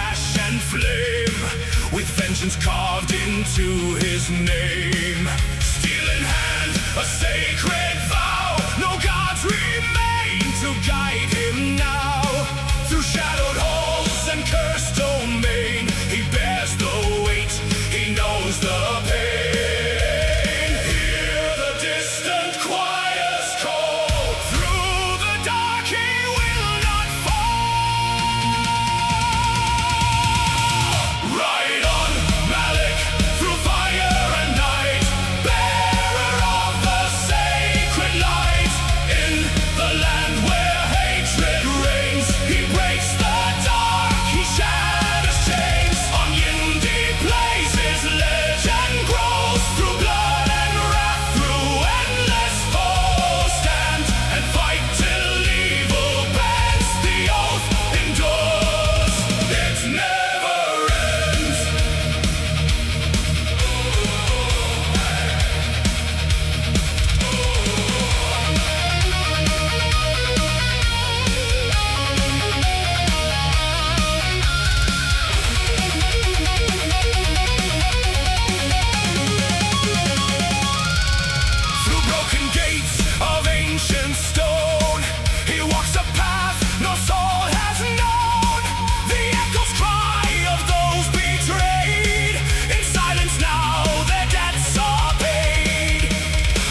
ash and flame, with vengeance carved into his name. Steel in hand, a sacred vow, no gods remain to guide him now. Through shadowed halls and cursed domain, he bears the weight, he knows the pain. Hear the distant choirs call, through the dark he will not fall. Ride on, Malic, through fire and night, bearer of the sacred light. In the land where hatred reigns, he breaks the dark, he shatters chains. On YindyPlayZ legend grows, through blood and wrath, through endless foes. Stand and fight till evil bends, the oath endures, it never ends. Through broken gates of ancient stone, he walks a path no soul has known. The echoes cry of those betrayed, in silence now their debts are paid.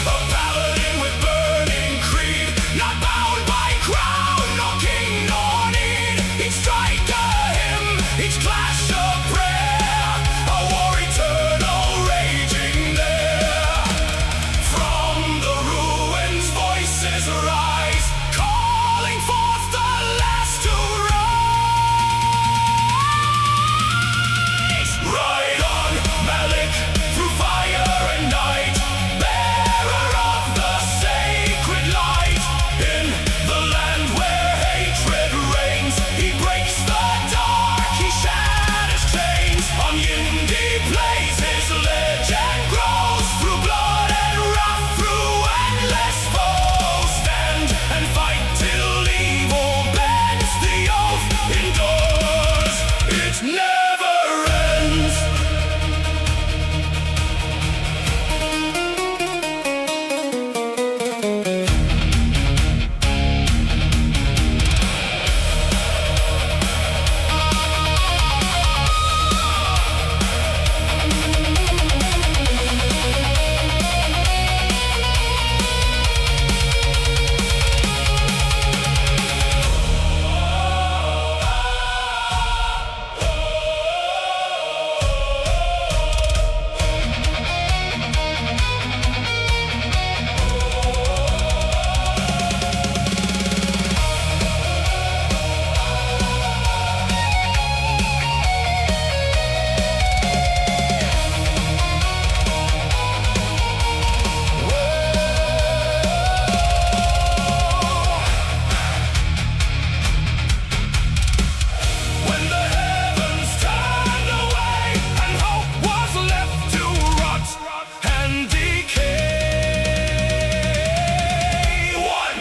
A paladin with burning creed, not bound by crown, nor king nor need. Each strike a hymn, each clash a prayer, a war eternal raging there. From the ruins voices rise, calling forth the last to rise. Ride on, Malic, through fire and night, bearer of the sacred light. In the land where hatred reigns, he breaks the dark, he shatters chains. On YindyPlayZ his legend grows, through blood and wrath, through endless foes. Stand and fight till evil bends, the oath endures, it never ends. When the heavens turned away and hope was left to rot and decay. One.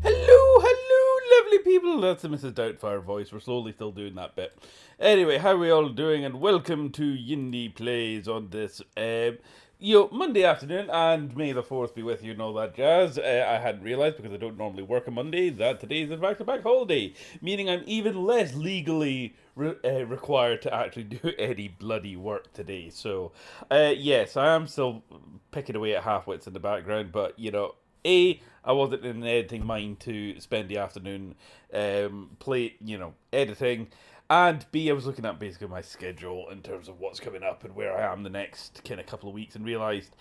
Hello, lovely people. That's the Mrs. Doubtfire voice. We're slowly still doing that bit. Anyway, how are we all doing? And welcome to YindyPlayZ on this Monday afternoon. And May the 4th be with you and all that jazz. I hadn't realised, because I don't normally work on Monday, that today is a back-to-back holiday, meaning I'm even less legally required to actually do any bloody work today. So, yes, I am still picking away at half-wits in the background, but, A, I wasn't in an editing mind to spend the afternoon editing, and B, I was looking at basically my schedule in terms of what's coming up and where I am the next kind of couple of weeks, and realised,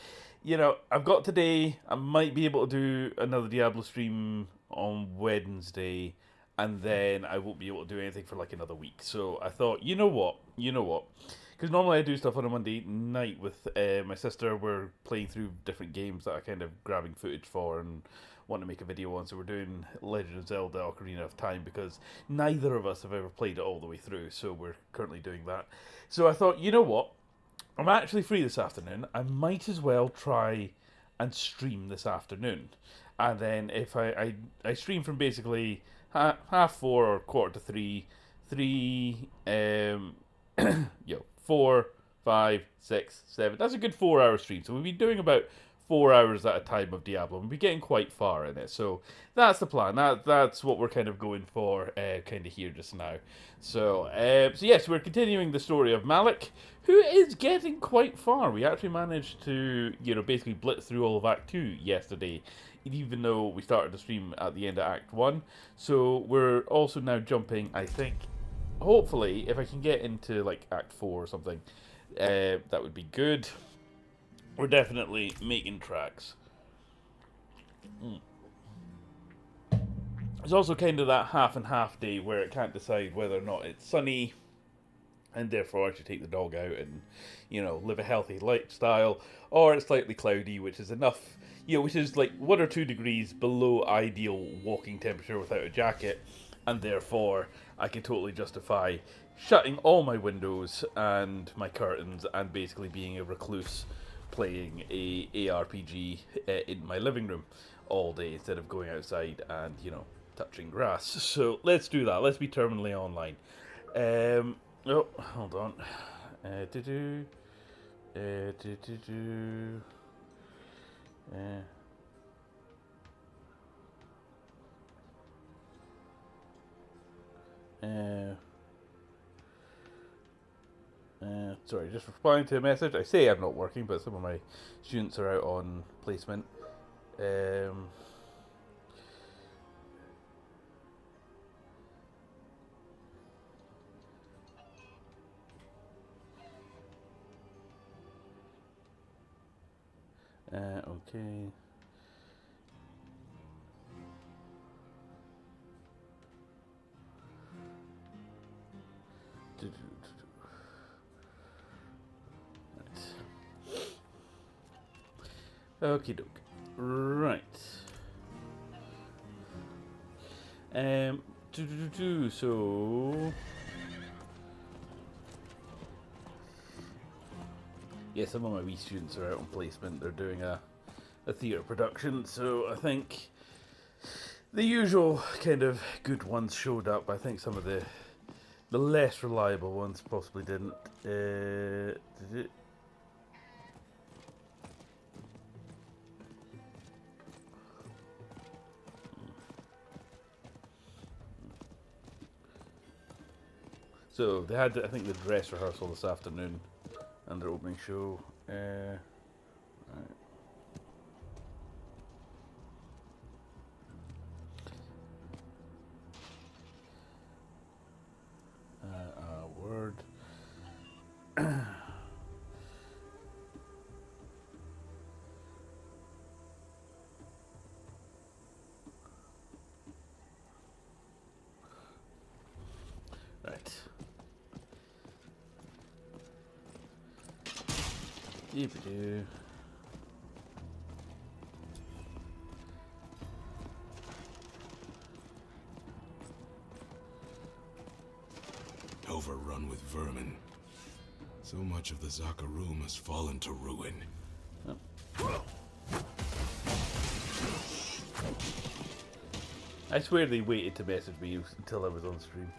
I've got today, I might be able to do another Diablo stream on Wednesday, and then I won't be able to do anything for like another week. So I thought, you know what? Because normally I do stuff on a Monday night with my sister. We're playing through different games that I'm kind of grabbing footage for and want to make a video on. So we're doing Legend of Zelda Ocarina of Time, because neither of us have ever played it all the way through. So we're currently doing that. So I thought, you know what? I'm actually free this afternoon. I might as well try and stream this afternoon. And then if I stream from basically half four or quarter to three, three, four, five, six, seven. That's a good 4 hour stream. So we'll be doing about 4 hours at a time of Diablo. We'll be getting quite far in it. So that's the plan. That's what we're kind of going for, kind of here just now. So yes, we're continuing the story of Malic, who is getting quite far. We actually managed to, basically blitz through all of Act 2 yesterday, even though we started the stream at the end of Act 1. So we're also now jumping, I think, hopefully, if I can get into like Act 4 or something, that would be good. We're definitely making tracks. It's also kind of that half and half day where it can't decide whether or not it's sunny, and therefore I should take the dog out and, live a healthy lifestyle, or it's slightly cloudy, which is enough, which is like 1 or 2 degrees below ideal walking temperature without a jacket, and therefore I can totally justify shutting all my windows and my curtains and basically being a recluse playing a ARPG in my living room all day instead of going outside and, touching grass. So let's do that. Let's be terminally online. Oh, hold on. Sorry, just replying to a message. I say I'm not working, but some of my students are out on placement. Okay. Okie doke. Right. So. Yeah, some of my wee students are out on placement. They're doing a theatre production, so I think the usual kind of good ones showed up. I think some of the less reliable ones possibly didn't. Did it? So they had, I think, the dress rehearsal this afternoon and their opening show. Right. Word. Right. Yippee-doo. Overrun with vermin. So much of the Zakarum has fallen to ruin. Oh. I swear they waited to message me until I was on stream.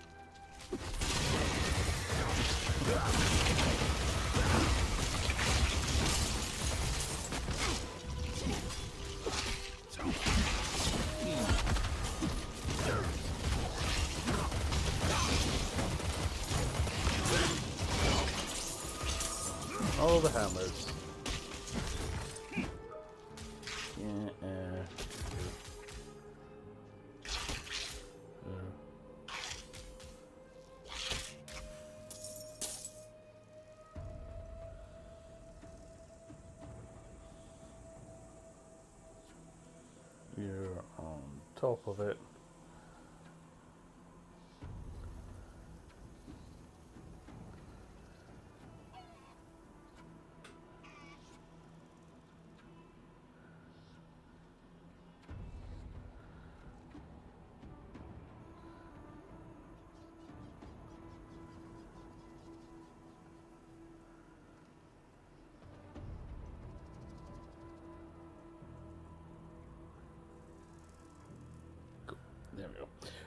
All the hammers. You're on top of it.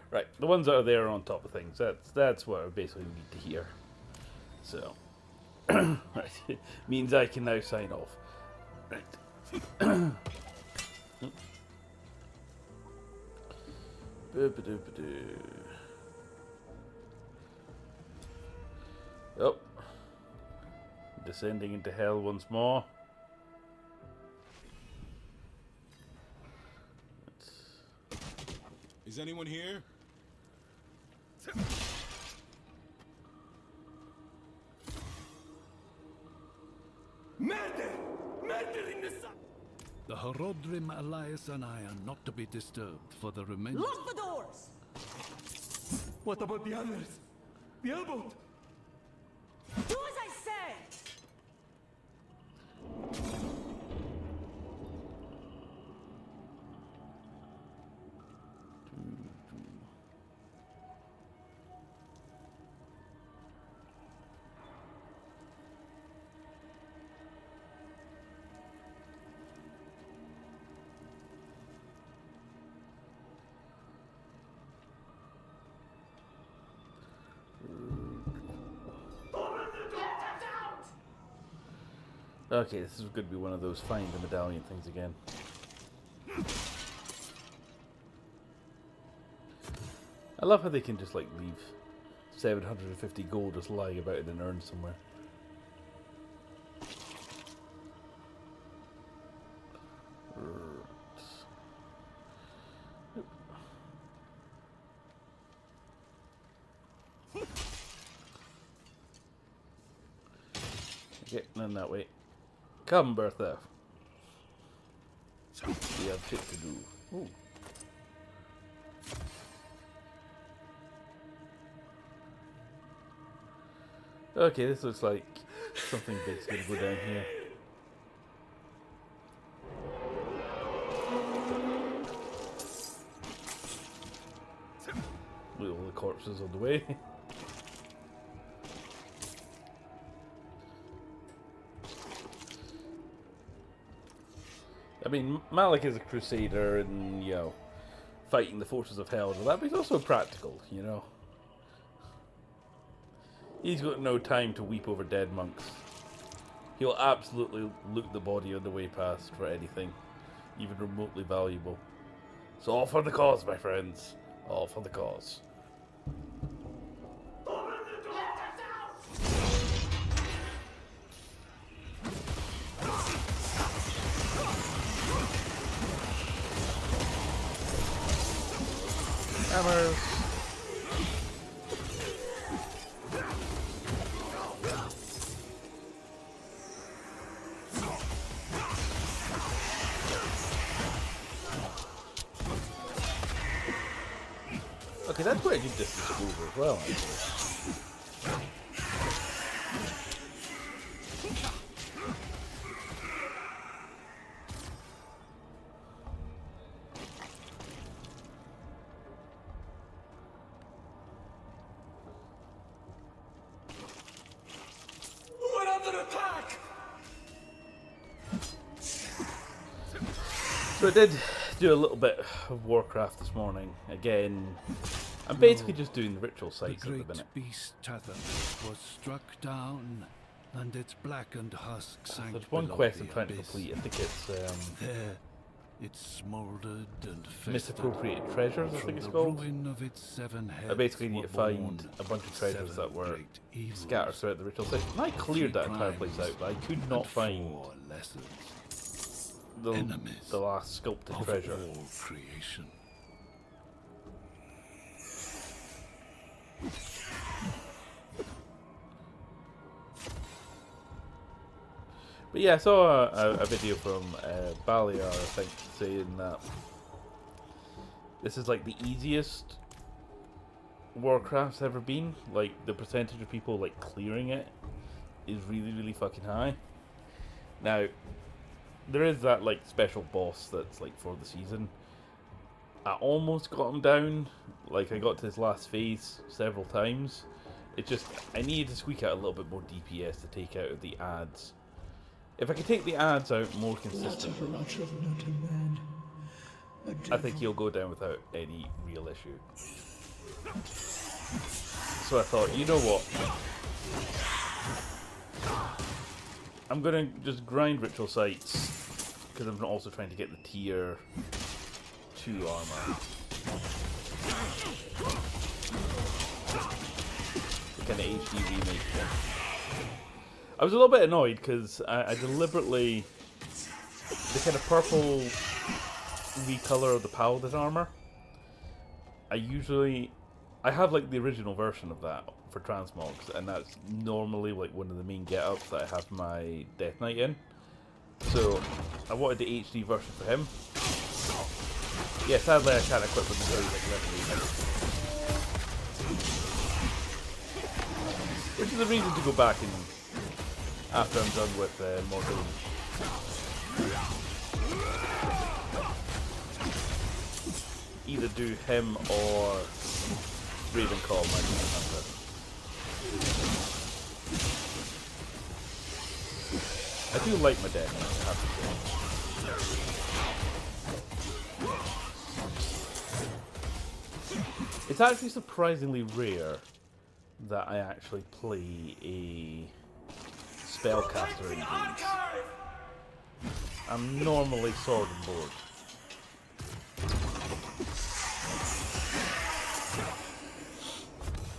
Right, the ones that are there on top of things. That's what I basically need to hear. So, right, means I can now sign off. Right. Oh, descending into hell once more. Is anyone here? Murder! Murder in the sun! The Horodrim Elias and I are not to be disturbed for the remainder. Lock the doors! What about the others? The airboat? Do as I say! Okay, this is going to be one of those find the medallion things again. I love how they can just like leave 750 gold just lying about in an urn somewhere. Okay, none that way. Come, Bertha. We have shit to do. Ooh. Okay, this looks like something big's gonna go down here. With all the corpses on the way. I mean, Malic is a crusader and, you know, fighting the forces of hell and all that, but he's also practical, you know. He's got no time to weep over dead monks. He'll absolutely loot the body on the way past for anything, even remotely valuable. So all for the cause, my friends. All for the cause. Hammers. Okay, that's where I did distance over as well, actually. We're under attack! So I did do a little bit of Warcraft this morning. Again, I'm basically just doing the ritual The sites at the great minute. beast Tathan was struck down, and its blackened husk sank There's one below quest the I'm trying to abyss. complete. I think it's There, it smoldered and festered. Misappropriated Treasures, I From think it's the called. ruin of its 7 heads I basically need were to find born a bunch of treasures 7 that were great evils scattered throughout the ritual site. And I cleared that entire place out, but I could not and find 4 lessons the last sculpted of treasure. all creation. But yeah, I saw a video from Baliar, I think, saying that this is like the easiest Warcraft's ever been. Like, the percentage of people like clearing it is really, really fucking high. Now, there is that like special boss that's like for the season. I almost got him down. Like, I got to his last phase several times. It just, I needed to squeak out a little bit more DPS to take out the ads. If I could take the ads out more consistently, I think he'll go down without any real issue. So I thought, you know what? I'm gonna just grind ritual sites because I'm also trying to get the tier 2 armor. The kind of HD remake thing. I was a little bit annoyed because I deliberately, the kind of purple recolor of the Paladin armor, I have like the original version of that for transmogs, and that's normally like one of the main get-ups that I have my Death Knight in. So I wanted the HD version for him. Yeah, sadly I can't equip him until he's like level 8. Which is a reason to go back and after I'm done with Morgan. Either do him or Ravenclaw, my demon hunter. I do like my deck, I have to say. It's actually surprisingly rare that I actually play a spellcaster in these. I'm normally sword and board.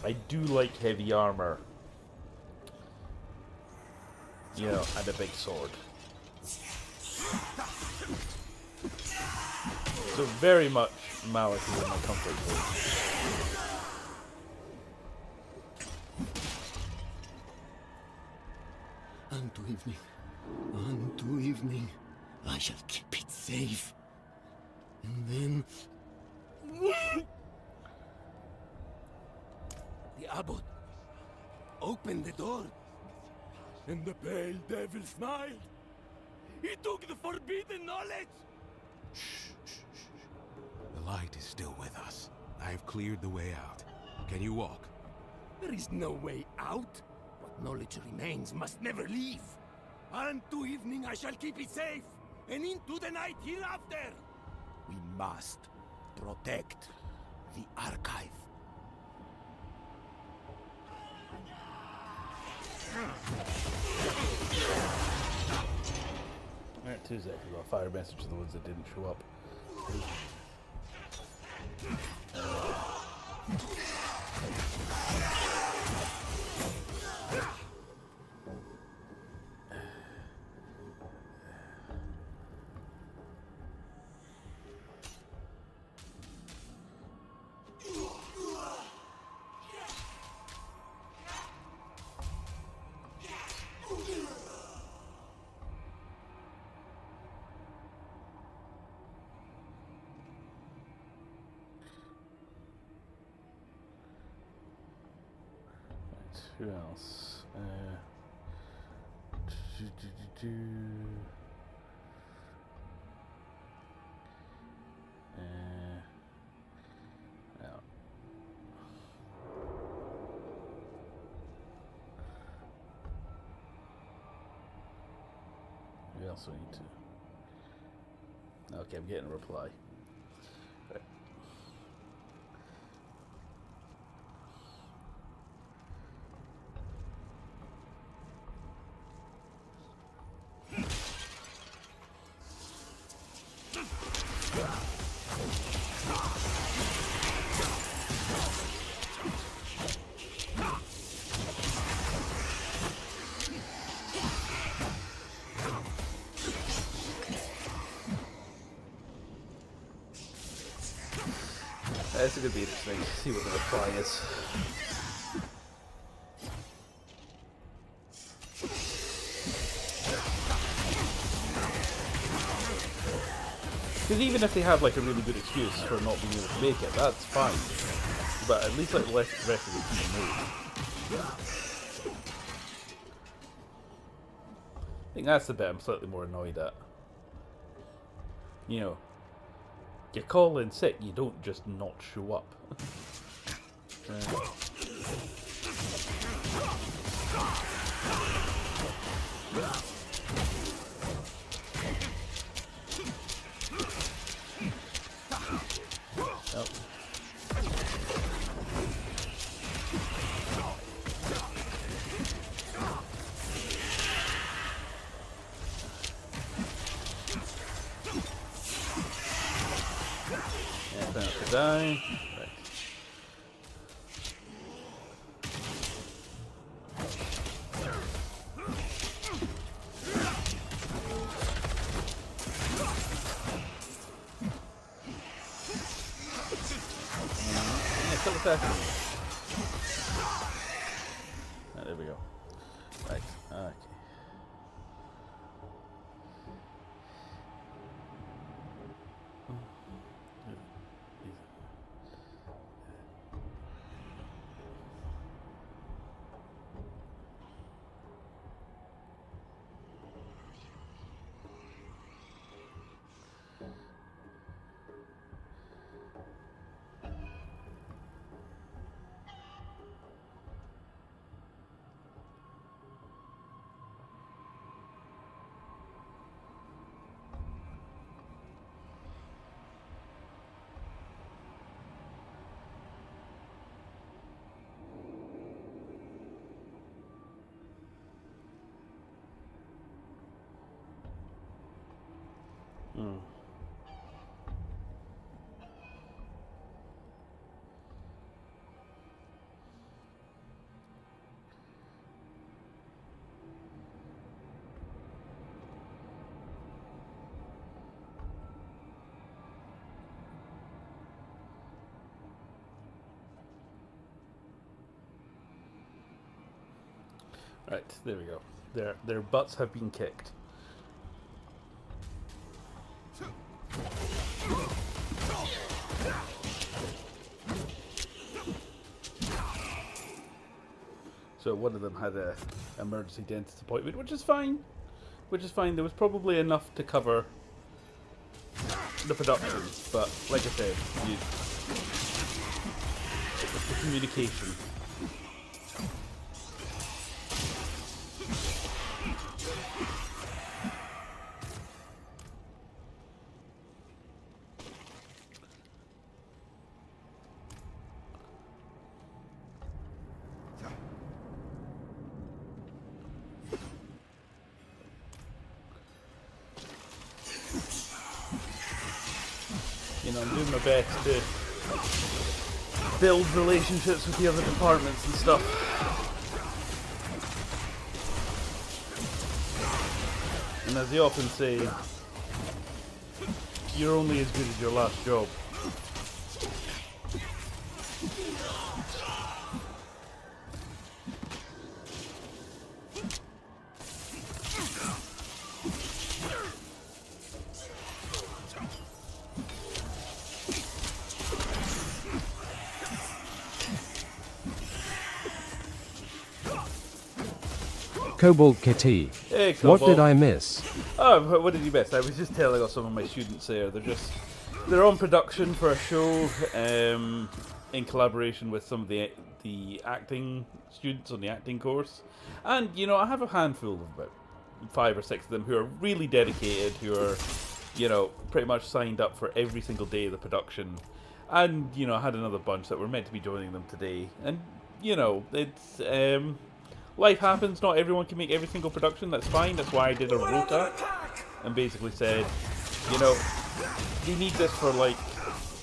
I do like heavy armor, you know, and a big sword. So very much Malic is in my comfort zone. Unto evening, I shall keep it safe. And then... The abbot opened the door, and the pale devil smiled. He took the forbidden knowledge. Shh. The light is still with us. I have cleared the way out. Can you walk? There is no way out. What knowledge remains must never leave. Unto evening I shall keep it safe, and into the night hereafter. We must protect the archive. Alright, 2 seconds. I'll fire a message to the ones that didn't show up. Who else? Yeah. We also need to. Okay, I'm getting a reply. Right. This is going to be interesting to see what the reply is. Because even if they have like a really good excuse for not being able to make it, that's fine. But at least like the rest of the team move. I think that's the bit I'm slightly more annoyed at. You know, you call in sick, you don't just not show up. die. Right. Kill the second. Ah, there we go. Right. Okay. Right, there we go. Their butts have been kicked. So one of them had a emergency dentist appointment, which is fine. Which is fine. There was probably enough to cover the production, but like I said, it's the communication. You know, I'm doing my best to build relationships with the other departments and stuff. And as they often say, you're only as good as your last job. Cobalt Kitty. Hey, What Cobalt. did I miss? Oh, what did you miss? I was just telling some of my students there. They're on production for a show in collaboration with some of the acting students on the acting course. And, you know, I have a handful of about 5 or 6 of them who are really dedicated, who are, you know, pretty much signed up for every single day of the production. And, you know, I had another bunch that were meant to be joining them today. And, you know, it's... life happens, not everyone can make every single production, that's fine, that's why I did a rota and basically said, you know, they need this for like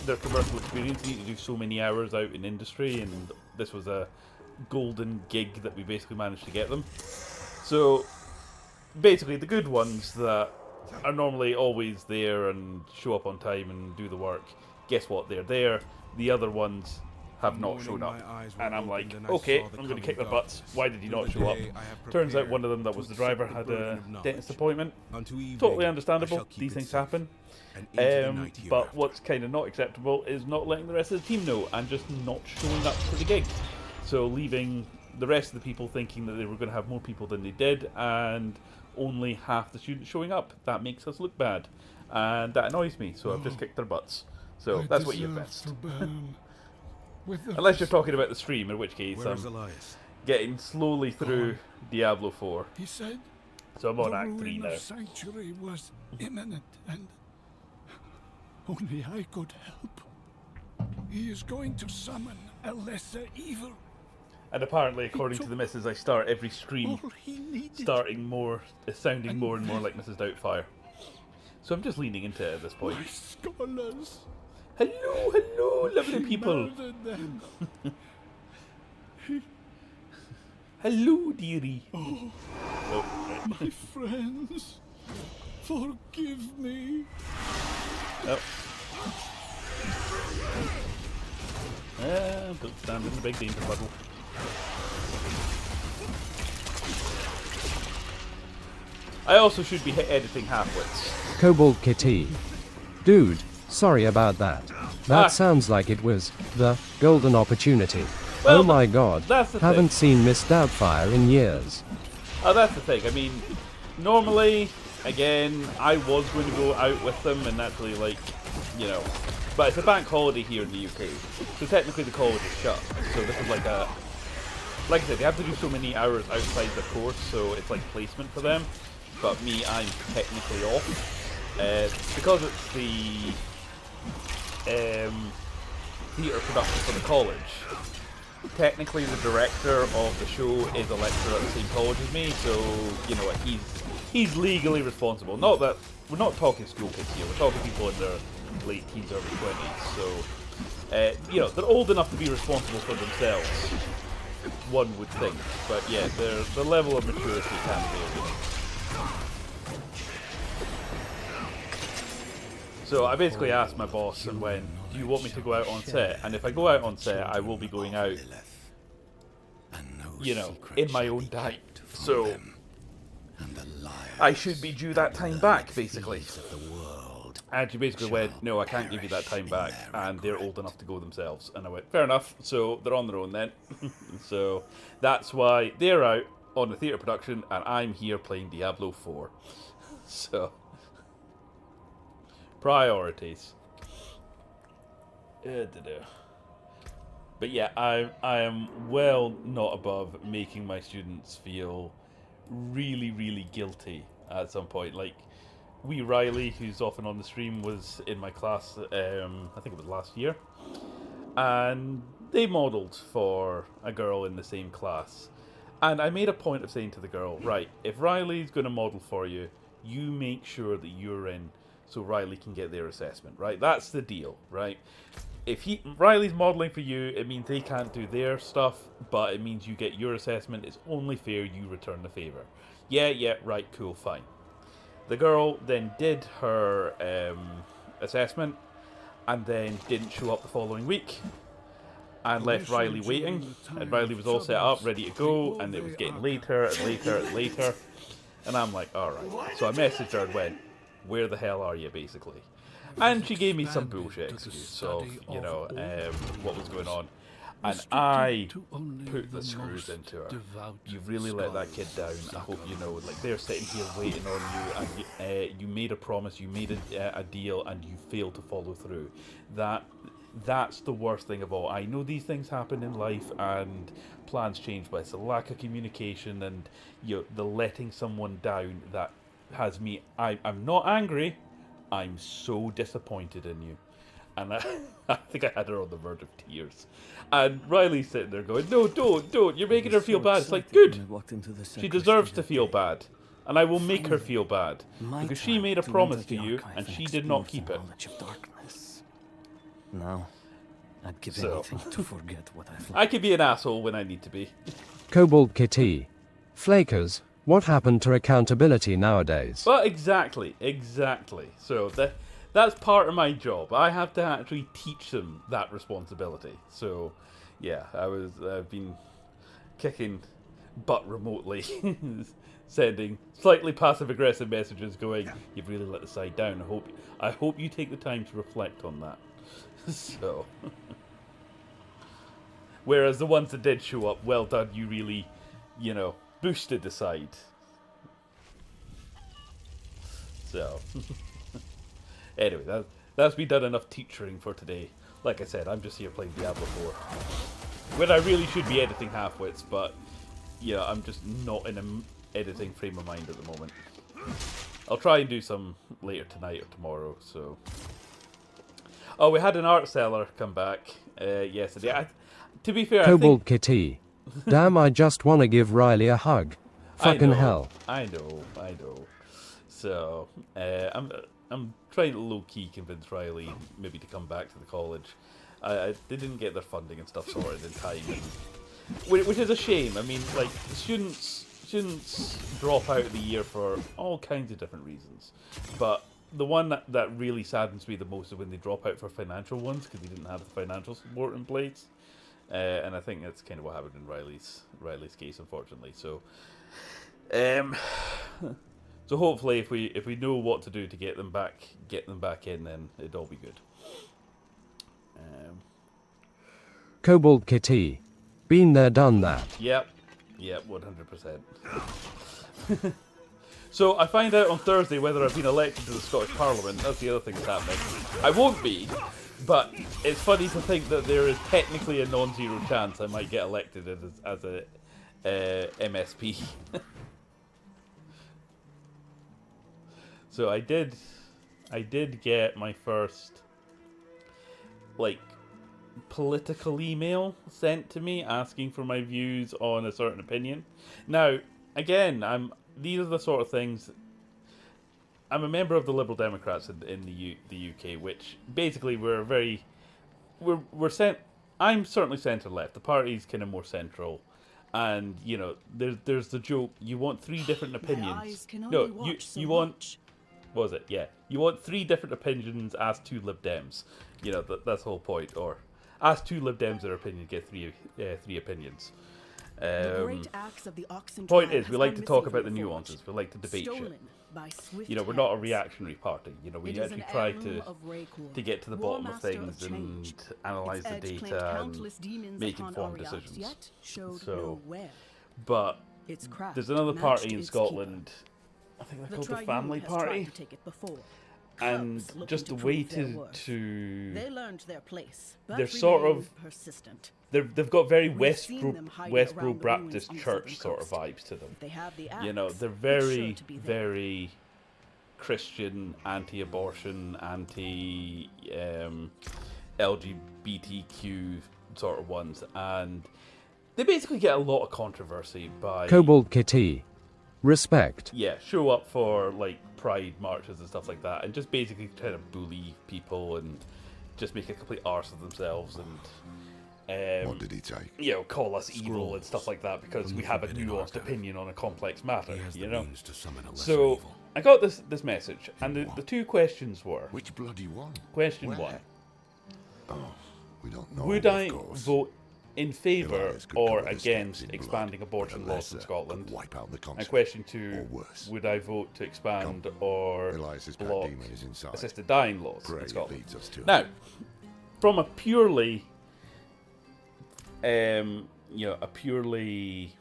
their commercial experience, they need to do so many hours out in industry, and this was a golden gig that we basically managed to get them. So basically the good ones that are normally always there and show up on time and do the work, guess what, they're there. The other ones have not shown up, and I'm like, okay, I'm going to kick their butts. Why did he not show up? Turns out one of them that was the driver had a dentist appointment. Totally understandable, these things happen. But what's kind of not acceptable is not letting the rest of the team know and just not showing up to the gig. So leaving the rest of the people thinking that they were going to have more people than they did, and only half the students showing up. That makes us look bad, and that annoys me, so I've just kicked their butts. So that's what you've missed. Unless you're talking about the stream, in which case I'm getting slowly through Diablo 4. He said So I'm on the Act 3 ruin now. of Sanctuary was imminent, and only I could help. He is going to summon a lesser evil. And apparently, according to the missus, I start every stream All he needed. sounding more and more like Mrs. Doubtfire. So I'm just leaning into it at this point. My scholars. Hello, hello, lovely people. Murdered them. Hello, dearie. My friends, forgive me. Oh. Don't stand in the big danger puddle. I also should be editing half-wits. Kobold Kitty. Dude, sorry about that. That Ah. sounds like it was the golden opportunity. Well, oh my god, that's the haven't thing. seen Miss Doubtfire in years. Oh, that's the thing. I mean, normally, again, I was going to go out with them and naturally, like, you know, but it's a bank holiday here in the UK, so technically the college is shut. So this is like a, like I said, they have to do so many hours outside the course, so it's like placement for them. But me, I'm technically off because it's the theatre production for the college. Technically, the director of the show is a lecturer at the same college as me, so you know he's legally responsible. Not that we're not talking school kids here; we're talking people in their late teens, early 20s. So you know they're old enough to be responsible for themselves. One would think, but yeah, the level of maturity can vary. So I basically asked my boss and went, do you want me to go out on set? And if I go out on set, I will be going out, you know, in my own time. So I should be due that time back, basically. And she basically went, no, I can't give you that time back. And they're old enough to go themselves. And I went, fair enough. So they're on their own then. So that's why they're out on the theatre production and I'm here playing Diablo 4. So... priorities. But yeah, I am well not above making my students feel really, really guilty at some point. Like, wee Riley, who's often on the stream, was in my class, I think it was last year, and they modelled for a girl in the same class. And I made a point of saying to the girl, right, if Riley's going to model for you, you make sure that you're in so Riley can get their assessment, right? That's the deal, right? If Riley's modelling for you, it means they can't do their stuff, but it means you get your assessment. It's only fair you return the favour. Yeah, right, cool, fine. The girl then did her assessment and then didn't show up the following week and left Riley waiting. And Riley was all set up, ready to go, and it was getting later and later and later. And I'm like, alright. So I messaged her and went, where the hell are you, basically? And she gave me some bullshit excuse of, you know, what was going on. And I put the screws into her. You've really let that kid down. I hope you know, like, they're sitting here waiting on you, and you made a promise, you made a deal, and you failed to follow through. That's the worst thing of all. I know these things happen in life, and plans change, but it's the lack of communication and, you know, the letting someone down that has me. I'm not angry. I'm so disappointed in you. And I think I had her on the verge of tears. And Riley's sitting there going, no, don't. You're making her feel bad. It's like, good. She deserves to feel bad. And I will make her feel bad. Because she made a promise to you, and she did not keep it. No, I'd give So. anything to forget what I've learned. I can be an asshole when I need to be. Kobold Kitty. Flakers, what happened to accountability nowadays? But exactly. So that's part of my job. I have to actually teach them that responsibility. So, yeah, I've been kicking butt remotely, sending slightly passive-aggressive messages going, you've really let the side down. I hope you take the time to reflect on that. So, whereas the ones that did show up, well done, you really, you know, boosted the side. So, anyway, that's been done enough teaching for today. Like I said, I'm just here playing Diablo 4. When I really should be editing half-wits, but, yeah, I'm just not in an editing frame of mind at the moment. I'll try and do some later tonight or tomorrow, so... Oh, we had an art seller come back yesterday. To be fair, Kobold Kitty. Damn, I just want to give Riley a hug. Fucking hell. I know. So, I'm trying to low-key convince Riley maybe to come back to the college. They didn't get their funding and stuff sorted in time, which is a shame. I mean, like, students drop out of the year for all kinds of different reasons, but the one that really saddens me the most is when they drop out for financial ones because they didn't have the financial support in place, and I think that's kind of what happened in Riley's case, unfortunately. So, so hopefully, if we know what to do to get them back in, then it'd all be good. Cobalt Kitty. Been there, done that. Yep, 100%. So I find out on Thursday whether I've been elected to the Scottish Parliament. That's the other thing that's happening. I won't be, but it's funny to think that there is technically a non-zero chance I might get elected as a MSP. So I did get my first, like, political email sent to me asking for my views on a certain opinion. Now, again, these are the sort of things. I'm a member of the Liberal Democrats in the UK, which basically we're I'm certainly centre left. The party's kind of more central, and you know, there's the joke. You want 3 different opinions. You want. What was it? Yeah, you want 3 different opinions. Ask 2 Lib Dems. You know, that's the whole point. Or ask 2 Lib Dems their opinion. Get 3 opinions. Point is, we like to talk about the nuances. We like to debate shit. You know, we're not a reactionary party. You know, we actually try to get to the bottom of things and analyse the data and make informed decisions. So, but there's another party in Scotland. I think they're called the Family Party, and just the way to they learned their place, but they're sort of persistent. They've got very Westboro Westboro Baptist Church sort of vibes to them. They have the You know, they're very very Christian, anti-abortion, LGBTQ sort of ones, and they basically get a lot of controversy by Cobalt Kitty. Respect. Yeah, show up for like pride marches and stuff like that, and just basically try to bully people and just make a complete arse of themselves and what did he take? You know, call us evil and stuff like that because we have a nuanced opinion on a complex matter. You know. So I got this message, and the 2 questions were: which bloody one? Question Where? 1. Oh, we don't know. Would I vote in favour or against expanding abortion laws in Scotland? Wipe out the and question 2, would I vote to expand or block assisted dying laws in Scotland? Now, from a purely, a purely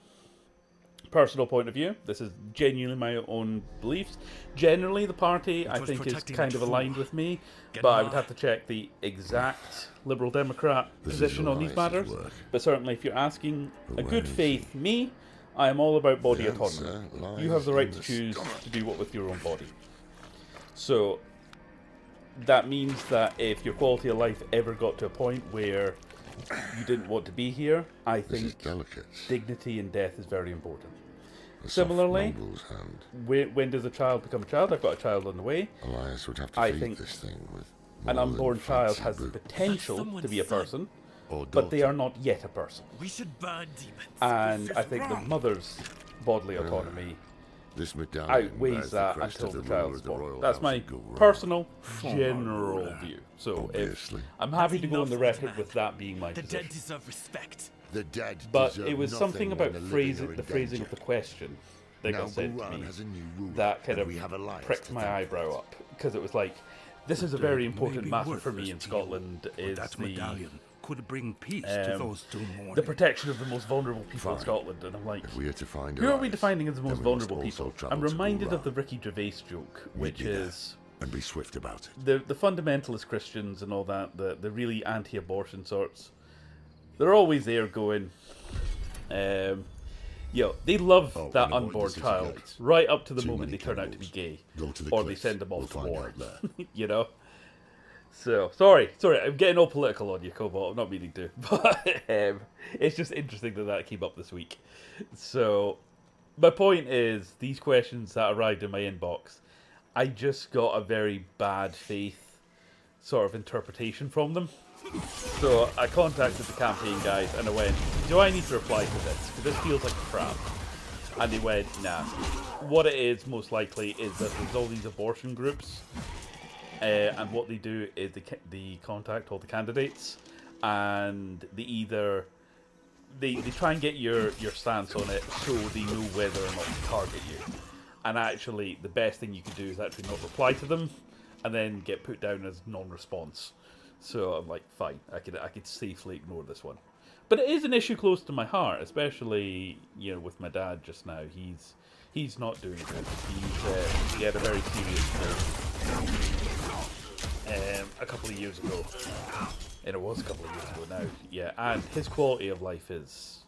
personal point of view, this is genuinely my own beliefs. Generally, the party, I think, is kind of aligned with me, but I would have to check the exact Liberal Democrat position on these matters. But certainly, if you're asking a good faith me, I am all about body autonomy. You have the right to choose to do what with your own body. So, that means that if your quality of life ever got to a point where you didn't want to be here, I think dignity in death is very important. Similarly, when does a child become a child? I've got a child on the way. Elias would have to feed this thing with an unborn child has the potential to be a person, but they are not yet a person. We should burn demons. And I think the mother's bodily autonomy outweighs that until the child is born. That's my personal, general view. So I'm happy to go on the record with that being my position. The dead deserve respect. The dead but it was something about the phrasing of the question that got said to me that kind of pricked my eyebrow up, because it was like, this is a very important matter for me in Scotland, is could bring peace to those 2 mourning. The protection of the most vulnerable people in Scotland. And I'm like, who are we defining as the most vulnerable people? I'm reminded of the Ricky Gervais joke, which is, and be swift about it. The fundamentalist Christians and all that, the really anti-abortion sorts, they're always there going, they love that unborn child right up to the moment they turn out to be gay, or they send them off to war. You know. So sorry, I'm getting all political on you, Cobalt. I'm not meaning to, but it's just interesting that came up this week. So my point is, these questions that arrived in my inbox, I just got a very bad faith sort of interpretation from them. So I contacted the campaign guys and I went, do I need to reply to this? Because this feels like crap. And they went, nah. What it is, most likely, is that there's all these abortion groups. And what they do is they contact all the candidates. And they try and get your stance on it so they know whether or not to target you. And actually, the best thing you can do is actually not reply to them. And then get put down as non-response. So I'm like, fine, I could safely ignore this one. But it is an issue close to my heart, especially, you know, with my dad just now. He's not doing good. He had a very serious stroke a couple of years ago. And it was a couple of years ago now. Yeah, and his quality of life is...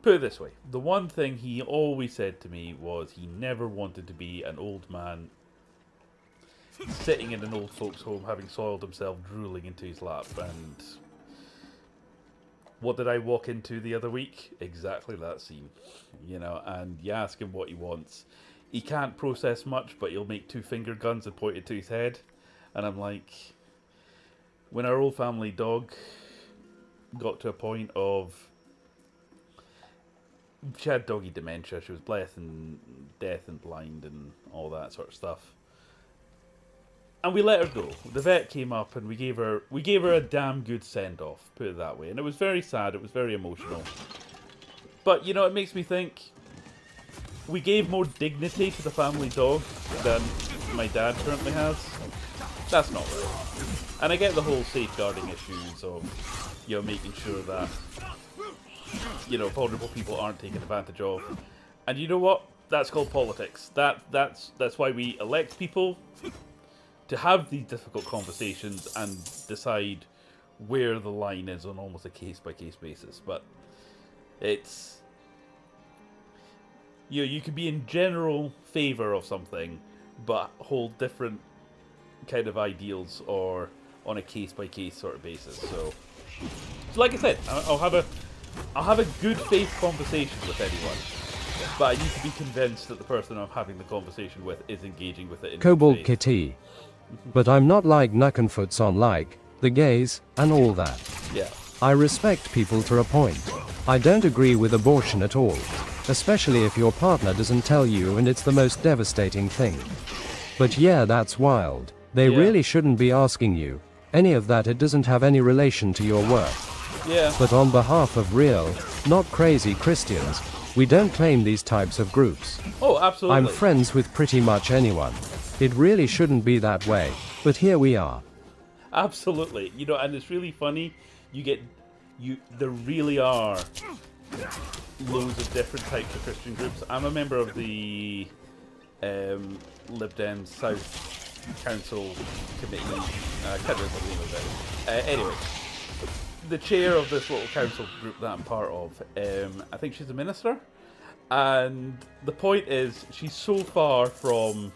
Put it this way. The one thing he always said to me was he never wanted to be an old man sitting in an old folks' home, having soiled himself, drooling into his lap. And what did I walk into the other week? Exactly that scene, you know. And you ask him what he wants, he can't process much, but he'll make 2 finger guns and point it to his head. And I'm like, when our old family dog got to a point of, she had doggy dementia, she was deaf and blind and all that sort of stuff. And we let her go. The vet came up and we gave her a damn good send-off, put it that way. And it was very sad, it was very emotional. But, you know, it makes me think, we gave more dignity to the family dog than my dad currently has. That's not right. And I get the whole safeguarding issues of, you know, making sure that, you know, vulnerable people aren't taken advantage of. And you know what? That's called politics. That's why we elect people, to have these difficult conversations and decide where the line is on almost a case-by-case basis. But it's... You could be in general favour of something, but hold different kind of ideals or on a case-by-case sort of basis. So like I said, I'll have a good faith conversation with anyone, but I need to be convinced that the person I'm having the conversation with is engaging with it in Cobalt good faith. Kitty. But I'm not like Knuckenfoots on like the gays and all that. Yeah. I respect people to a point. I don't agree with abortion at all, especially if your partner doesn't tell you and it's the most devastating thing. But yeah, that's wild. They really shouldn't be asking you any of that. It doesn't have any relation to your work. Yeah. But on behalf of real, not crazy Christians, we don't claim these types of groups. Oh, absolutely. I'm friends with pretty much anyone. It really shouldn't be that way, but here we are. Absolutely. You know, and it's really funny. There really are loads of different types of Christian groups. I'm a member of the Lib Dem South Council Committee. I can't remember the name of it. Anyway, the chair of this little council group that I'm part of, I think she's a minister. And the point is, she's so far from,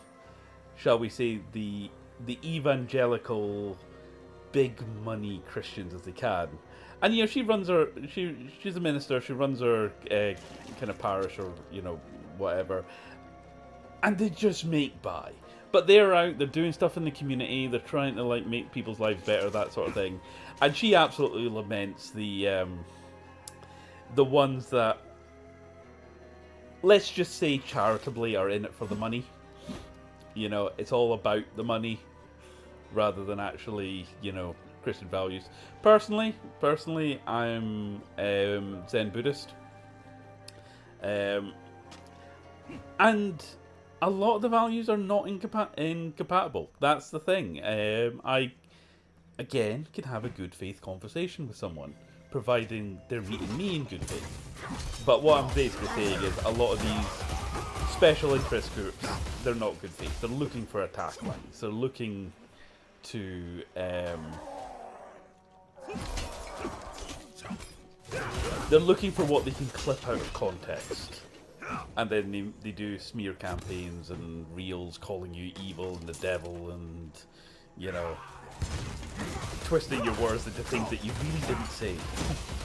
shall we say, the evangelical big money Christians as they can. And you know, she's a minister, she runs her kind of parish or, you know, whatever. And they just make by. But they're out, they're doing stuff in the community, they're trying to like make people's lives better, that sort of thing. And she absolutely laments the ones that, let's just say charitably, are in it for the money. You know, it's all about the money rather than actually, you know, Christian values. Personally, I'm Zen Buddhist. And a lot of the values are not incompatible. That's the thing. I, again, can have a good faith conversation with someone, providing they're meeting me in good faith. But what I'm basically saying is a lot of these special interest groups, they're not good faith. They're looking for attack lines. They're looking to they're looking for what they can clip out of context, and then they do smear campaigns and reels calling you evil and the devil, and you know, twisting your words into things that you really didn't say.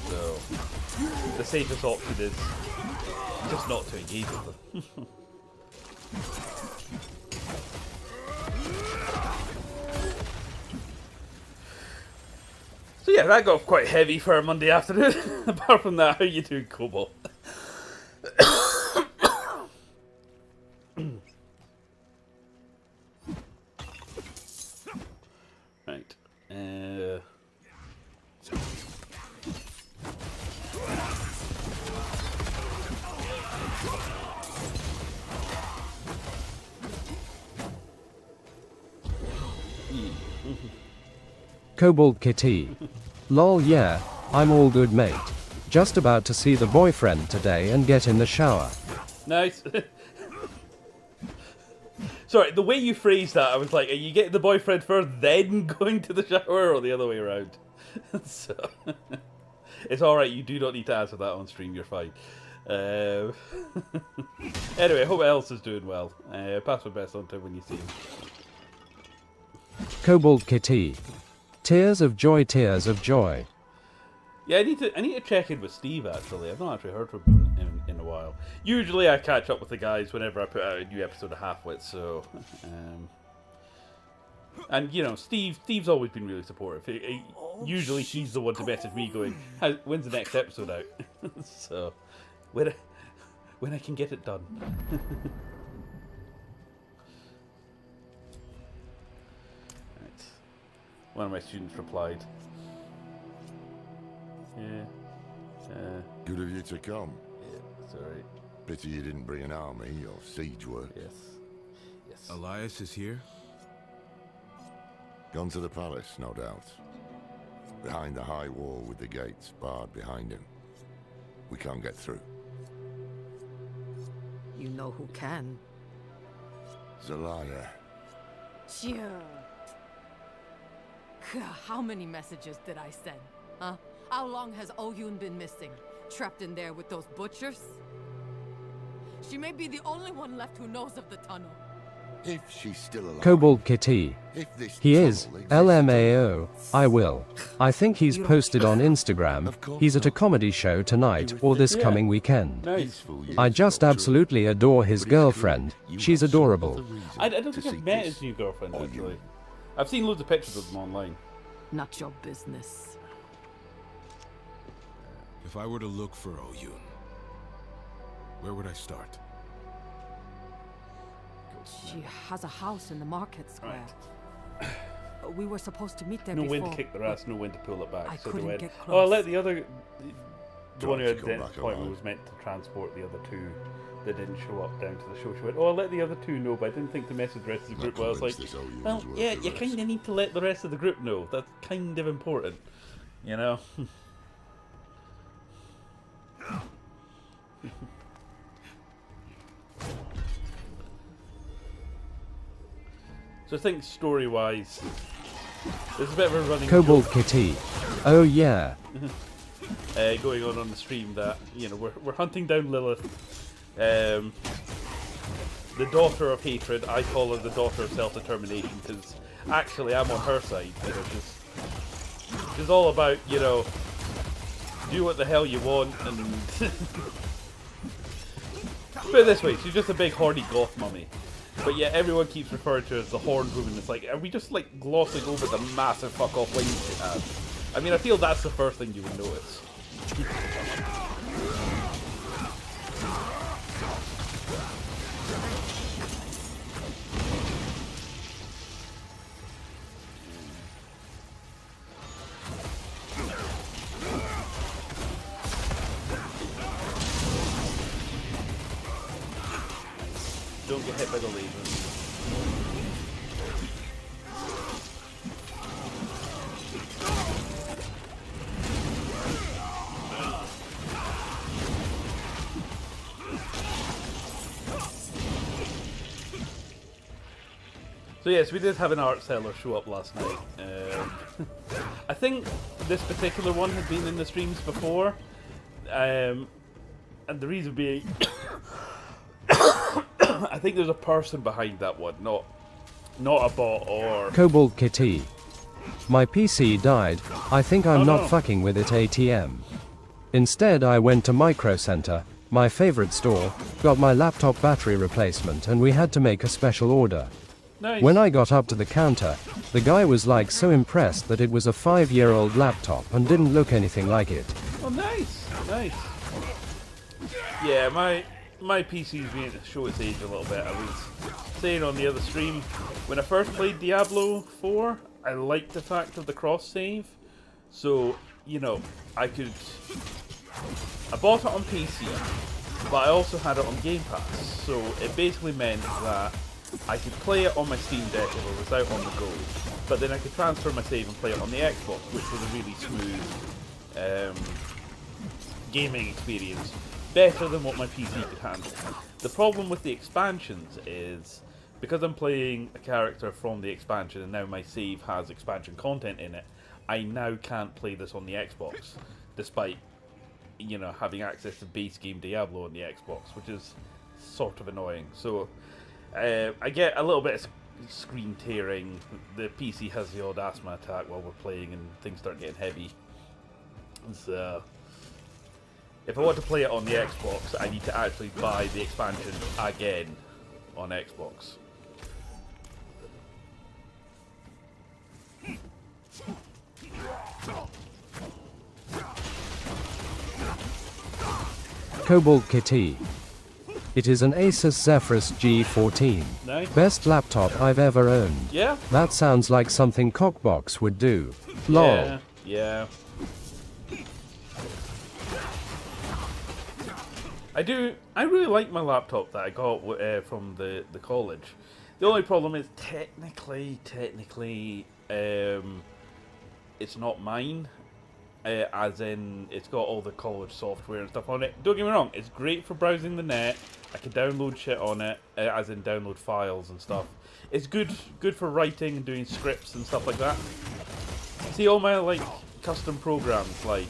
So the safest option is just not to engage with them. that got quite heavy for a Monday afternoon. Apart from that, how you doing, Cobalt? Right. Cobalt Kitty. Lol, yeah, I'm all good, mate. Just about to see the boyfriend today and get in the shower. Nice. Sorry, the way you phrased that, I was like, are you getting the boyfriend first, then going to the shower, or the other way around? So, it's alright, you do not need to answer that on stream, you're fine. Anyway, hope else is doing well. Pass my best on to him when you see him. Cobalt Kitty. Tears of joy, tears of joy. Yeah, I need to check in with Steve, actually. I've not actually heard from him in a while. Usually I catch up with the guys whenever I put out a new episode of Halfwit, so... and, you know, Steve's always been really supportive. Usually he's the one to message me going, when's the next episode out? So, when I can get it done. Right. One of my students replied. Yeah. Good of you to come. Yeah, sorry. Pity you didn't bring an army or siege work. Yes. Yes. Elias is here? Gone to the palace, no doubt. Behind the high wall with the gates barred behind him. We can't get through. You know who can. Zelaya. Sure. How many messages did I send? Huh? How long has Oyun been missing? Trapped in there with those butchers? She may be the only one left who knows of the tunnel. If she's still alive. Cobalt Kitty. If this He is. tunnel exists- LMAO. I will. I think he's posted on Instagram. He's at a comedy show tonight or this coming weekend. Nice. Peaceful years I just go through. absolutely adore his But it's clear girlfriend. you She's have some adorable. other reason I don't to think I've seek met this. his new girlfriend, Or actually. you. I've seen loads of pictures of them online. Not your business. If I were to look for Oyun, where would I start? She has a house in the market square. We were supposed to meet there No before. when to kick their ass, no when to pull it back. I so they couldn't went, get oh, I'll close. let the other... The one who Tried had to come the back appointment alive. was meant to transport the other two that didn't show up down to the show. She went, oh, I'll let the other two know, but I didn't think to message the rest of the Not group. Well, I was like, convinced this Oyun well, is worth yeah, the you risk. kind of need to let the rest of the group know. That's kind of important, you know? So I think story-wise, there's a bit of a running Cobalt joke, Kitty. Oh yeah. going on the stream that, you know, we're hunting down Lilith, the daughter of hatred. I call her the daughter of self-determination because actually I'm on her side. You know, she's all about, you know, do what the hell you want and put it this way, she's just a big horny goth mummy. But yeah, everyone keeps referring to her as the horned woman. It's like, are we just like glossing over the massive fuck off wings she has? I mean, I feel that's the first thing you would notice. Don't get hit by the lasers. So yes, we did have an art seller show up last night. I think this particular one had been in the streams before, and the reason being, I think there's a person behind that one, not a bot or... Cobalt Kitty. My PC died. I think I'm not fucking with it ATM. Instead I went to Micro Center, my favorite store, got my laptop battery replacement and we had to make a special order. Nice. When I got up to the counter, the guy was like so impressed that it was a 5-year-old laptop and didn't look anything like it. Oh, nice, nice. Yeah, my PC's beginning to show its age a little bit. I was saying on the other stream, when I first played Diablo 4, I liked the fact of the cross save. So, you know, I bought it on PC, but I also had it on Game Pass. So it basically meant that I could play it on my Steam Deck if I was out on the go, but then I could transfer my save and play it on the Xbox, which was a really smooth gaming experience. Better than what my PC could handle. The problem with the expansions is, because I'm playing a character from the expansion and now my save has expansion content in it, I now can't play this on the Xbox, despite, you know, having access to base game Diablo on the Xbox, which is sort of annoying. So I get a little bit of screen tearing. The PC has the odd asthma attack while we're playing and things start getting heavy. So if I want to play it on the Xbox, I need to actually buy the expansion again on Xbox. Cobalt Kitty. It is an Asus Zephyrus G14. Nice. Best laptop I've ever owned. Yeah? That sounds like something Cockbox would do. Lol. Yeah, yeah. I really like my laptop that I got from the college. The only problem is technically, it's not mine. As in, it's got all the college software and stuff on it. Don't get me wrong, it's great for browsing the net. I can download shit on it, as in download files and stuff. It's good for writing and doing scripts and stuff like that. See, all my like custom programs, like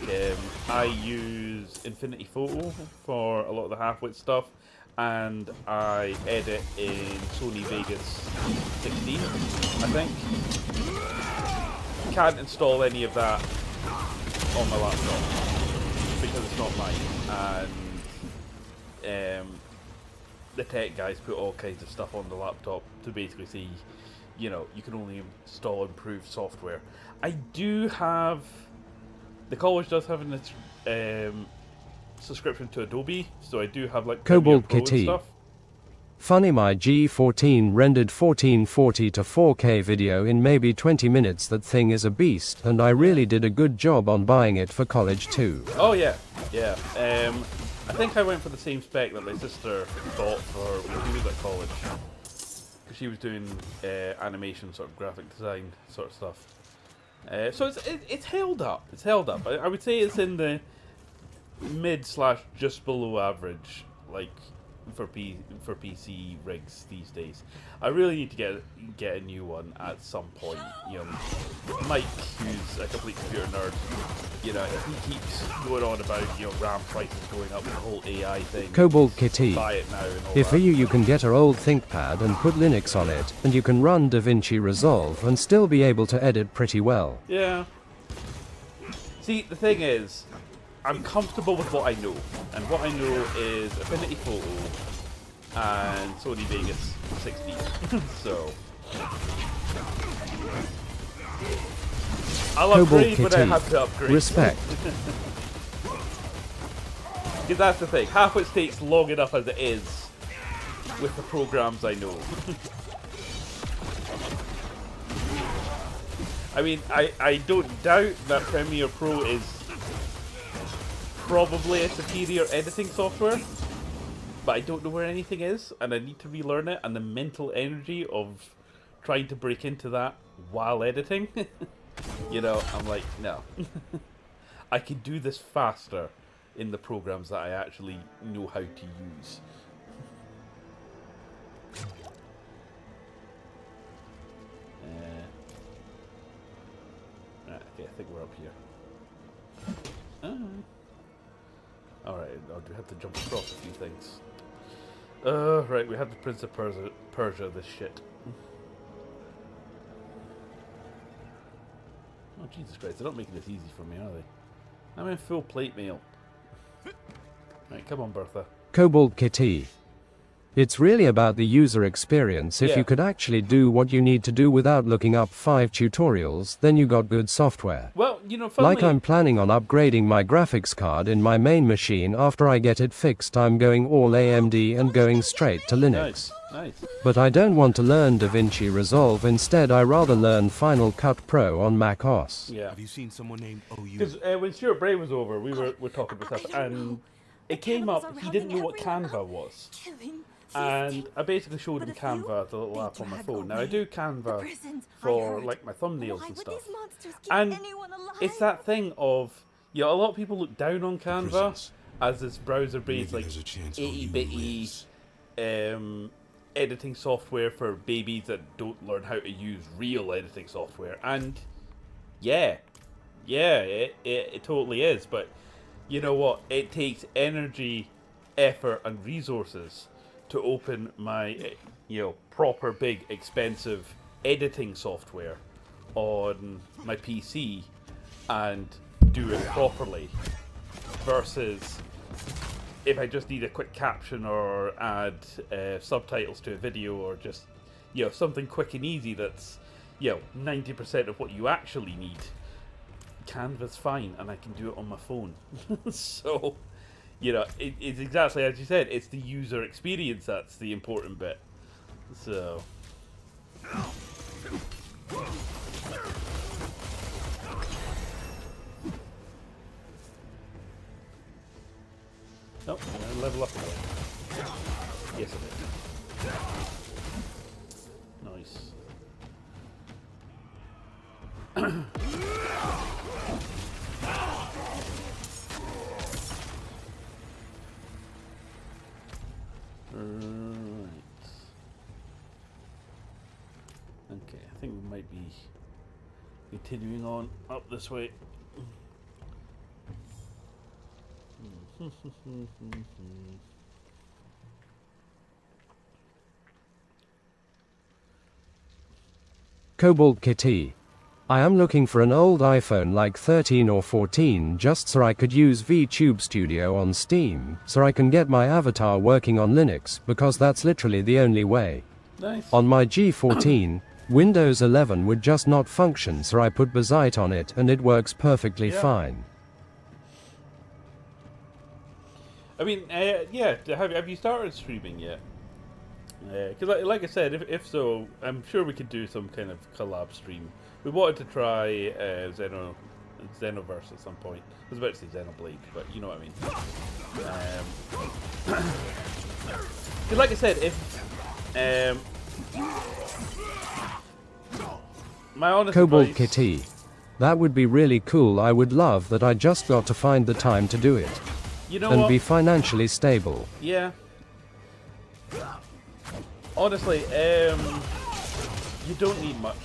I use Infinity Photo for a lot of the half-wit stuff, and I edit in Sony Vegas 16, I think. Can't install any of that on my laptop because it's not mine, and the tech guys put all kinds of stuff on the laptop to basically say, you know, you can only install improved software. I do have, the college does have an subscription to Adobe, so I do have like Cobalt Premiere Pro and Kitty. stuff. Funny, my G14 rendered 1440 to 4K video in maybe 20 minutes. That thing is a beast, and I really did a good job on buying it for college too. Oh yeah, yeah. I think I went for the same spec that my sister bought for when she was at college. Because she was doing animation, sort of graphic design sort of stuff. So it's held up. It's held up. I would say it's in the mid / just below average, like for PC rigs these days. I really need to get a new one at some point. You know, Mike, who's a complete computer nerd, you know, if he keeps going on about, you know, RAM prices going up with the whole AI thing, Cobalt Kitty. buy it now and all If that. you can get her old ThinkPad and put Linux on it, and you can run DaVinci Resolve and still be able to edit pretty well. Yeah. See, the thing is, I'm comfortable with what I know, and what I know is Affinity Photo and Sony Vegas 16. So I'll Cobalt upgrade when I Kitty. have to upgrade. Respect. Because that's the thing, half it takes long enough as it is with the programs I know. I mean, I don't doubt that Premiere Pro is probably a superior editing software, but I don't know where anything is, and I need to relearn it, and the mental energy of trying to break into that while editing, you know, I'm like, no. I can do this faster in the programs that I actually know how to use. Okay, I think we're up here. Alright, I'll have to jump across a few things. Right, we have the Prince of Persia, this shit. Oh, Jesus Christ, they're not making this easy for me, are they? I'm in full plate mail. Right, come on, Bertha. Cobalt Kitty. It's really about the user experience. If Yeah. you could actually do what you need to do without looking up 5 tutorials, then you got good software. Well, you know, funnily, Like I'm planning on upgrading my graphics card in my main machine. After I get it fixed, I'm going all AMD and going straight to Linux. nice, nice. But I don't want to learn DaVinci Resolve. Instead, I rather learn Final Cut Pro on Mac OS. Yeah. Have you seen someone named OU? Because when Stuart Bray was over, we were talking about stuff, and it came up. He didn't know what Canva was. And I basically showed him Canva, the little app on my phone. Now I do Canva for like my thumbnails and stuff. And it's that thing of, you know, a lot of people look down on Canva as this browser-based, like, itty-bitty editing software for babies that don't learn how to use real editing software. And yeah, it totally is. But you know what? It takes energy, effort, and resources to open my, you know, proper big expensive editing software on my PC and do it properly, versus if I just need a quick caption or add subtitles to a video, or just, you know, something quick and easy that's, you know, 90% of what you actually need. Canva's fine, and I can do it on my phone. So, you know, it's exactly as you said. It's the user experience that's the important bit. So. Oh, I level up again. Yes, I did. Nice. Right. Okay, I think we might be continuing on up this way. Cobalt Kitty. I am looking for an old iPhone like 13 or 14 just so I could use VTube Studio on Steam, so I can get my avatar working on Linux, because that's literally the only way. Nice. On my G14, Windows 11 would just not function, so I put Bazite on it and it works perfectly fine. I mean, yeah, have you started streaming yet? Because like I said, if so, I'm sure we could do some kind of collab stream. We wanted to try Xenoverse at some point. I was about to say Xenoblade, but you know what I mean. Because like I said, if my honest Cobalt advice, Kitty. That would be really cool. I would love that. I just got to find the time to do it. you know And what? be financially stable. Yeah. Honestly, you don't need much.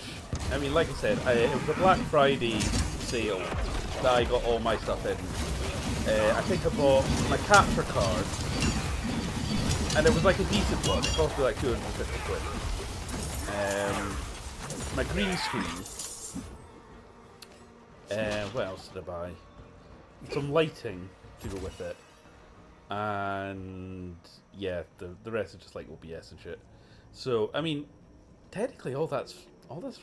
I mean, like I said, it was a Black Friday sale that I got all my stuff in. I think I bought my capture card, and it was like a decent one. It cost me like 250 quid. My green screen. What else did I buy? Some lighting to go with it. And yeah, the rest is just like OBS and shit. So I mean, technically all that's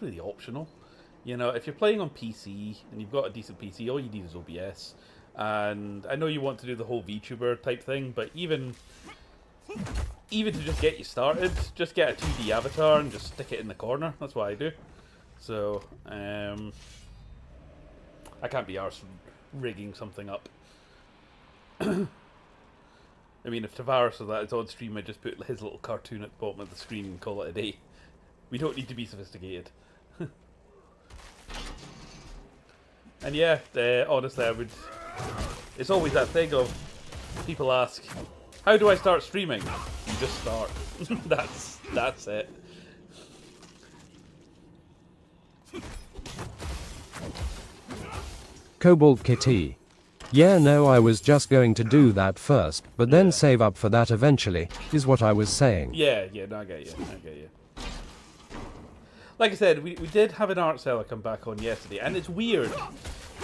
really optional. You know, if you're playing on PC and you've got a decent PC, all you need is OBS. And I know you want to do the whole VTuber type thing, but even to just get you started, just get a 2D avatar and just stick it in the corner. That's what I do. So I can't be arsed rigging something up. I mean, if Tavares says that it's on stream, I just put his little cartoon at the bottom of the screen and call it a day. We don't need to be sophisticated. And yeah, honestly, I would... It's always that thing of... People ask, how do I start streaming? You just start. That's it. Cobalt Kitty. Yeah, no, I was just going to do that first, but then save up for that eventually, is what I was saying. Yeah, no, I get you. Like I said, we did have an art seller come back on yesterday, and it's weird,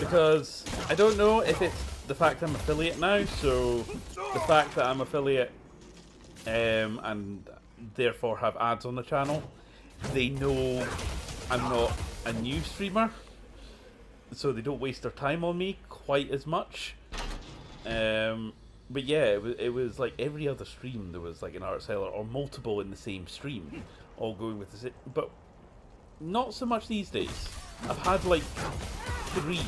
because I don't know if it's the fact I'm affiliate now, so the fact that I'm affiliate and therefore have ads on the channel, they know I'm not a new streamer, so they don't waste their time on me quite as much. But yeah, it was like every other stream there was like an art seller or multiple in the same stream, all going with the same. But not so much these days. I've had like 3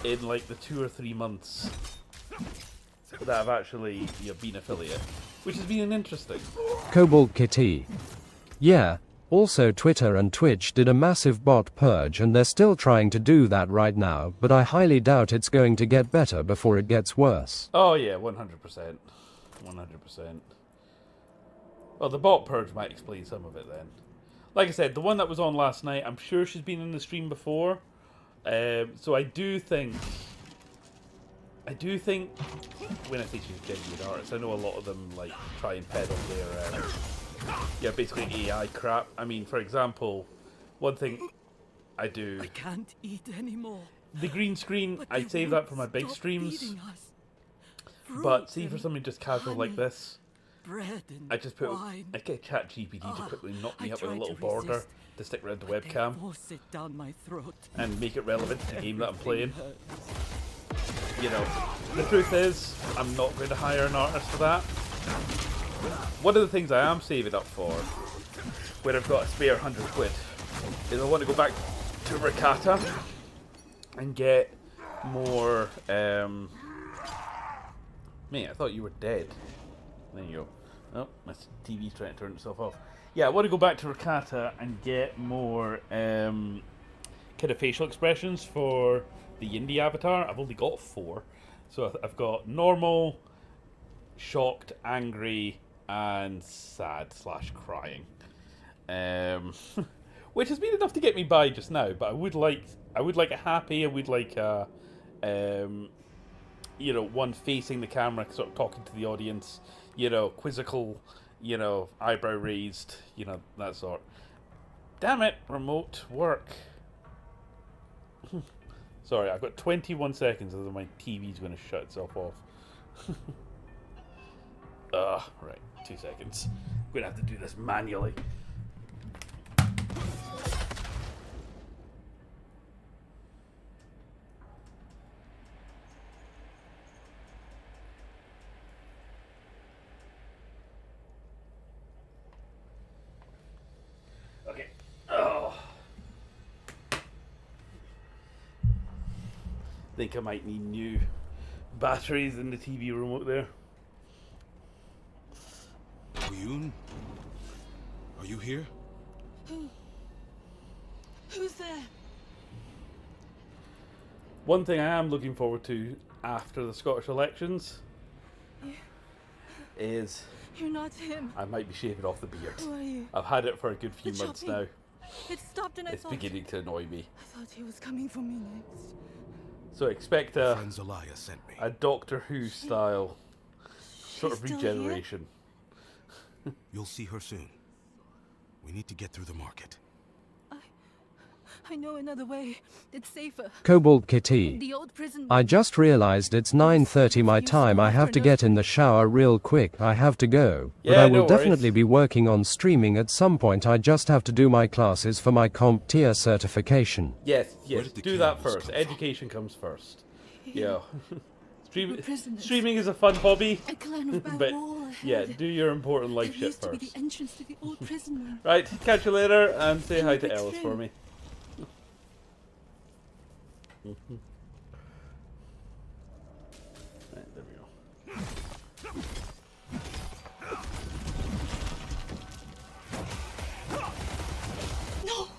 in like the 2 or 3 months that I've actually been affiliate, which has been interesting. Cobalt Kitty. Yeah. Also Twitter and Twitch did a massive bot purge and they're still trying to do that right now, but I highly doubt it's going to get better before it gets worse. Oh yeah, 100%. 100%. Well, the bot purge might explain some of it then. Like I said, the one that was on last night, I'm sure she's been in the stream before. So I do think when I say she's a genuine artist, I know a lot of them like try and peddle their basically AI crap. I mean, for example, one thing I do, I can't eat anymore. the green screen, I save that for my big streams. But see, for something just casual like this, I just put, I get ChatGPT to quickly knock me up with a little border to stick around the webcam and make it relevant to the game that I'm playing. You know, the truth is, I'm not going to hire an artist for that. One of the things I am saving up for, where I've got a spare 100 quid, is I want to go back to Rakata and get more, Mate, I thought you were dead. There you go. Oh, my TV's trying to turn itself off. Yeah, I want to go back to Rakata and get more kind of facial expressions for the Yindy avatar. I've only got 4. So I've got normal, shocked, angry, and sad / crying. Which has been enough to get me by just now, but I would like a happy, I would like a you know, one facing the camera, sort of talking to the audience, you know, quizzical, you know, eyebrow raised, you know, that sort. Damn it, remote work. Sorry, I've got 21 seconds and then my TV's going to shut itself off. Right, 2 seconds. I'm going to have to do this manually. Okay. Oh. Think I might need new batteries in the TV remote there. Yoon? Are you here? Who's there? One thing I am looking forward to after the Scottish elections is You're not him. I might be shaving off the beard. Who are you? I've had it for a good few The months chopping. now. It stopped and I It's thought... beginning to annoy me. I thought he was coming for me next. So expect a Friend Zelaya sent me. Doctor Who style sort of She's still here? regeneration. You'll see her soon. We need to get through the market. I know another way. It's safer. Cobalt Kitty. The old prison... I just realized it's 9:30 my time. I have to get in the shower real quick. I have to go. But Yeah, I will no worries. definitely be working on streaming at some point. I just have to do my classes for my comp tier certification. Yes, Where yes, did the do that candles first. come from? Education comes first. Yeah. prisoners. Streaming is a fun hobby, A clan of bad but wall yeah, ahead. do your important life There shit used to be first. the entrance to the old prison room. Right, catch you later and say And hi the to big Ellis for string. me. Right, there we go.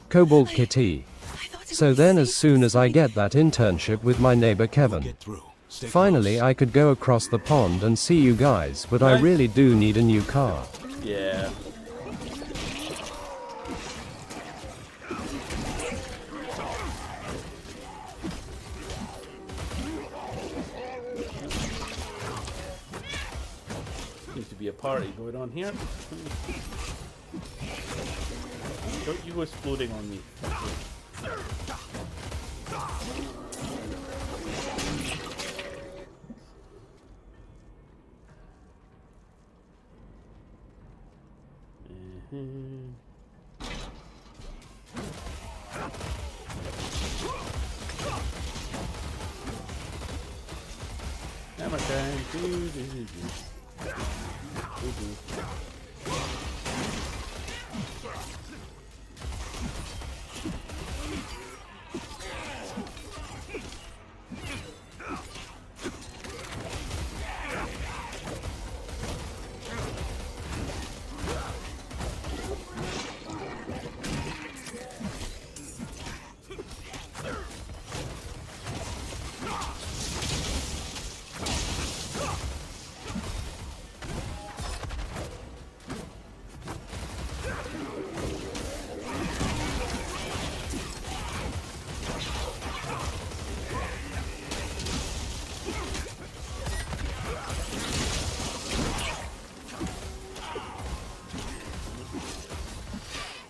Cobalt Kitty. I thought it So would be then as safe soon to as I stay. get that internship with my neighbor Kevin, Get through. Stay finally close. I could go across the pond and see you guys, but I Nice. really do need a new car. Yeah. Seems to be a party going on here. Don't you go exploding on me. hammer time.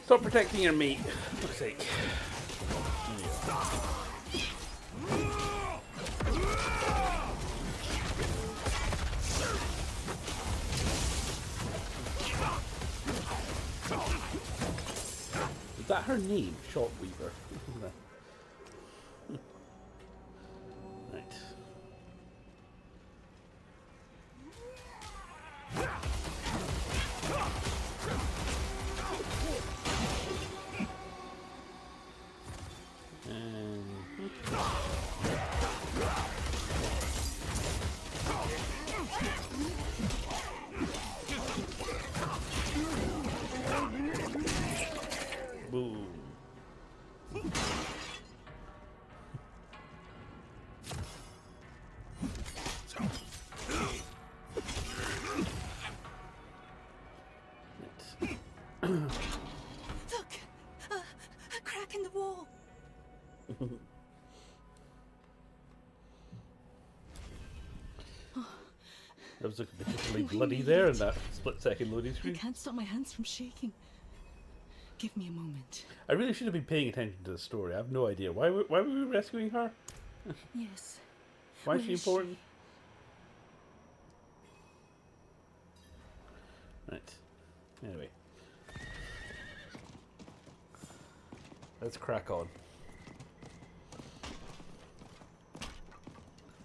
Stop protecting your meat, for fuck's sake. Is that her name? Shopweaver. Right. Boom. Look! A crack in the wall. That was looking particularly bloody there in that split-second loading I screen. can't stop my hands from shaking. Give me a moment. I really should have been paying attention to the story. I have no idea. Why were we rescuing her? Yes. Why is Where she is she? important? Right. Anyway. Let's crack on.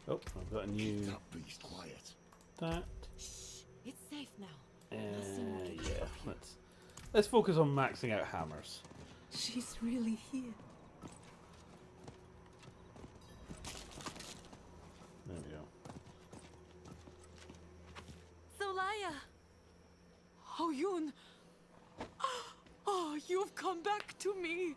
Oh, I've got a new... That beast quiet. That. It's safe now. Yeah, let's focus on maxing out hammers. She's really here. There we go. Solaya! Oh, Yun! Oh, you've come back to me!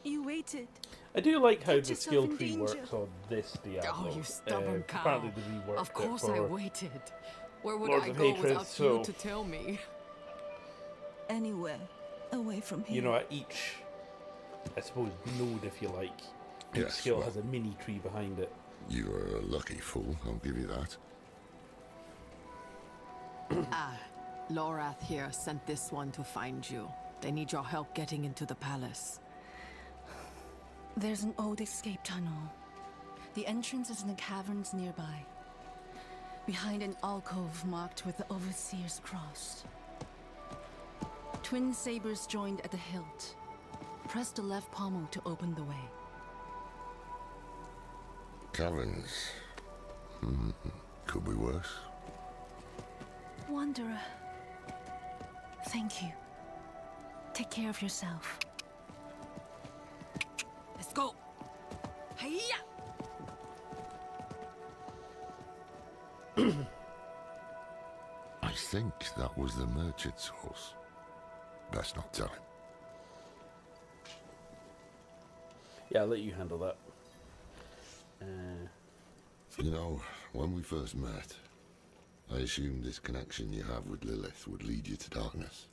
You waited. I do like how Put the yourself skill in tree danger. works on this Diablo. Oh, you stubborn cow. Apparently the reworked Of course it I for waited. Where would Lords I of go Hatred, without so- you to tell me? Anywhere away from here. You know, at each, I suppose, node, if you like, each Yes, skill well- has a mini tree behind it. You are a lucky fool, I'll give you that. Lorath here sent this one to find you. They need your help getting into the palace. There's an old escape tunnel. The entrance is in the caverns nearby. Behind an alcove marked with the Overseer's cross. Twin sabers joined at the hilt. Press the left pommel to open the way. Caverns. Could be worse. Wanderer. Thank you. Take care of yourself. Let's go! Hiya! I think that was the merchant's horse. Best not tell him. Yeah, I'll let you handle that. You know, when we first met, I assumed this connection you have with Lilith would lead you to darkness,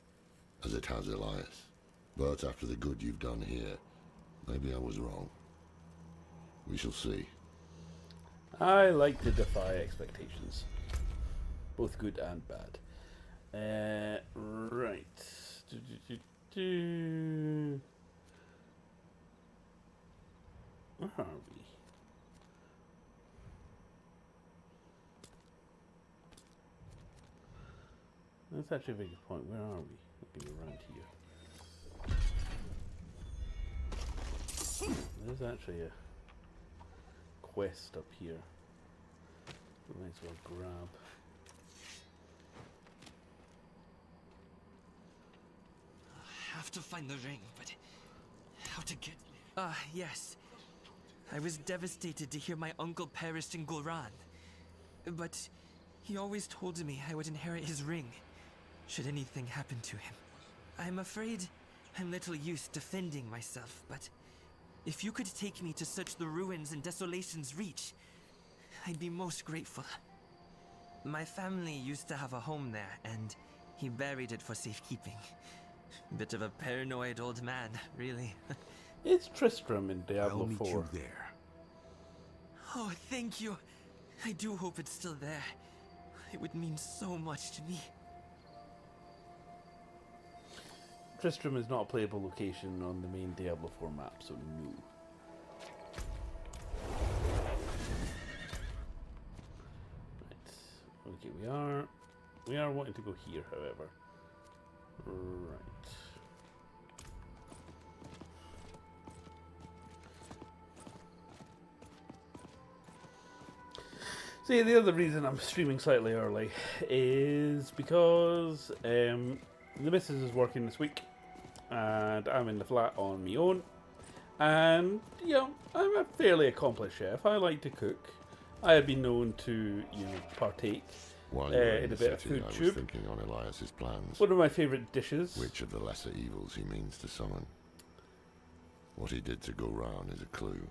as it has Elias. But after the good you've done here, maybe I was wrong. We shall see. I like to defy expectations. Both good and bad. Right. Where are we? That's actually a very good point. Where are we? Looking around here. There's actually a quest up here. Might as well grab. I have to find the ring, but how to get... Ah, yes. I was devastated to hear my uncle perished in Goran. But he always told me I would inherit his ring, should anything happen to him. I'm afraid I'm little used to defending myself, but if you could take me to search the ruins in Desolation's Reach, I'd be most grateful. My family used to have a home there, and he buried it for safekeeping. Bit of a paranoid old man, really. It's Tristram in Diablo I'll meet 4. you there. Oh, thank you. I do hope it's still there. It would mean so much to me. Tristram is not a playable location on the main Diablo 4 map, so no. Right. Okay, we are wanting to go here, however. Right. See, the other reason I'm streaming slightly early is because the missus is working this week and I'm in the flat on my own, and you know, I'm a fairly accomplished chef. I like to cook. I have been known to, you know, partake While you were in in a the bit of city, food I was tube. thinking on Elias's plans. One of my favourite dishes. Which of the lesser evils he means to summon. What he did to go round is a clue.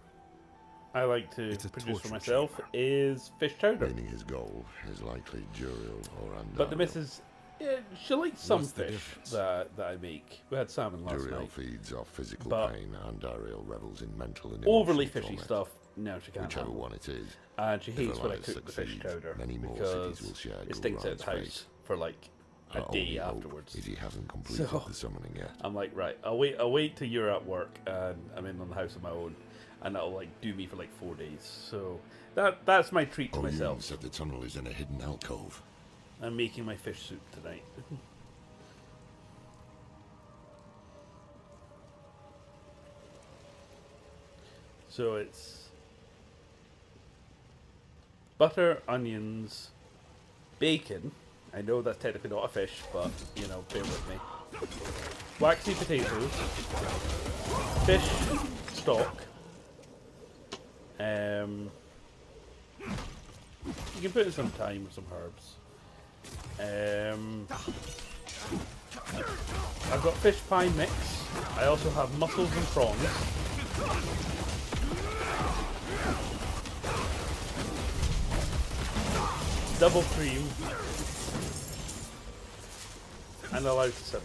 I like to It's a produce for torture myself chamber. is fish chowder. Meaning his goal is likely Juriel or Andariel. But the missus, yeah, she likes some What's the fish difference? that I make. We had salmon last Juriel night. feeds off physical But pain, Andariel revels in mental and Overly emotional fishy torment. stuff, no, she can't Whichever handle. one it is. And she If hates when I Elias cook the fish succeeds, chowder many more because cities will share it stinks out Goran's the house fate. for like a Our day only hope afterwards. is he hasn't completed So- the summoning yet. I'm like, right, I'll wait till you're at work and I'm in on the house on my own, and that'll like do me for like 4 days. So that's my treat to You myself. said the tunnel is in a hidden alcove. I'm making my fish soup tonight. So it's butter, onions, bacon. I know that's technically not a fish, but you know, bear with me. Waxy potatoes, fish stock. You can put in some thyme or some herbs. I've got fish pie mix. I also have mussels and prawns. Double cream. And allow it to simmer.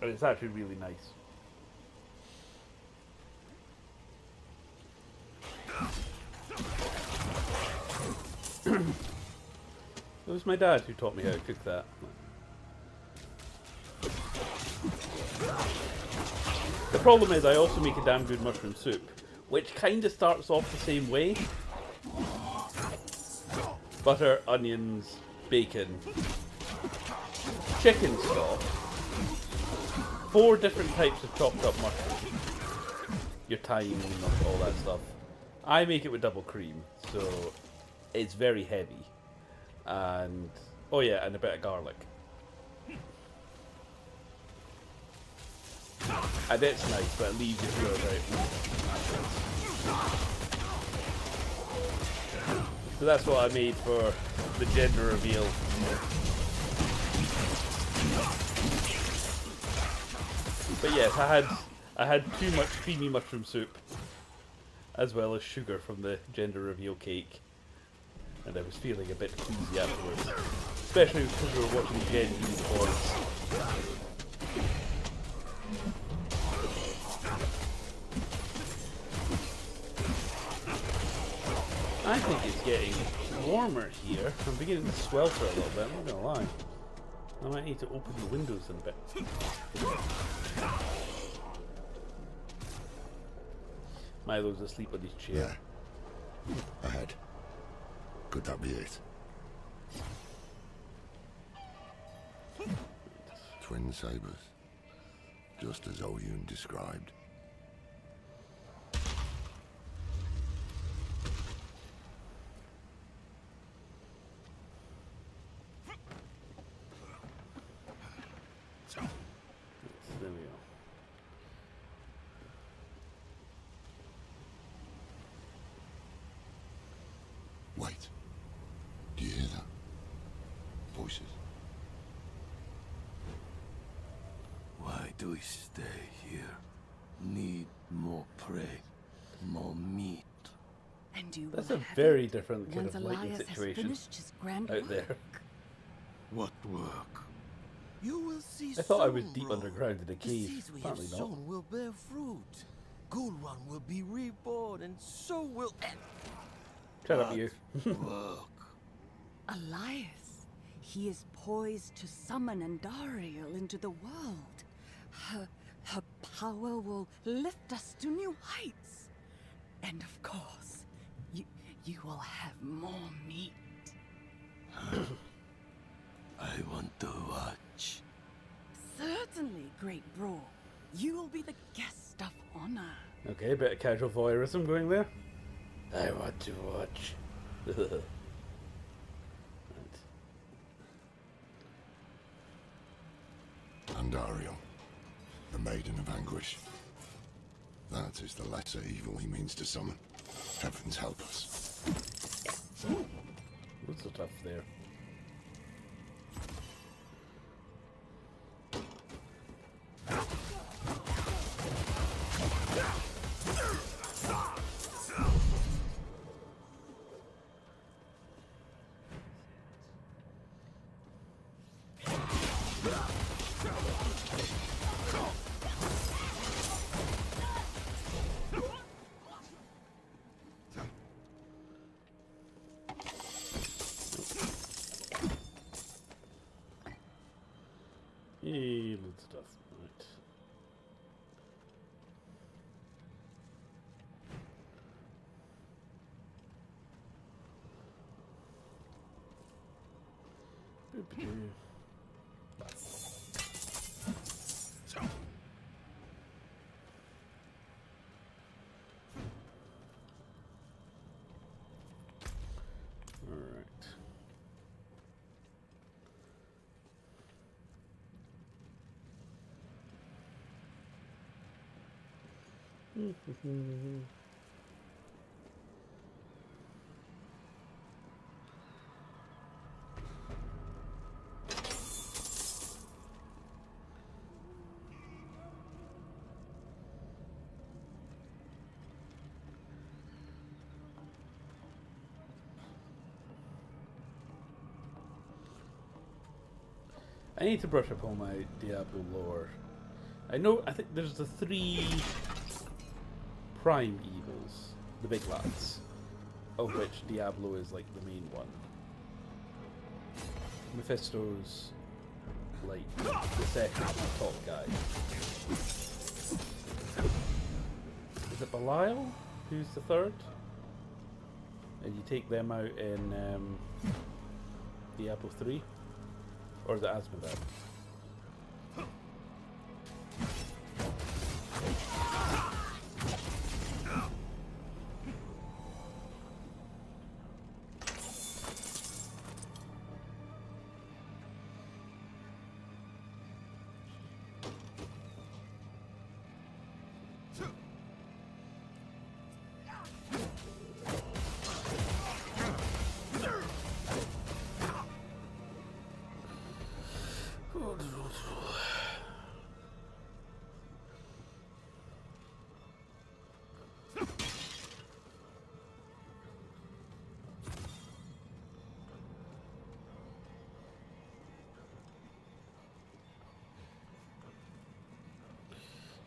And it's actually really nice. It was my dad who taught me how to cook that. The problem is I also make a damn good mushroom soup, which kind of starts off the same way. Butter, onions, bacon, chicken stock, 4 different types of chopped up mushrooms, your thyme and all that stuff. I make it with double cream, so it's very heavy. And, oh yeah, and a bit of garlic. And it's nice, but it leaves you feeling out. So that's what I made for the gender reveal. But yes, I had too much creamy mushroom soup, as well as sugar from the gender reveal cake, and I was feeling a bit queasy afterwards, especially because we were watching Gen Unicorns. I think it's getting warmer here. I'm beginning to swelter a little bit, I'm not gonna lie. I might need to open the windows in a bit. Milo's asleep on his chair. There. Ahead. Could that be it? Twin sabers. Just as Oyun described. voices. Why do we stay here? Need more prey, more meat. And you That's will a have very it different kind once of lighting Elias has situation finished his grand out there. work. What work? You will see I thought I was soon, deep bro. underground in a The cave. seeds we Apparently have not. sown will bear fruit. Gulran will be reborn, and so will Shut up, you. work. Elias, he is poised to summon Andariel into the world. Her power will lift us to new heights. And of course, you will have more meat. I want to watch. Certainly, great bro. You will be the guest of honor. Okay, bit of casual voyeurism going there. I want to watch. Right. Andariel, the Maiden of Anguish. That is the lesser evil he means to summon. Heavens help us. What's so tough there? Loads of stuff. Right. Boop-a-doo. All right. I need to brush up on my Diablo lore. I think there's the 3 prime evils, the big lads, of which Diablo is like the main one. Mephisto's like the second top guy. Is it Belial who's the third? And you take them out in Diablo 3? Or is it Asmodee?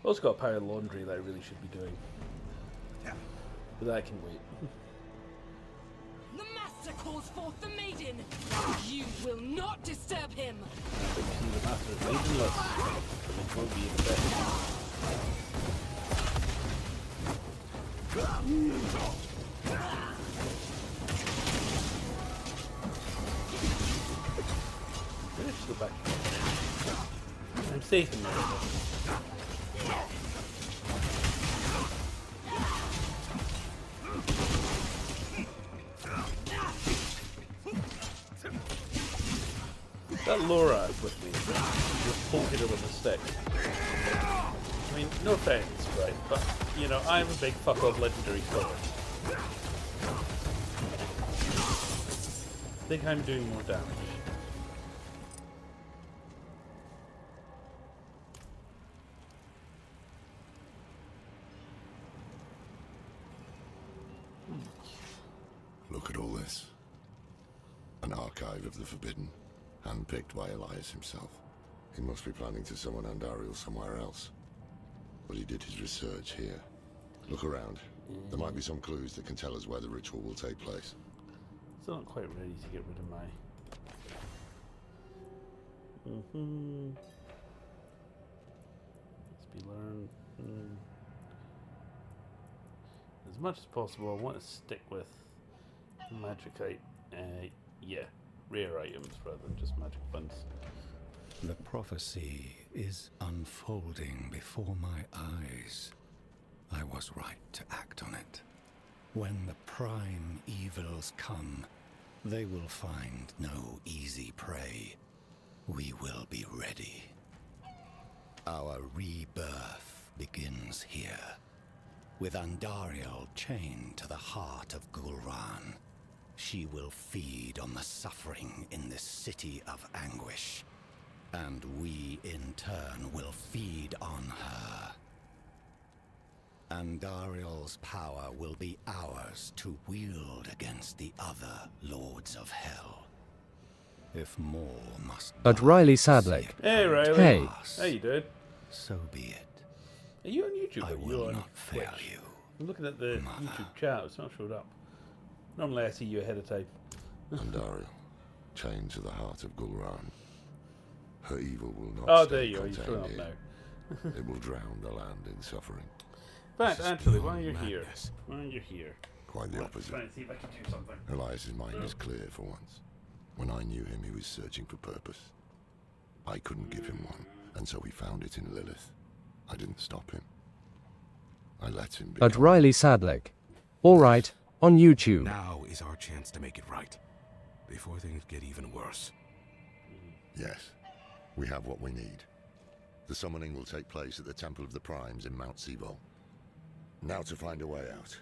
Also got a pile of laundry that I really should be doing. But that can wait. The master calls forth the maiden. You will not disturb him. I think the master is maidenless. It won't be the best. Finish the back. I'm safe in there. That Laura with me, just poking her with a stick. I mean, no offense, right? But, you know, I'm a big fuck off legendary scholar. I think I'm doing more damage. Darkness. An archive of the Forbidden, handpicked by Elias himself. He must be planning to summon Andariel somewhere else. But he did his research here. Look around. There might be some clues that can tell us where the ritual will take place. Still not quite ready to get rid of my... Let's be learned. As much as possible, I want to stick with magic yeah, rare items rather than just magic funds. The prophecy is unfolding before my eyes. I was right to act on it. When the prime evils come, they will find no easy prey. We will be ready. Our rebirth begins here, with Andariel chained to the heart of Gul'ran. She will feed on the suffering in this city of anguish, and we in turn will feed on her. Andariel's power will be ours to wield against the other lords of hell. If more must But die Riley to see Sadlick. it Hey Riley. Hey. How you doing? so be it. Are you on YouTube? I Or are you will on not fail Twitch? you. I'm looking at the Mother. YouTube chat. It's not showed up. Normally I see you ahead of time. Andariel, chained to the heart of Gul'ran. Her evil will not Oh, stay there you are. You're showing up contained now. here. It will drown the land in suffering. In fact, This is actually, pure while you're here, madness. Quite the opposite. trying to see if I can do something. Elias's mind was clear for once. When I knew him, he was searching for purpose. I couldn't give him one, and so he found it in Lilith. I didn't stop him. I let him But become... Riley Sadlick. Alright, on YouTube. Now is our chance to make it right, before things get even worse. Yes, we have what we need. The summoning will take place at the Temple of the Primes in Mount Sivo. Now to find a way out.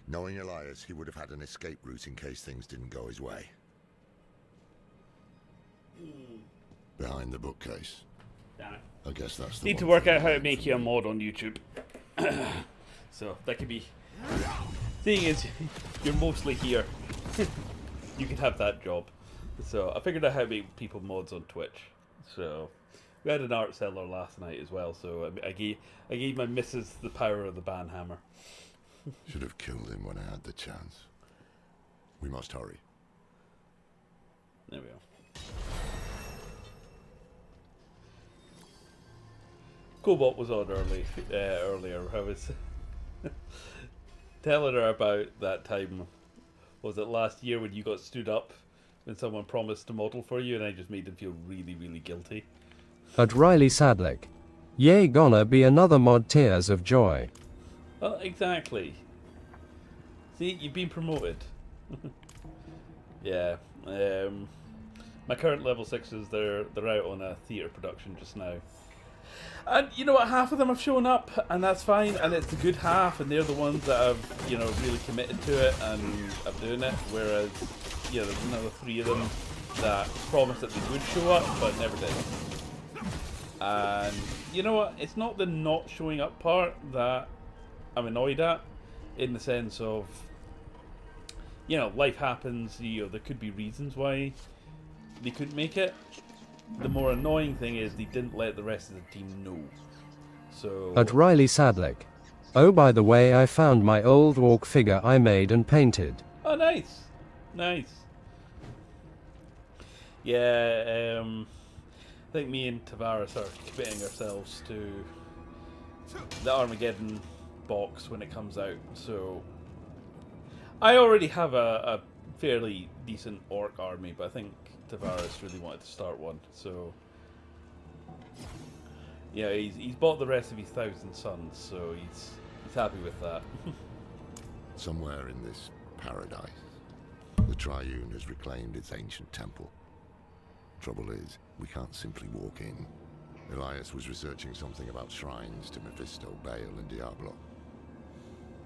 Knowing Elias, he would have had an escape route in case things didn't go his way. Behind the bookcase. Damn it. I guess that's the Need to one work thing out how to learned make from you a me. mod on YouTube. So that could be. Thing is, you're mostly here. You could have that job. So I figured out how to make people mods on Twitch. So we had an art seller last night as well. So I gave my missus the power of the banhammer. Should have killed him when I had the chance. We must hurry. There we go. Cobalt was on earlier. I was telling her about that time. Was it last year when you got stood up when someone promised to model for you, and I just made them feel really, really guilty. But Riley Sadlick. Yay, gonna be another mod Tears of Joy. Well, exactly. See, you've been promoted. Yeah. My current level 6s, they're out on a theatre production just now. And you know what, half of them have shown up, and that's fine, and it's the good half, and they're the ones that have, you know, really committed to it and are doing it, whereas, yeah, there's another 3 of them that promised that they would show up, but never did. And, you know what, it's not the not showing up part that I'm annoyed at, in the sense of, you know, life happens, you know, there could be reasons why they couldn't make it. The more annoying thing is they didn't let the rest of the team know. So... But Riley Sadlick. Oh, by the way, I found my old orc figure I made and painted. Oh, nice. Nice. Yeah, I think me and Tavares are committing ourselves to the Armageddon box when it comes out, so... I already have a fairly decent orc army, but I think Tavares really wanted to start one, so... Yeah, he's bought the rest of his 1,000 Suns, so he's happy with that. Somewhere in this paradise, the Triune has reclaimed its ancient temple. Trouble is, we can't simply walk in. Elias was researching something about shrines to Mephisto, Baal, and Diablo.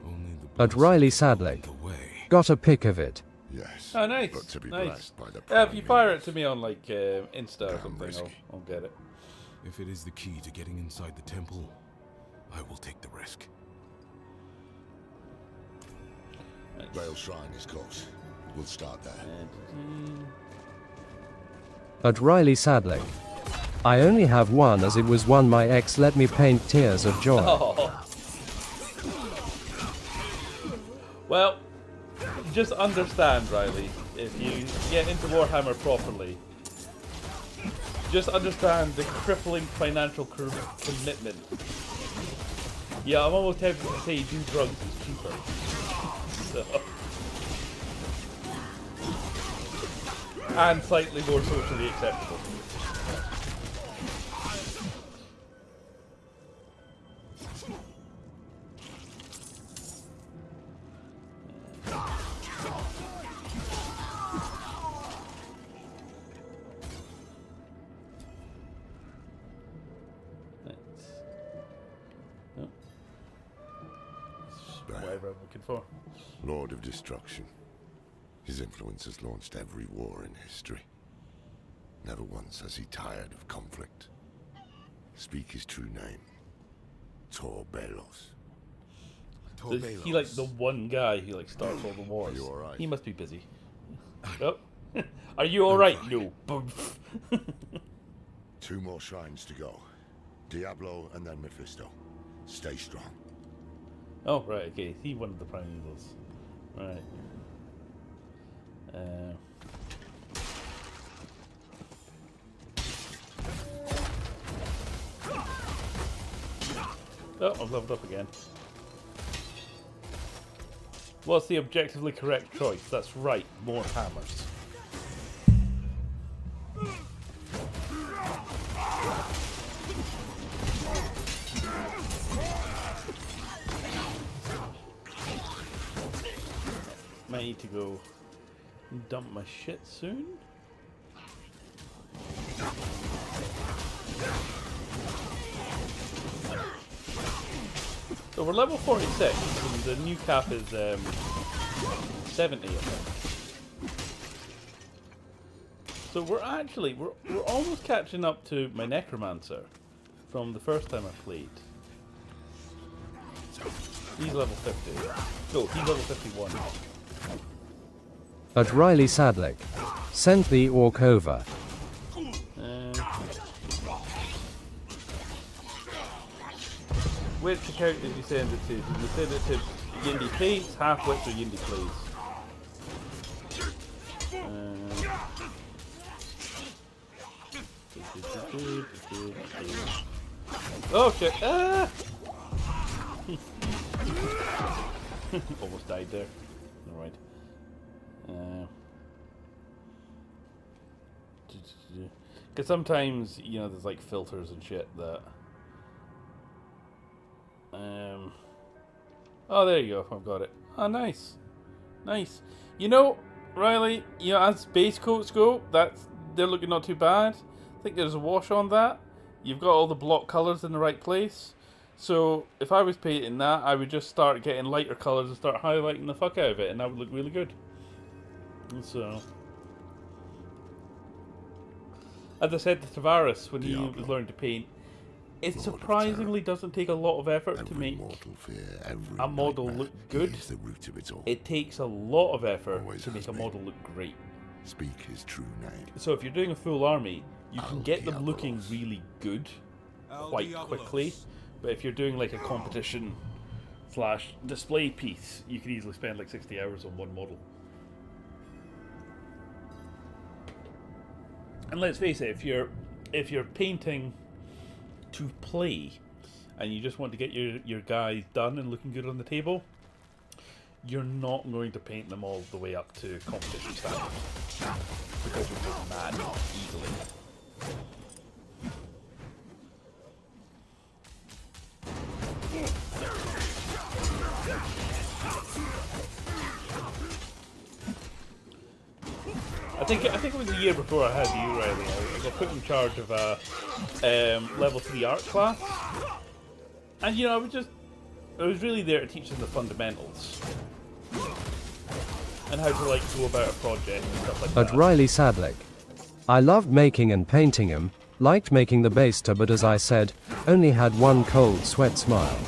Only the But blessed Riley can open Sadlick. the way. Got a pic of it. Yes. Oh, nice. But to be Nice. blessed by the Yeah, if you Prime fire Minister. it to me on like Insta or Damn something, risky. I'll get it. If it is the key to getting inside the temple, I will take the risk. Baal's shrine is close. We'll start there. At Riley Sadlick. I only have one as it was one my ex let me paint tears of joy. Oh. Well, just understand, Riley, if you get into Warhammer properly, just understand the crippling financial commitment. Yeah, I'm almost tempted to say do drugs, it's cheaper. So. And slightly more socially acceptable. Whatever I'm looking for. Lord of Destruction. His influence has launched every war in history. Never once has he tired of conflict. Speak his true name. Tor Balos. So he like the one guy who like starts all the wars. Are you alright? He must be busy. Oh. Are you alright? No. 2 more shrines to go. Diablo and then Mephisto. Stay strong. Oh, right, okay. He one of the prime evils. Right. Oh, I've leveled up again. What's the objectively correct choice? That's right, more hammers. Might need to go dump my shit soon. So we're level 46, and the new cap is 70, I think. So we're almost catching up to my Necromancer from the first time I played. He's level 50. No, he's level 51. At Riley Sadlick. Sent the orc over. Which account did you send it to? Did you send it to YindyPlayZ, Half-Wits, or YindyPlayZ? Oh shit! Ah! Almost died there. Alright. Because sometimes, you know, there's like filters and shit that. Oh, there you go. I've got it. Oh, nice, nice. You know, Riley. You know, as base coats go, they're looking not too bad. I think there's a wash on that. You've got all the block colors in the right place. So if I was painting that, I would just start getting lighter colors and start highlighting the fuck out of it, and that would look really good. And so, as I said to Tavares when he was learning to paint, it surprisingly doesn't take a lot of effort to make a model look good. It takes a lot of effort to make a model look great. Speak his true name. So if you're doing a full army, you can get them looking really good quite quickly. But if you're doing like a competition / display piece, you can easily spend like 60 hours on one model. And let's face it, if you're painting to play and you just want to get your guys done and looking good on the table, you're not going to paint them all the way up to competition standard because you're just mad easily. I think it was the year before I had you, Riley. I got put in charge of a level 3 art class, and you know I was really there to teach them the fundamentals and how to like go about a project and stuff like that. At Riley Sadlick. I loved making and painting him, liked making the baster, but as I said, only had one cold sweat smile.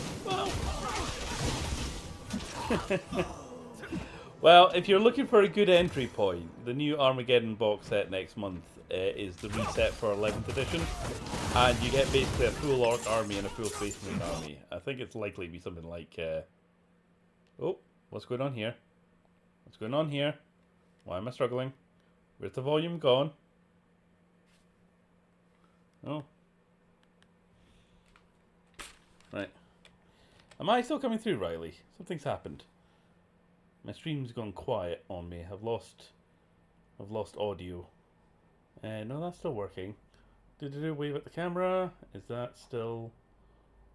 Well, if you're looking for a good entry point, the new Armageddon box set next month is the reset for 11th edition, and you get basically a full Orc army and a full Space Marine army. I think it's likely to be something like... Oh, what's going on here? What's going on here? Why am I struggling? Where's the volume gone? Oh. Right. Am I still coming through, Riley? Something's happened. My stream's gone quiet on me. I've lost audio. No, that's still working. Wave at the camera. Is that still...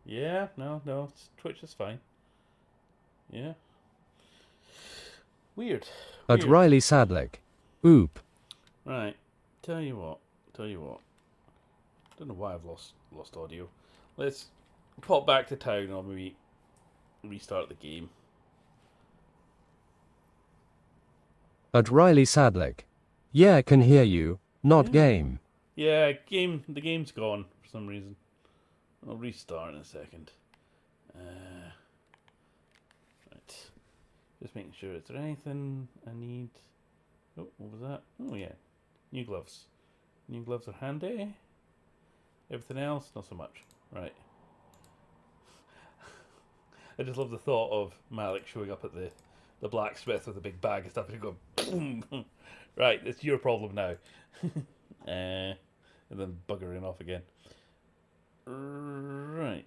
Yeah, no, Twitch is fine. Yeah. Weird. At Riley Sadlick. Oop. Right. Tell you what. Don't know why I've lost audio. Let's pop back to town and I'll maybe restart the game. At Riley Sadlick. Yeah, can hear you. Not game. Yeah, the game's gone for some reason. I'll restart in a second. Right. Just making sure. Is there anything I need? Oh, what was that? Oh yeah. New gloves. New gloves are handy. Everything else, not so much. Right. I just love the thought of Malic showing up at the blacksmith with a big bag of stuff and go boom. Right, it's your problem now. And then buggering off again. Right.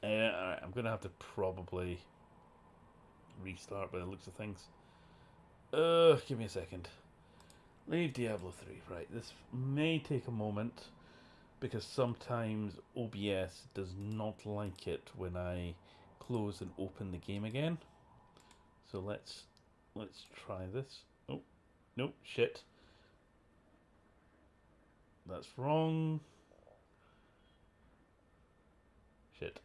Alright, I'm gonna have to probably restart by the looks of things. Give me a second. Leave Diablo 3. Right, this may take a moment because sometimes OBS does not like it when I close and open the game again. So let's try this. Oh, no, shit. That's wrong. Shit.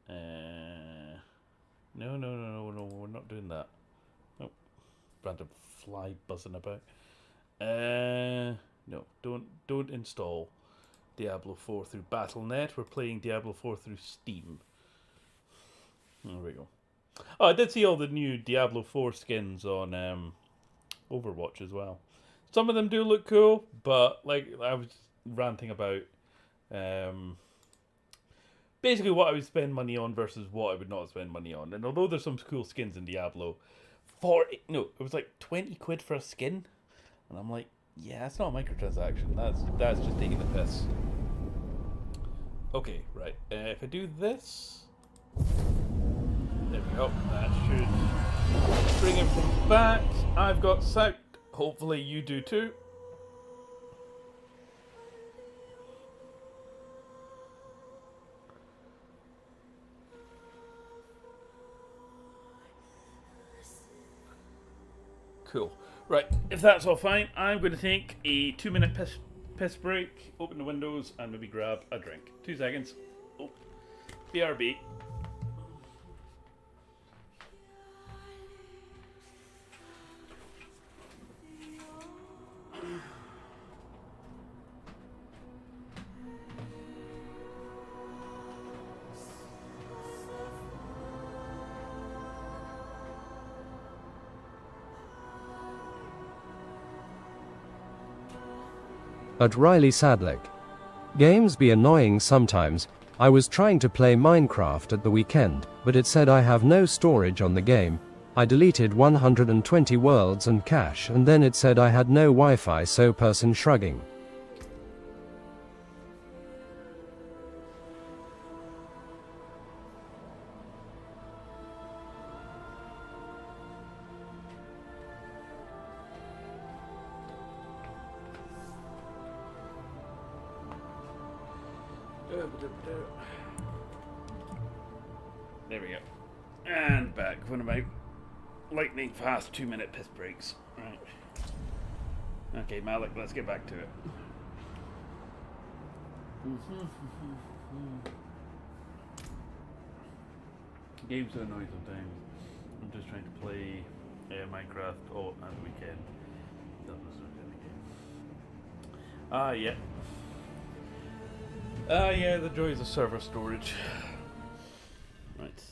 No, we're not doing that. Nope. Random fly buzzing about. No, don't install Diablo 4 through Battle.net. We're playing Diablo 4 through Steam. There we go. Oh, I did see all the new Diablo 4 skins on Overwatch as well. Some of them do look cool, but like I was ranting about basically what I would spend money on versus what I would not spend money on. And although there's some cool skins in Diablo, it was like 20 quid for a skin. And I'm like, yeah, it's not a microtransaction. That's just taking the piss. Okay, right. If I do this, there we go. That should bring everything back. I've got sound. Hopefully you do too. Cool. Right, if that's all fine, I'm going to take a 2-minute piss break, open the windows, and maybe grab a drink. 2 seconds. Oh, BRB. At Riley Sadlick. Games be annoying sometimes. I was trying to play Minecraft at the weekend, but it said I have no storage on the game. I deleted 120 worlds and cache, and then it said I had no Wi-Fi, so person shrugging. There we go. And back. One of my lightning fast 2-minute piss breaks. Right. Okay, Malic, let's get back to it. Games are annoying sometimes. I'm just trying to play Minecraft on the weekend. That was not really good. Yeah. Yeah, the joys of server storage. Right.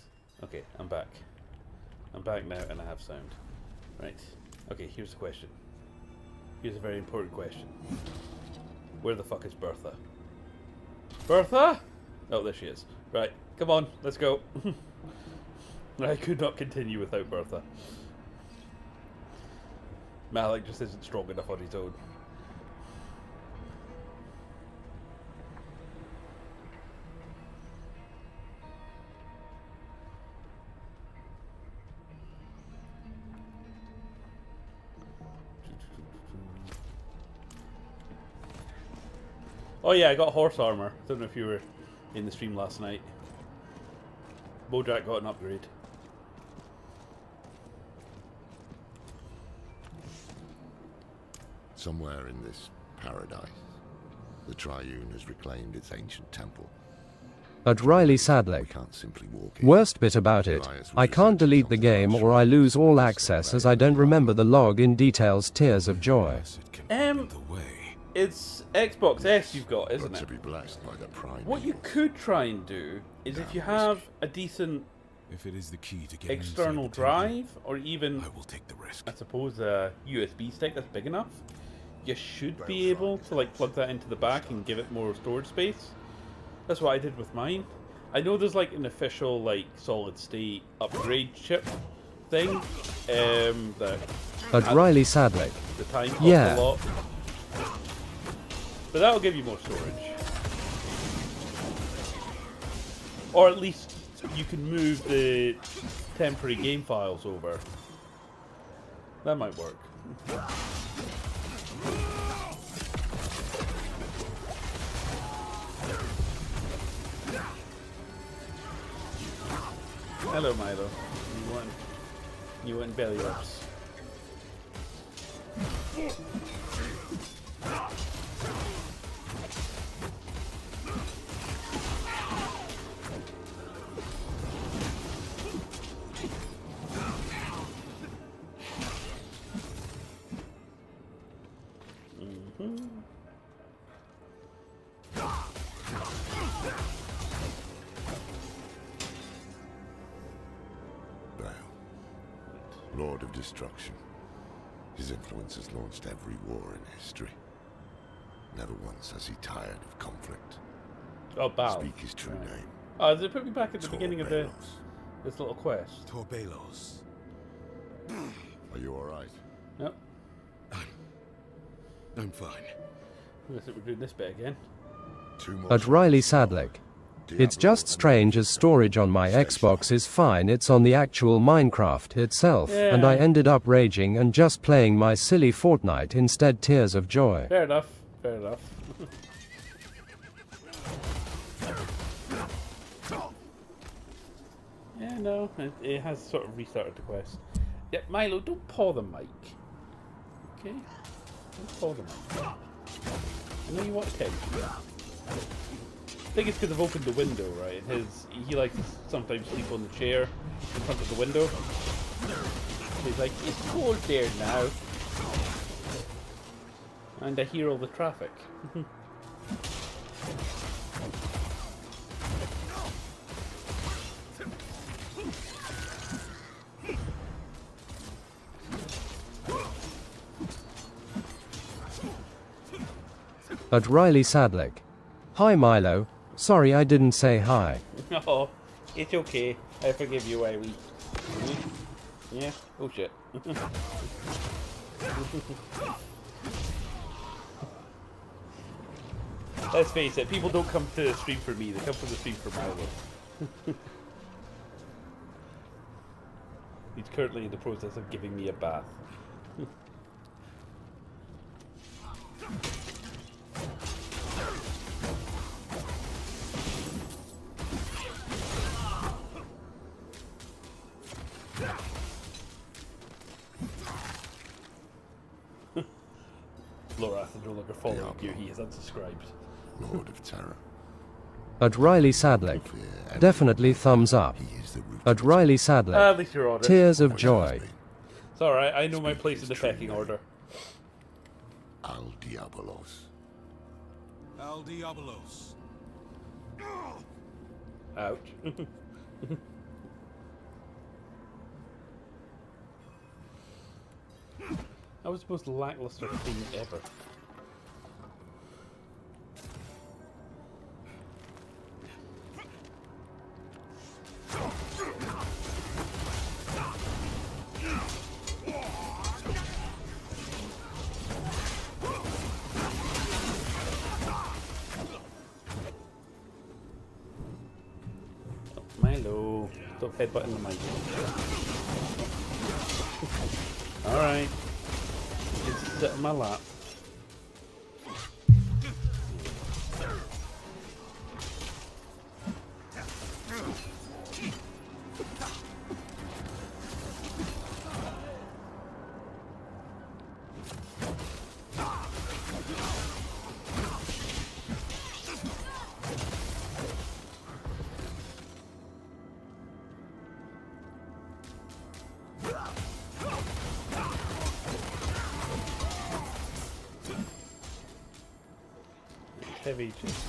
Okay, I'm back. I'm back now and I have sound. Right. Okay, here's the question. Here's a very important question. Where the fuck is Bertha? Bertha? Oh, there she is. Right, come on, let's go. I could not continue without Bertha. Malic just isn't strong enough on his own. Oh yeah, I got horse armor. Don't know if you were in the stream last night. Bojack got an upgrade. Somewhere in this paradise, the Triune has reclaimed its ancient temple. At Riley We Sadlick. can't simply walk in. Worst bit about it, I can't delete the game or I lose all access as I don't remember the log in details. Tears of joy. Yes, it can be the way. It's Xbox S you've got, isn't But to it? be blessed by the prime. What you could try and do is if you have a decent If it is the key to getting external inside the temple, drive, or even, I will take the risk. I suppose, a USB stick that's big enough, you should be able to like plug that into the back and give it more storage space. That's what I did with mine. I know there's like an official like solid state upgrade chip thing that At Riley Sadlick. the time costs Yeah. a lot. But that'll give you more storage. Or at least you can move the temporary game files over. That might work. Hello, Milo. You want belly ups. Bale, Lord of Destruction. His influence has launched every war in history. Never once has he tired of conflict. Oh, Bal. Speak his true name. Oh, does it put me back at the beginning of this little quest? Torbelos. Are you alright? No. I'm fine. I guess we're doing this bit again. Two more At Riley Sadlick. It's just strange as storage on my Xbox is fine, it's on the actual Minecraft itself, and I Yeah. ended up raging and just playing my silly Fortnite instead. Tears of joy. Fair enough. Fair enough. Yeah, no, it has sort of restarted the quest. Yeah, Milo, don't paw the mic. Okay? Don't paw the mic. I know you want attention. I think it's because I've opened the window, right? And he likes to sometimes sleep on the chair in front of the window. He's like, it's cold there now. And I hear all the traffic. At Riley Sadlick. Hi Milo. Sorry I didn't say hi. Oh, it's okay. I forgive you, Irie. Yeah? Oh shit. Let's face it, people don't come to the stream for me, they come to the stream for Milo. He's currently in the process of giving me a bath. Lorath is no longer following you, he is unsubscribed. Lord of Terror. At Riley Sadlick. Definitely thumbs up. At Riley At Sadlick. least you're honest. Tears of joy. It's alright, I know my place in the pecking order. Al Diabolos. Al Diabolos. Ouch. That was the most lackluster thing ever. Milo, stop headbutting the mic. Alright. You can sit in my lap. Heavy chest.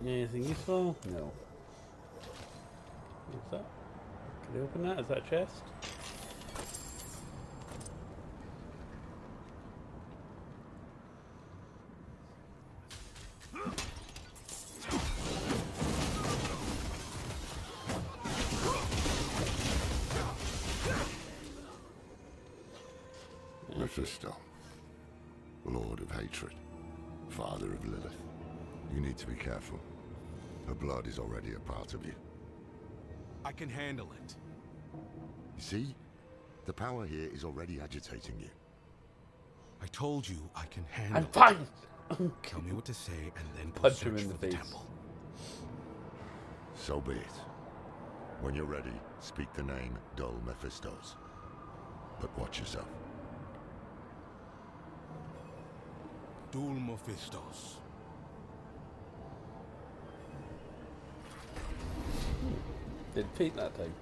Anything useful? No. What's that? Can I open that? Is that a chest? Mephisto, Lord of Hatred, Father of Lilith. You need to be careful. Her blood is already a part of you. I can handle it. You see? The power here is already agitating you. I told you I can handle I'm it. fine! Tell me what to say and then Punch search him in for the face. temple. So be it. When you're ready, speak the name Dull Mephistos. But watch yourself. Dul Mephistos. Didn't feed that time.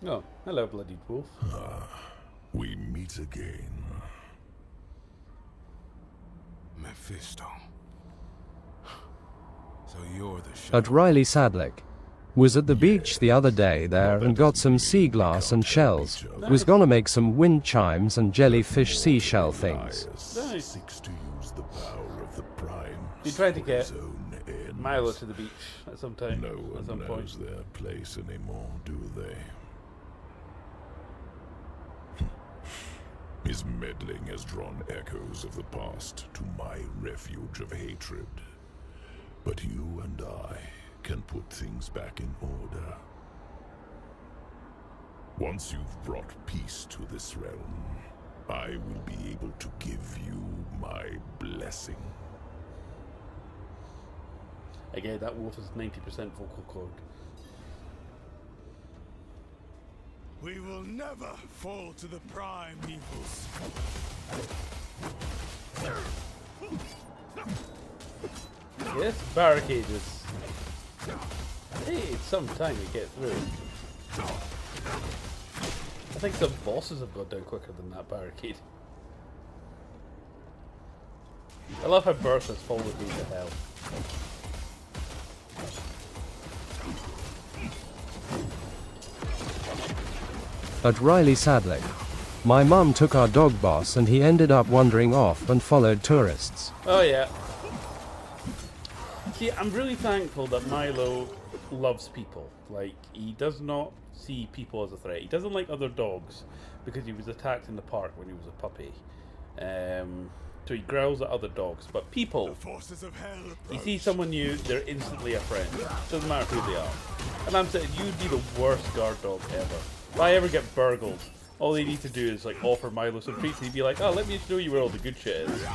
Oh, hello, bloody wolf. We meet again. Mephisto. So you're the But Riley Sadlick was at the beach the other day there and got some sea glass and shells. Was gonna make some wind chimes and jellyfish seashell things. Nice. Seeks to use the power of the prime. You tried to for get his own ends. Milo to the beach at some time. No at one some point. knows their place anymore, do they? His meddling has drawn echoes of the past to my refuge of hatred. But you and I can put things back in order. Once you've brought peace to this realm, I will be able to give you my blessing. Again, that wolf is 90% vocal cord. We will never fall to the prime evils. Yes, barricades. Hey, it's some time to get through. I think some bosses have got down quicker than that barricade. I love how Burst has followed me to hell. At Riley Sadlick. My mum took our dog boss and he ended up wandering off and followed tourists. Oh yeah. See, I'm really thankful that Milo loves people. Like, he does not see people as a threat. He doesn't like other dogs because he was attacked in the park when he was a puppy. So he growls at other dogs. But people, The forces of hell you approach. see someone new, they're instantly a friend. Doesn't matter who they are. And I'm saying, you'd be the worst guard dog ever. If I ever get burgled, all they need to do is like offer Milo some treats and he'd be like, oh, let me show you where all the good shit is.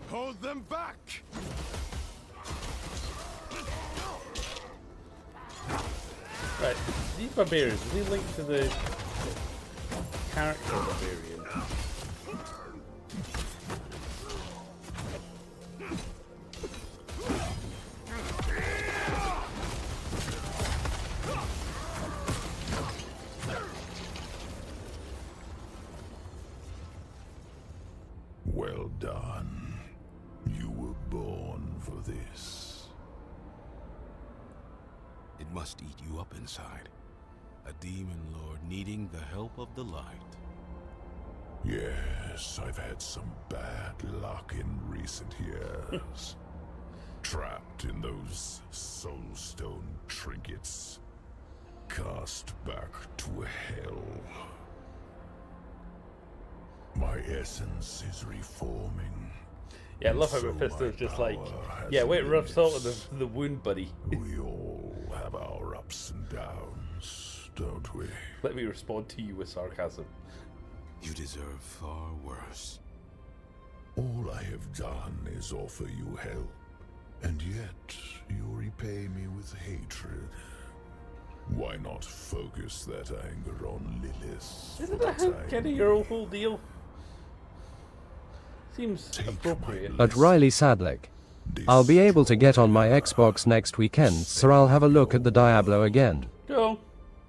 Hold them back! Right, these barbarians, are they linked to the character barbarian? this? It must eat you up inside. A demon lord needing the help of the light. Yes, I've had some bad luck in recent years. Trapped in those soulstone trinkets. Cast back to hell. My essence is reforming. Yeah, I love how So Mephisto's my just like, power has yeah, wait, rub salt in limits. the wound, buddy. We all have our ups and downs, don't we? Let me respond to you with sarcasm. You deserve far worse. All I have done is offer you help, and yet you repay me with hatred. Why not focus that anger on Lilith? Isn't for that the how time kind of your whole deal? Seems appropriate. At Riley Sadlick. I'll be able to get on my Xbox next weekend, so I'll have a look at the Diablo again. Cool.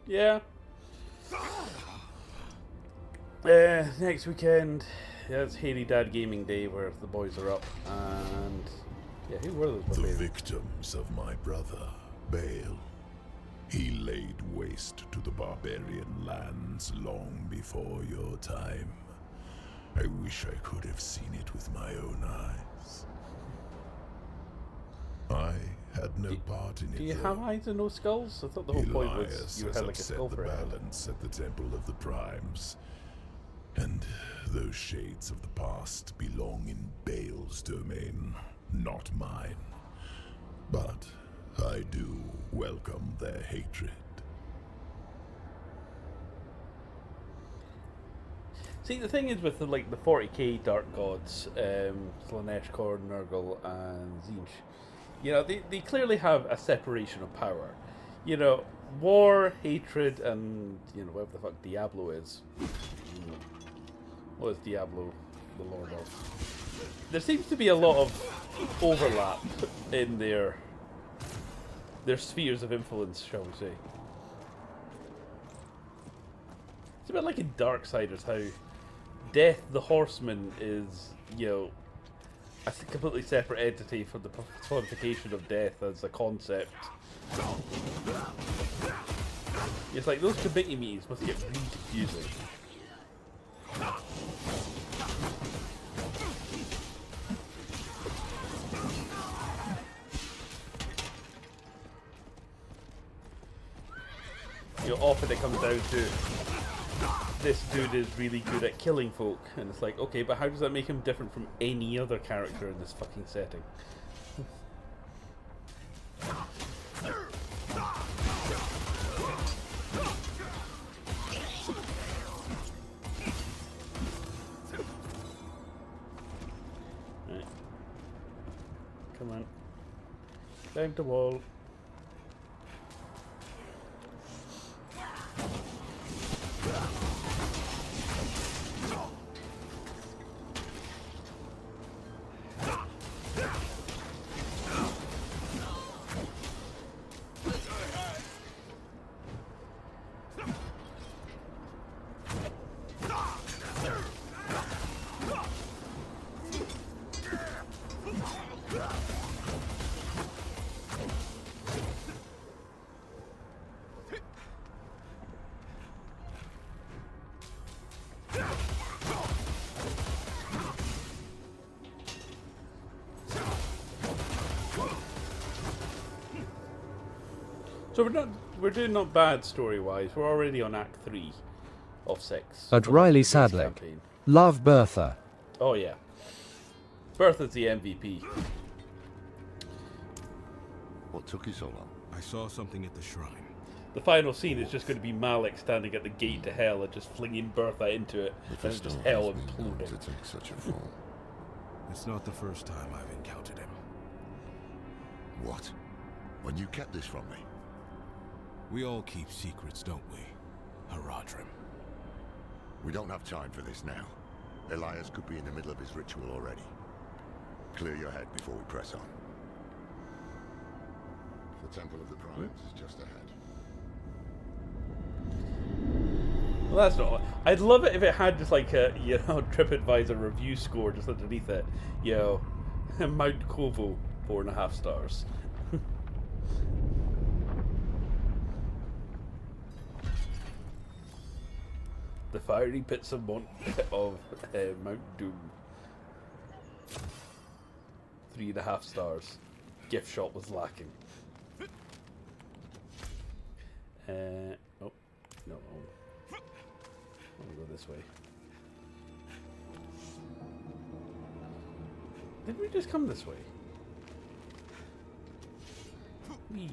Yeah. Next weekend, yeah, it's Hairy Dad Gaming Day where the boys are up, and yeah, who were those The barbarians? victims of my brother, Bale. He laid waste to the barbarian lands long before your time. I wish I could have seen it with my own eyes. I had no part in it. Do you though. have eyes and no skulls? I thought the whole point was Elias you has had like a upset skull the for a head. balance at the Temple of the Primes. And those shades of the past belong in Bale's domain, not mine. But I do welcome their hatred. See, the thing is with the 40k Dark Gods, Slanesh, Korn, Nurgle, and Zinch, you know, they clearly have a separation of power. You know, war, hatred, and, you know, whatever the fuck Diablo is. What is Diablo the Lord of? There seems to be a lot of overlap in their spheres of influence, shall we say. It's a bit like in Darksiders, how Death the Horseman is, you know, a completely separate entity from the personification of death as a concept. It's like those committee meetings must get really confusing. You know, often it comes down to this dude is really good at killing folk, and it's like, okay, but how does that make him different from any other character in this fucking setting? Right. Come on. Climb the wall. So we're doing not bad story-wise. We're already on Act 3 of 6. At of Riley this Sadlick. campaign. Love Bertha. Oh yeah. Bertha's the MVP. What took you so long? I saw something at the shrine. The final scene is just going to be Malic standing at the gate to hell and just flinging Bertha into it, If and a it's just stone hell has been known imploding. to take such a form. It's not the first time I've encountered him. What? When you kept this from me? We all keep secrets, don't we, Haradrim? We don't have time for this now. Elias could be in the middle of his ritual already. Clear your head before we press on. The Temple of the Primes is just ahead. Well, that's not. I'd love it if it had just like a, you know, TripAdvisor review score just underneath it. You know, Mount Kovo, 4.5 stars. The fiery pits of Mount Doom. 3.5 stars. Gift shop was lacking. Oh, no. I'll go this way. Did we just come this way? Whee.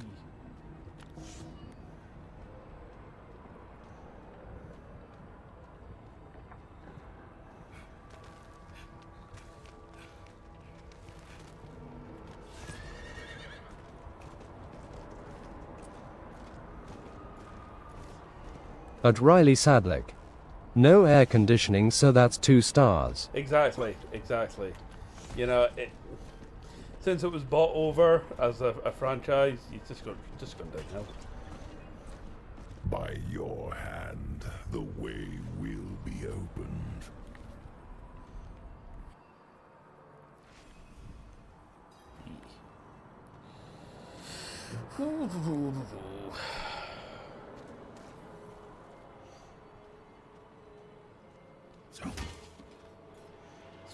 At Riley Sadlick. No air conditioning, so that's 2 stars. Exactly. You know, since it was bought over as a franchise, it's just gone downhill. By your hand, the way will be opened.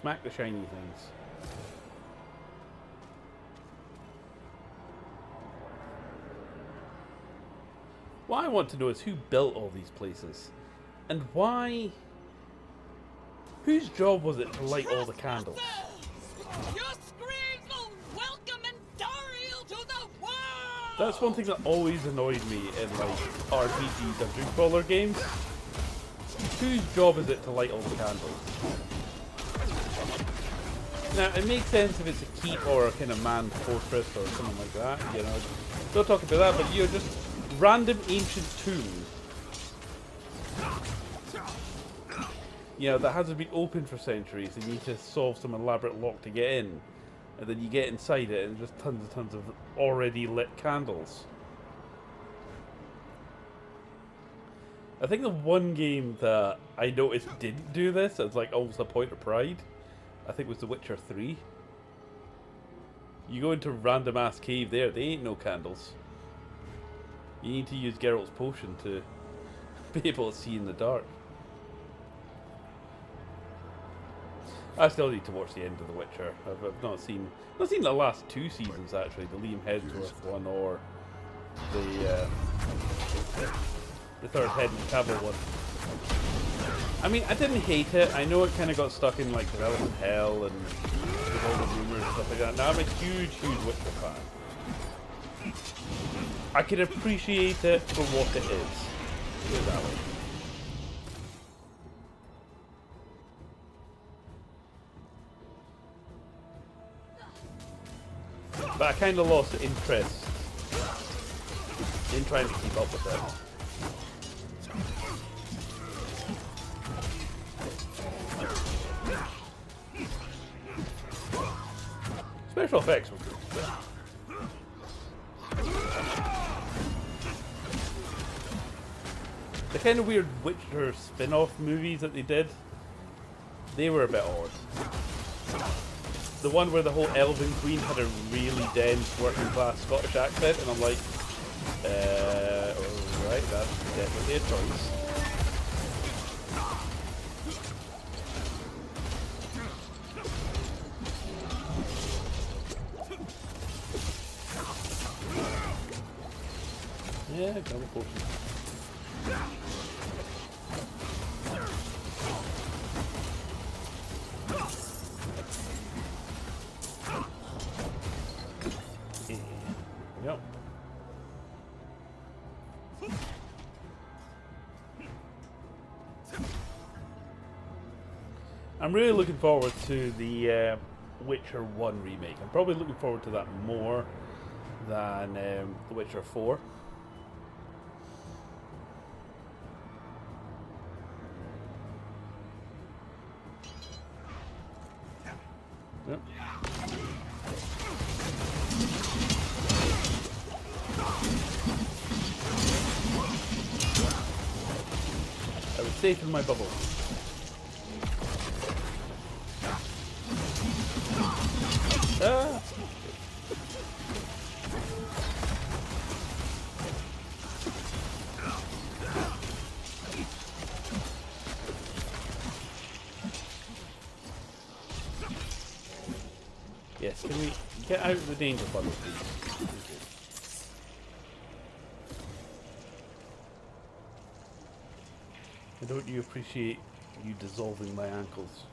Smack the shiny things. What I want to know is who built all these places, and why. Whose job was it to light all the candles? Your screams will welcome Andariel to the world! That's one thing that always annoyed me in like RPG dungeon crawler games. Whose job is it to light all the candles? Now, it makes sense if it's a keep or a kind of manned fortress or something like that, you know. Don't talk about that, but you're just random ancient tomb. You know, that hasn't been open for centuries, and you need to solve some elaborate lock to get in. And then you get inside it, and just tons of already lit candles. I think the one game that I noticed didn't do this, as like almost a point of pride, I think was The Witcher 3. You go into random ass cave there, they ain't no candles. You need to use Geralt's potion to be able to see in the dark. I still need to watch the end of The Witcher. I've not seen the last 2 seasons actually, the Liam Hemsworth one or the third Henry Cavill one. I mean, I didn't hate it. I know it kind of got stuck in like development hell and with all the rumors and stuff like that. Now I'm a huge Witcher fan. I can appreciate it for what it is. Put it that way. But I kind of lost interest in trying to keep up with it. Special effects were good. The kind of weird Witcher spin-off movies that they did, they were a bit odd. The one where the whole Elven Queen had a really dense working class Scottish accent, and I'm like, alright, that's definitely a choice. Yeah, double potion. Yep. I'm really looking forward to the Witcher 1 remake. I'm probably looking forward to that more than The Witcher 4. Yep. I was safe in my bubble. Ah! Get out of the danger puddle, please. Thank you. Don't you appreciate you dissolving my ankles?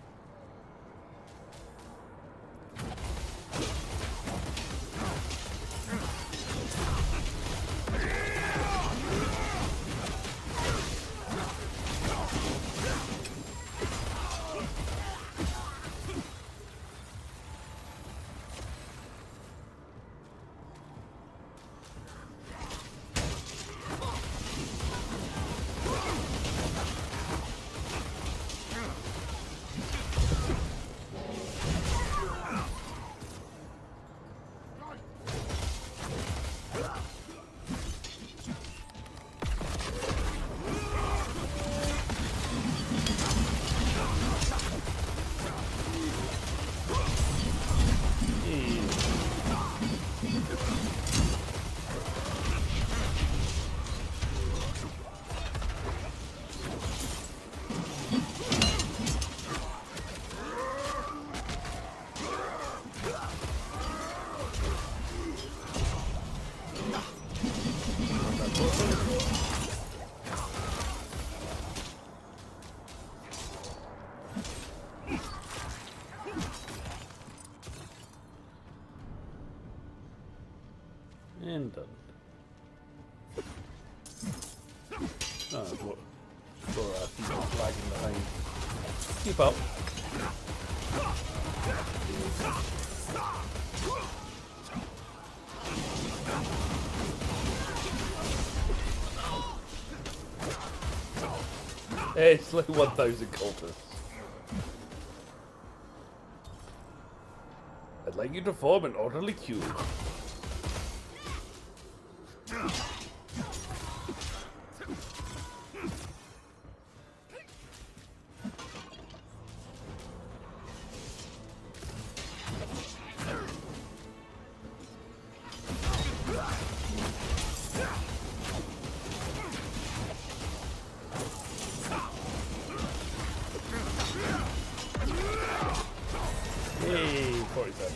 And done. Oh, what? Keep lagging behind. Keep up. It's like 1,000 cultists. I'd like you to form an orderly queue. Hey, 47.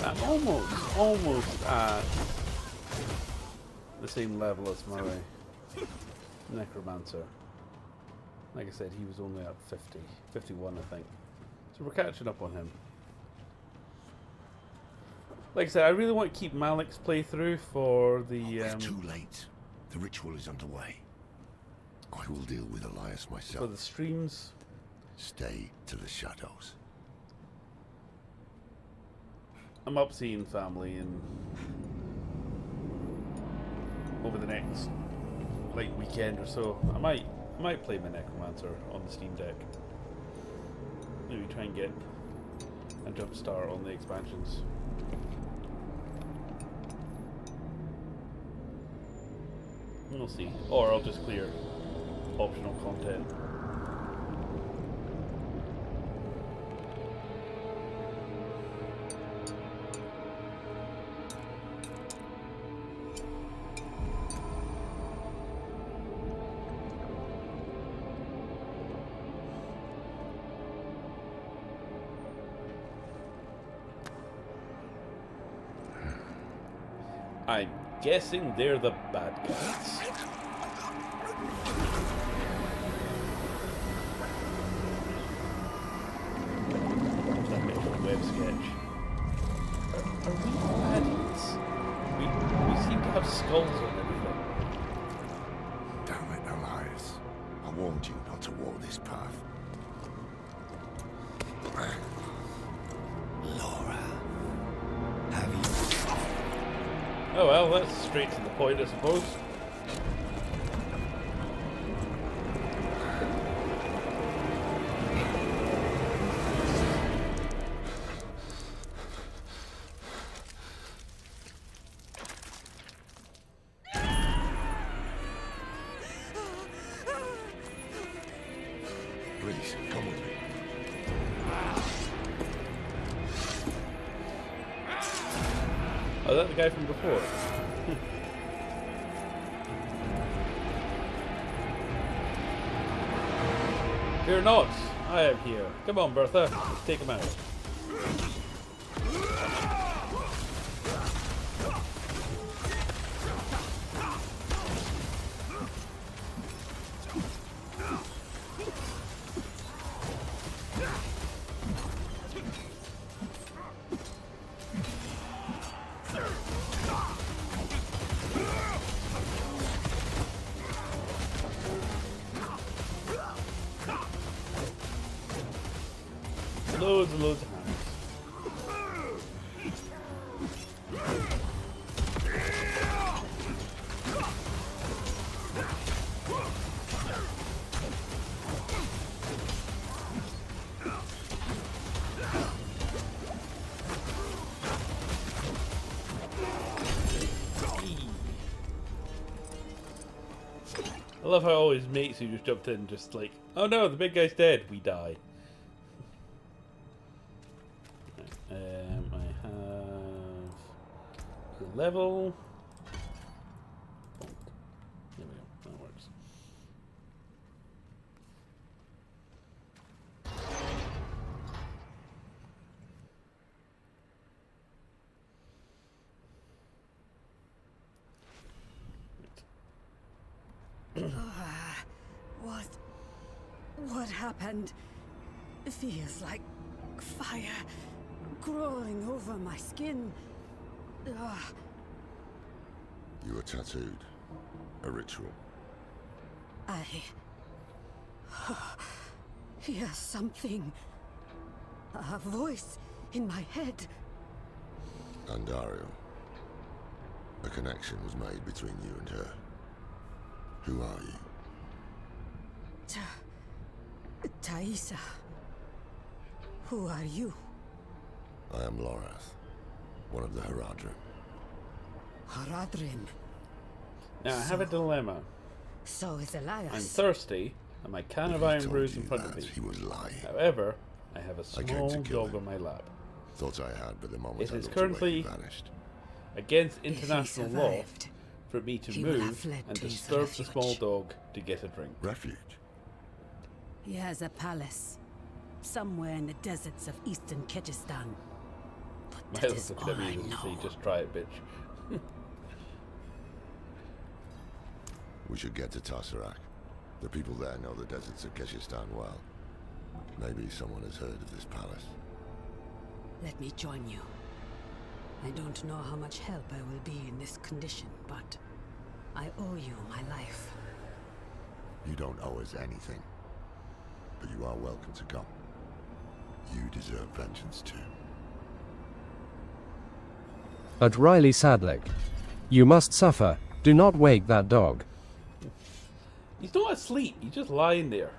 I'm almost at the same level as my necromancer. Like I said, he was only at 50, 51 I think. So we're catching up on him. Like I said, I really want to keep Malic's playthrough for the... It's too late. The ritual is underway. I will deal with Elias myself. For the streams. Stay to the shadows. I'm up seeing family and over the next like weekend or so. I might play my necromancer on the Steam Deck. Maybe try and get a jump start on the expansions. We'll see. Or I'll just clear optional content. I'm guessing they're the bad guys. Web sketch. Are we Paladins? We seem to have skulls on everything. Damn it, Elias. I warned you not to walk this path. Laura, have you... Oh well, that's straight to the point, I suppose. Please, come with me. Oh, is that the guy from before? Fear not, I am here. Come on, Bertha, let's take him out. Loads and loads of hands. I love how all his mates who just jumped in just like, oh no, the big guy's dead, we die. I have the level. There we go, that works. What happened? It feels like fire crawling over my skin. Ugh. You were tattooed. A ritual. I hear something. A voice in my head. Andario. A connection was made between you and her. Who are you? Thaisa. Who are you? I am Lorath, one of the Haradrim. Haradrim. Now I have a dilemma. So is Elias. I'm thirsty, and my can of iron brews in front of me. He was lying. However, I have a small to kill dog him. on my lap. Thought I had, but the moment It I is looked away, he currently vanished. against international law survived, for me to he will have move fled and to his disturb the refuge. small dog to get a drink. Refuge? He has a palace somewhere in the deserts of eastern Kyrgyzstan. But that Miles is looking all at I me and know. say, just try it, bitch. We should get to Tarsarak. The people there know the deserts of Kyrgyzstan well. Maybe someone has heard of this palace. Let me join you. I don't know how much help I will be in this condition, but I owe you my life. You don't owe us anything. But you are welcome to come. You deserve vengeance too. At Riley Sadlick. You must suffer. Do not wake that dog. He's not asleep, he's just lying there.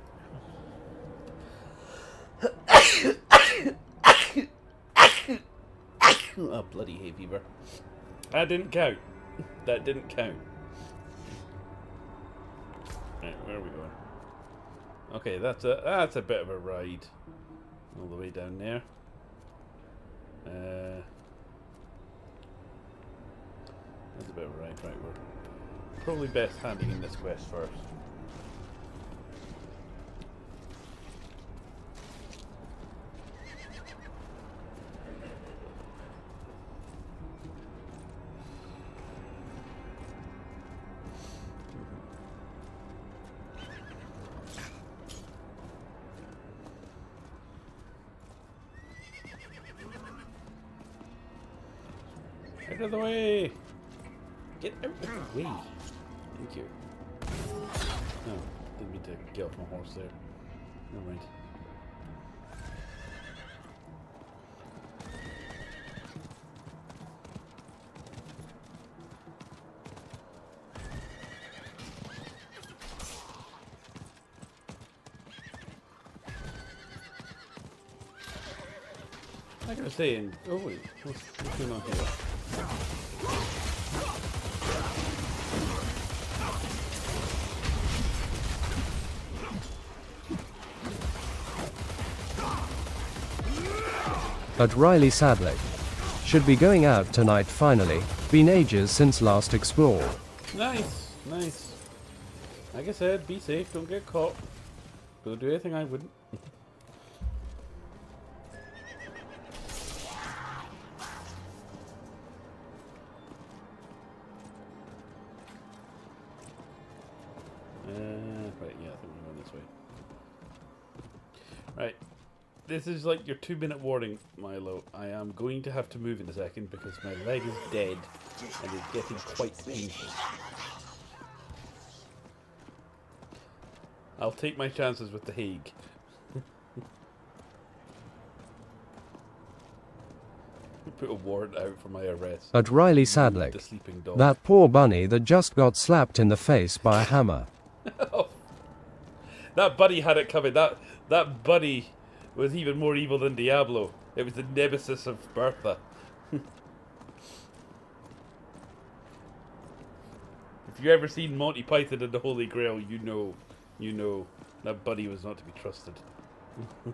Oh, bloody hay fever. That didn't count. That didn't count. Right, where are we going? Okay, that's a bit of a ride. All the way down there. That's a bit of a ride, right? We're probably best handing in this quest first. Out of the way! Get out of the way! Thank you. Oh, didn't mean to get off my horse there. Never mind. I gotta say, oh wait, what's going on here? But Riley sadly. Should be going out tonight finally. Been ages since last explored. Nice, nice. Like I said, be safe, don't get caught. Don't do anything I wouldn't. Right, yeah, I think we're going this way. Right. This is like your 2-minute warning, Milo. I am going to have to move in a second because my leg is dead and it's getting quite painful. I'll take my chances with the Hague. Put a warrant out for my arrest. But Riley sadly. The sleeping dog. That poor bunny that just got slapped in the face by a hammer. That buddy had it coming. That buddy was even more evil than Diablo. It was the nemesis of Bertha. If you ever seen Monty Python and the Holy Grail, you know that buddy was not to be trusted. It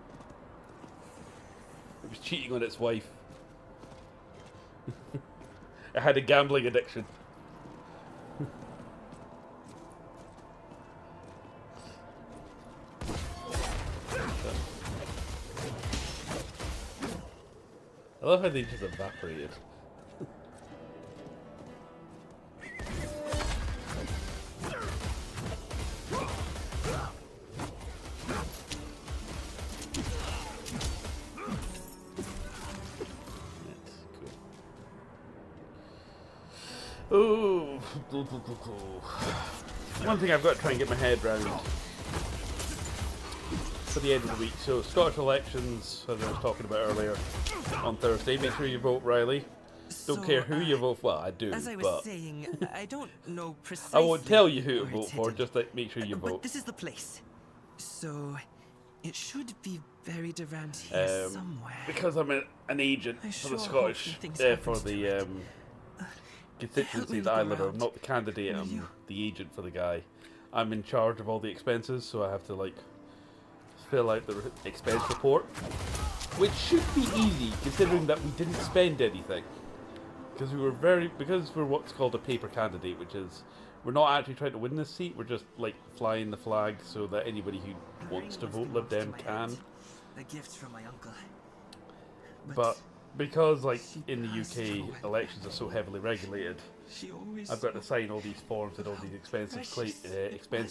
was cheating on its wife. It had a gambling addiction. I love how they just evaporated. Oh, one thing I've got to try and get my head round for the end of the week. So Scottish elections, as I was talking about earlier, on Thursday. Make sure you vote, Riley. Don't care who you vote for. Well, I do, as I was but saying, I don't know precisely. I won't tell you who to vote for. Just like make sure you But vote. this is the place, so it should be buried around here somewhere. Because I'm an agent for the Scottish, for the constituency that I live in. I'm not the candidate. I'm the agent for the guy. I'm in charge of all the expenses, so I have to like fill out the expense report, which should be easy considering that we didn't spend anything. Because we're what's called a paper candidate, which is we're not actually trying to win this seat. We're just like flying the flag so that anybody who wants to vote Lib Dem can. The gifts from my uncle. But because like in the UK elections are so heavily regulated, I've got to sign all these forms and all these expense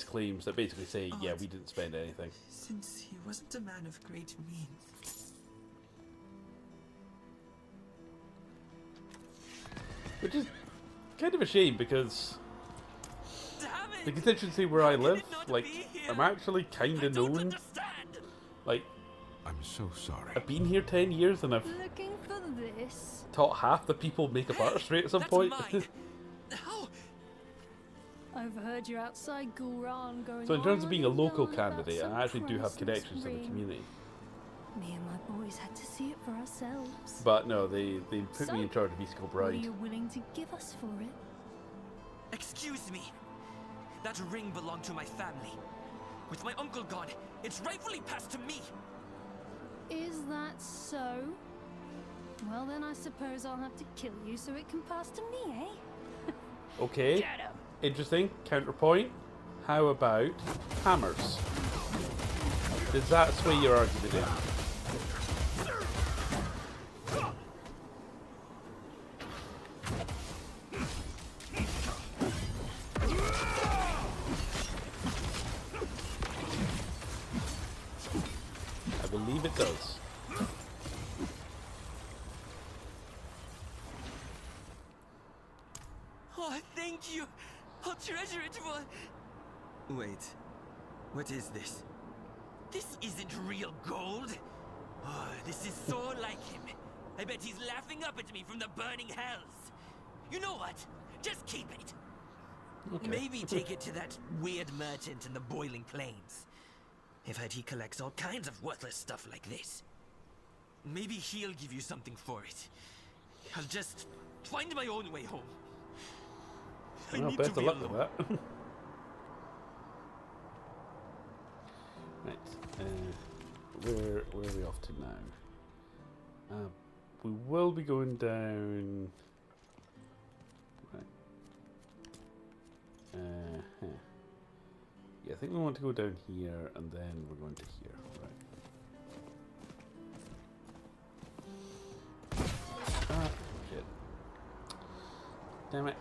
claims that basically say, yeah, we didn't spend anything. Since he wasn't a man of great means. Which is kind of a shame because the constituency where I live, like, I'm actually kind of known. Like, I'm so sorry. I've been here 10 years and I've taught half the people makeup artistry at some point. Overheard you're outside Gulran going. So in terms of being a local candidate, I actually do have connections to the community. Me and my boys had to see it for ourselves. But no, they put me in charge of East Kilbride. What are you willing to give us for it? Excuse me. That ring belonged to my family. With my uncle gone, it's rightfully passed to me. Is that so? Well then I suppose I'll have to kill you so it can pass to me, eh? Okay. Interesting. Counterpoint. How about hammers? Does that sway your argument in? I believe it does. Oh, thank you. I'll treasure it for... Wait. What is this? This isn't real gold. Oh, this is so like him. I bet he's laughing up at me from the burning hells. You know what? Just keep it. Okay. Maybe take it to that weird merchant in the boiling plains. I've heard he collects all kinds of worthless stuff like this. Maybe he'll give you something for it. I'll just find my own way home. Well, best of luck with that. Right. Where are we off to now? we will be going down. Right. Yeah, I think we want to go down here, and then we're going to here. Right. Ah, shit. Damn it.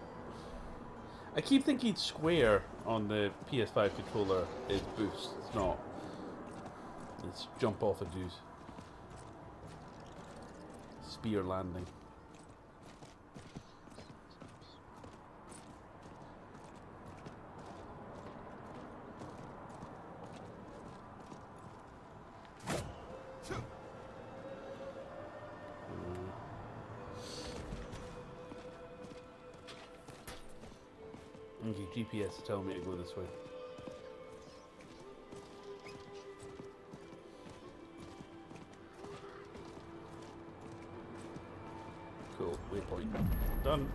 I keep thinking square on the PS5 controller is boost. It's not. It's jump off and do spear landing. Okay, GPS is telling me to go this way. Cool, waypoint. Done.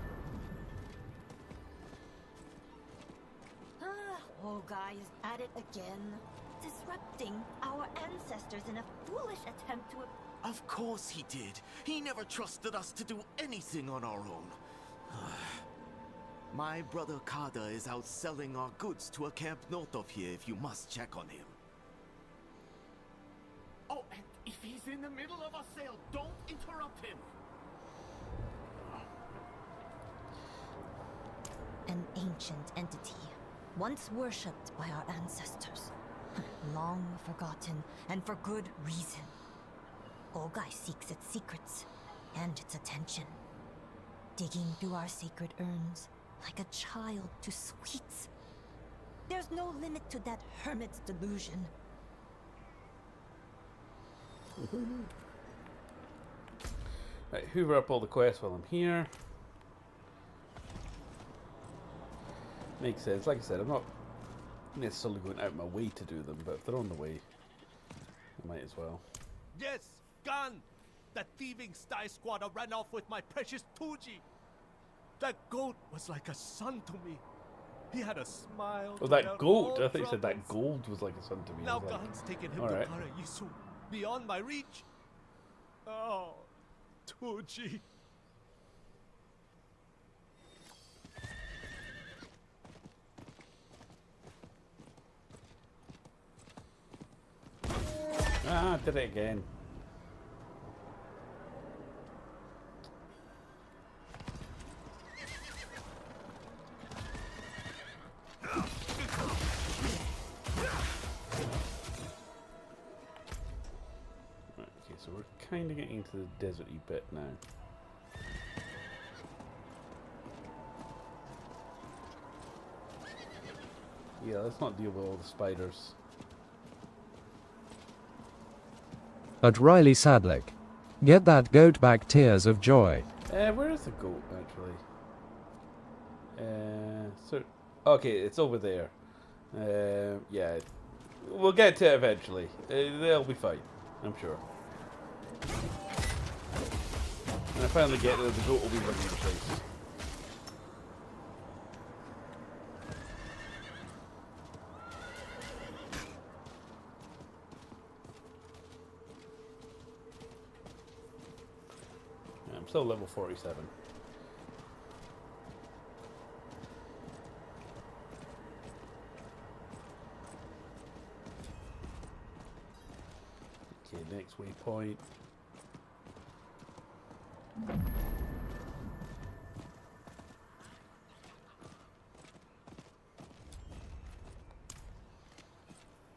Olga is at it again. Disrupting our ancestors in a foolish attempt to... Of course he did. He never trusted us to do anything on our own. My brother Kada is out selling our goods to a camp north of here if you must check on him. Oh, and if he's in the middle of a sale, don't interrupt him! An ancient entity, once worshipped by our ancestors. Long forgotten, and for good reason. Olgai seeks its secrets, and its attention. Digging through our sacred urns, like a child to sweets. There's no limit to that hermit's delusion. Right, hoover up all the quests while I'm here. Makes sense. Like I said, I'm not necessarily going out of my way to do them, but if they're on the way, I might as well. Yes, gone! That thieving Sty Squatter ran off with my precious Tuji! That goat was like a son to me. He had a smile. Oh, that goat! I think you said that gold was like a son to me. Now like, God's taken him all to right. Parayisu, beyond my reach. Oh, Tuji. Ah, did it again. Okay, so we're kind of getting into the deserty bit now. Yeah, let's not deal with all the spiders. At Riley Sadlick. Get that goat back, tears of joy. Where is the goat, actually? So... Okay, it's over there. Yeah. We'll get to it eventually. They'll be fine, I'm sure. When I finally get there, the goat will be running the place. I'm still level 47. Okay, next waypoint.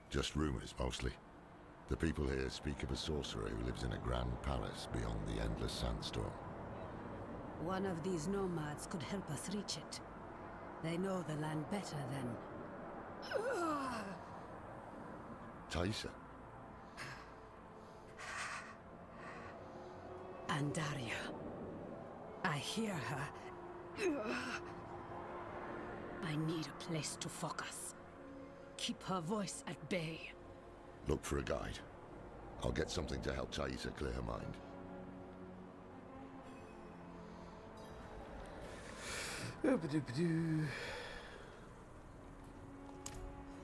Just rumors, mostly. The people here speak of a sorcerer who lives in a grand palace beyond the endless sandstorm. One of these nomads could help us reach it. They know the land better than... Taisa? Andaria. I hear her. I need a place to focus. Keep her voice at bay. Look for a guide. I'll get something to help Taisa clear her mind.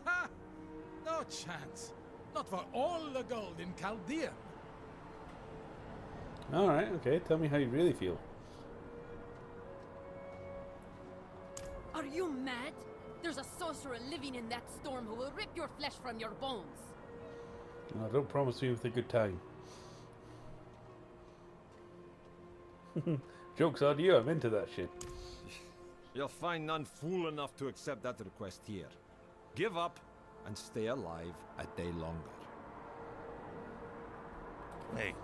Ha! No chance. Not for all the gold in Chaldea. Alright, okay. Tell me how you really feel. Are you mad? There's a sorcerer living in that storm who will rip your flesh from your bones. No, don't promise me with a good time. Joke's on you, I'm into that shit. You'll find none fool enough to accept that request here. Give up and stay alive a day longer. Wait.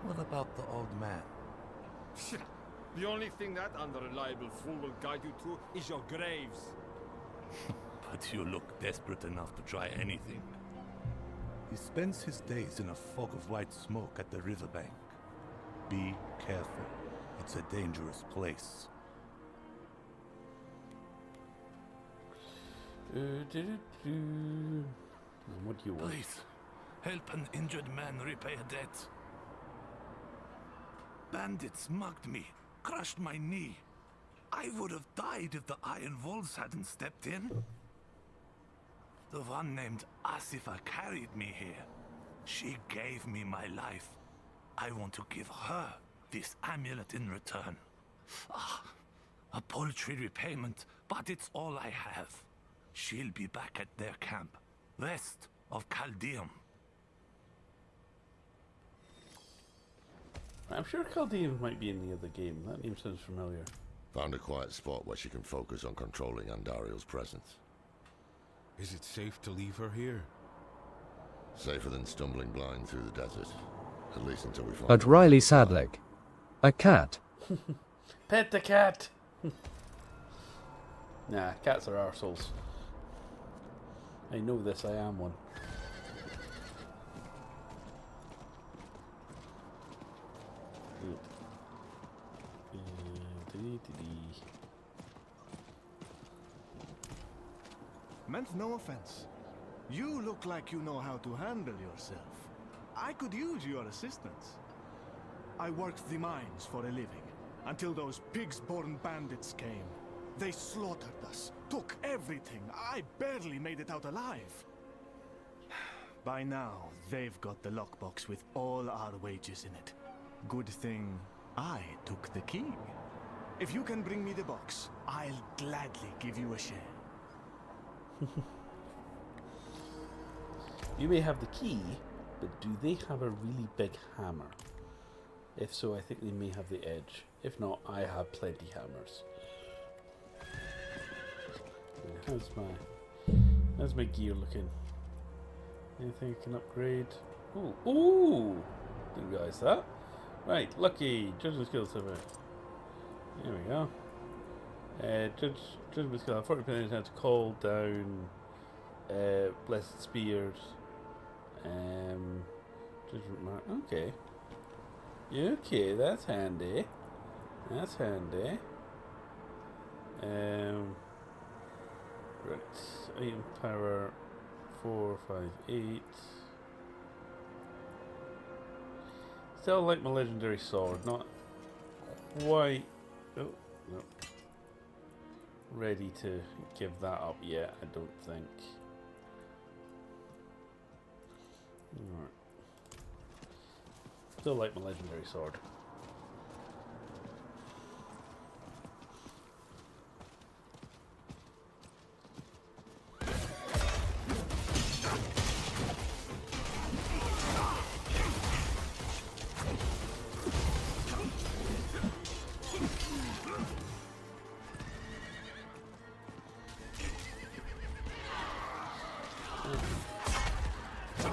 What about the old man? The only thing that unreliable fool will guide you to is your graves. But you look desperate enough to try anything. He spends his days in a fog of white smoke at the riverbank. Be careful. It's a dangerous place. What do you want? Please, help an injured man repay a debt. Bandits mugged me, crushed my knee. I would have died if the Iron Wolves hadn't stepped in. The one named Asifa carried me here. She gave me my life. I want to give her this amulet in return. Ah, a paltry repayment, but it's all I have. She'll be back at their camp, west of Chaldeum. I'm sure Chaldeans might be in the other game. That name sounds familiar. Found a quiet spot where she can focus on controlling Andariel's presence. Is it safe to leave her here? Safer than stumbling blind through the desert. At least until we find... But Riley Sadlick. A cat. Pet the cat! Nah, cats are arseholes. I know this, I am one. Meant no offense. You look like you know how to handle yourself. I could use your assistance. I worked the mines for a living, until those pigs-born bandits came. They slaughtered us, took everything. I barely made it out alive. By now, they've got the lockbox with all our wages in it. Good thing I took the key. If you can bring me the box, I'll gladly give you a share. You may have the key, but do they have a really big hammer? If so, I think they may have the edge. If not, I have plenty hammers. How's my gear looking? Anything I can upgrade? Ooh, ooh! Didn't realize that. Right, lucky judgment skills. There we go. Judgment skill. 40% chance to call down blessed spears. Judgment mark. Okay. Okay, that's handy. That's handy. Right. Item power 4, 5, 8. Still like my legendary sword, not quite. Oh no. Ready to give that up yet, I don't think. Alright. Still like my legendary sword.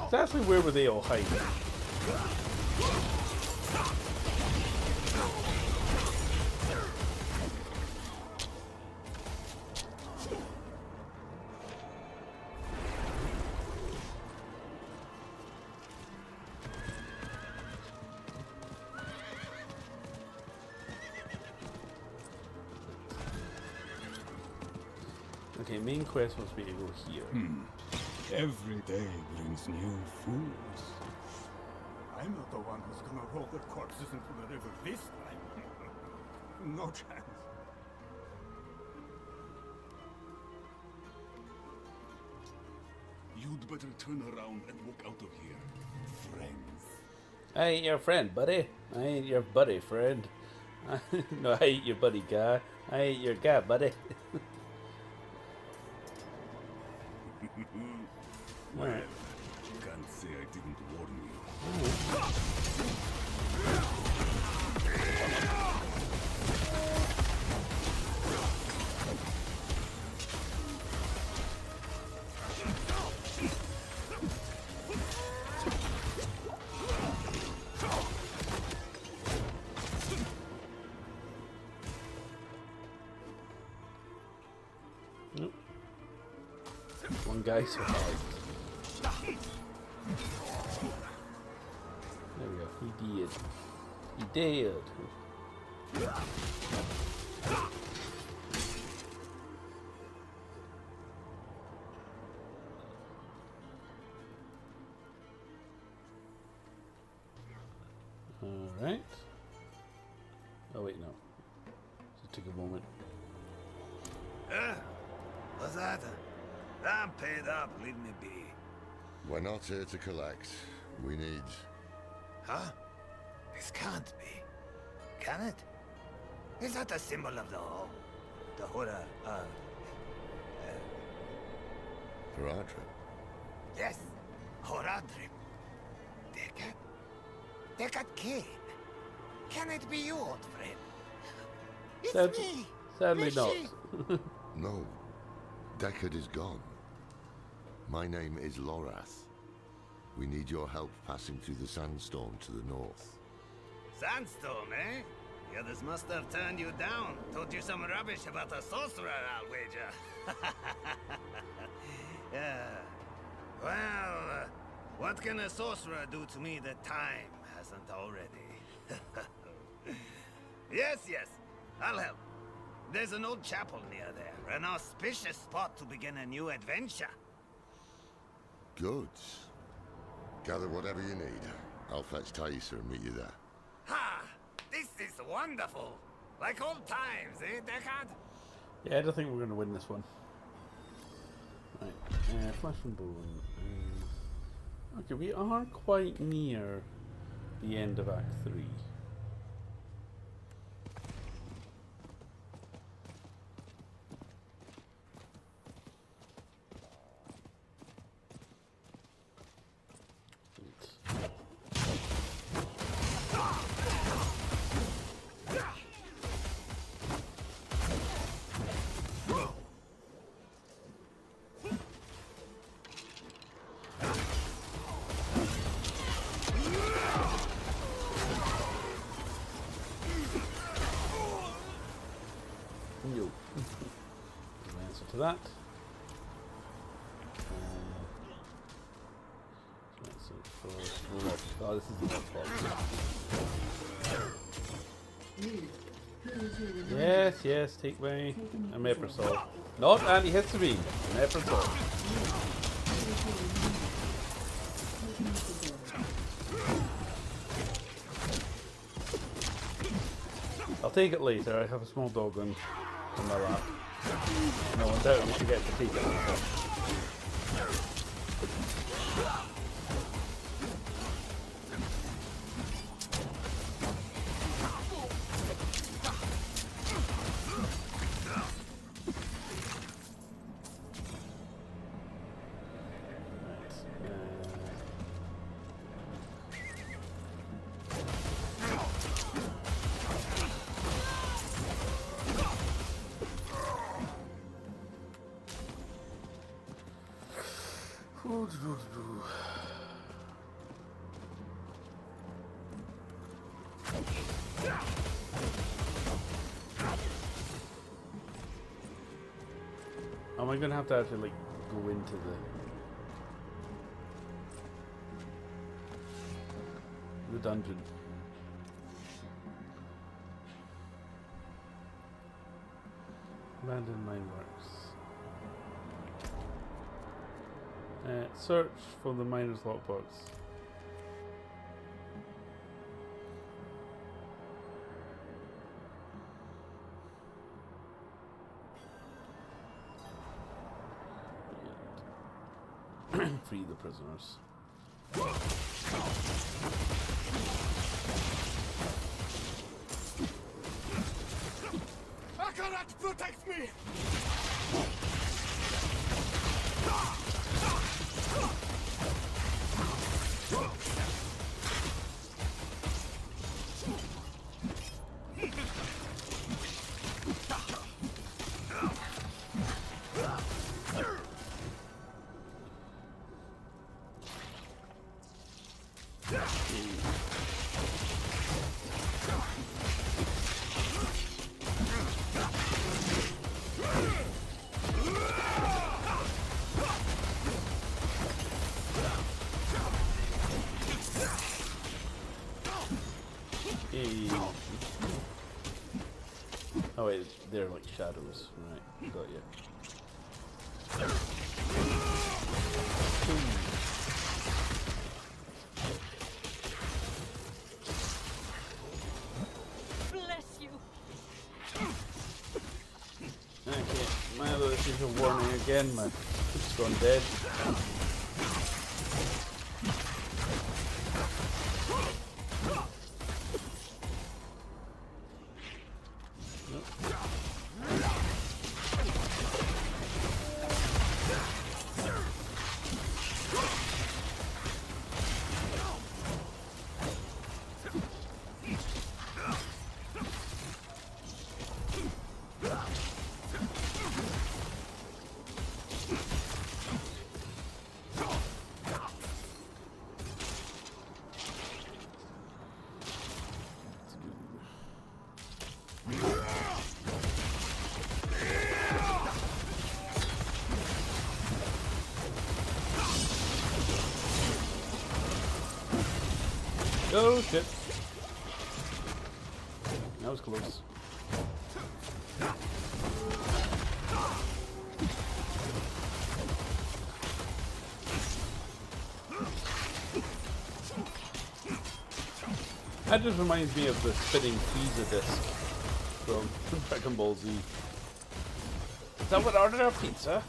Exactly where were they all hiding? Okay, main quest must be to go here. Every day brings new fools. I'm not the one who's gonna roll the corpses into the river this time. No chance. You'd better turn around and walk out of here, friends. I ain't your friend, buddy. I ain't your buddy, friend. No, I ain't your buddy guy. I ain't your guy, buddy. Well, you can't say I didn't warn you. Nope. One guy survived. There we go. He did. He did. Alright. Oh wait, no. Just took a moment. What's that? I'm paid up, leave me be. We're not here to collect. We need... Huh? This can't be. Can it? Is that a symbol of the hole? The Hura, Paradrim? yes, Horadrim. Dekat Kane. Can it be you, old friend? It's me! Sadly not. Rishi. No. Deckard is gone. My name is Lorath. We need your help passing through the sandstorm to the north. Sandstorm, eh? The others must have turned you down. Told you some rubbish about a sorcerer, I'll wager. Yeah. Well, what can a sorcerer do to me that time hasn't already? Yes, I'll help. There's an old chapel near there, an auspicious spot to begin a new adventure. Good. Gather whatever you need. I'll fetch Thaisa and meet you there. Ha! This is wonderful! Like old times, eh, Deckard? Yeah, I don't think we're going to win this one. Right. Flesh and bone. Okay, we are quite near the end of Act 3. No. The answer to that. Oh, this is the best part. Yes, take my Omeprazole. Not antihistamine. Omeprazole. I'll take it later. I have a small dog on my lap. No one doubt we should get to take it later. Am I gonna have to actually like go into the dungeon? Abandoned mine works. Search for the miner's lockbox. Free the prisoners. Baccarat, protect me! Oh wait, they're like shadows. Right, got you. Bless you. Okay, well, this is a warning again. My foot's gone dead. Oh shit. That was close. That just reminds me of the spinning pizza disc from Dragon Ball Z. Is that what ordered our pizza?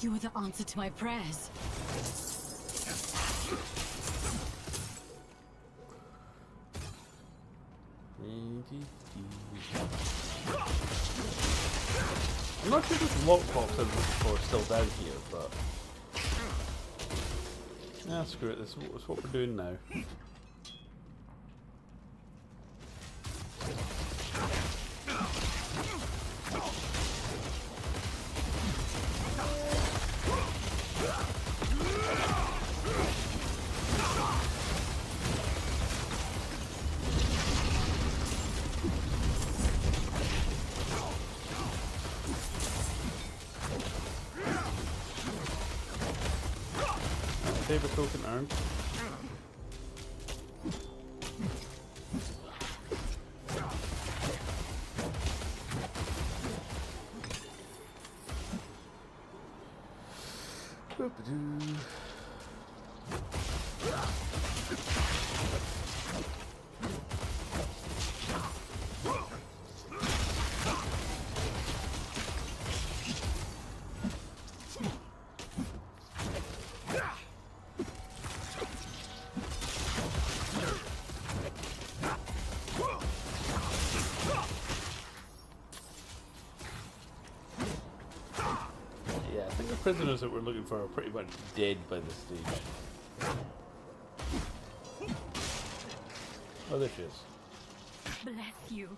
You were the answer to my prayers. I'm not sure if this lockbox I was looking for is still down here, but... Yeah, screw it, that's what we're doing now. Favorite token earned. Prisoners that we're looking for are pretty much dead by this stage. Oh, there she is. Bless you.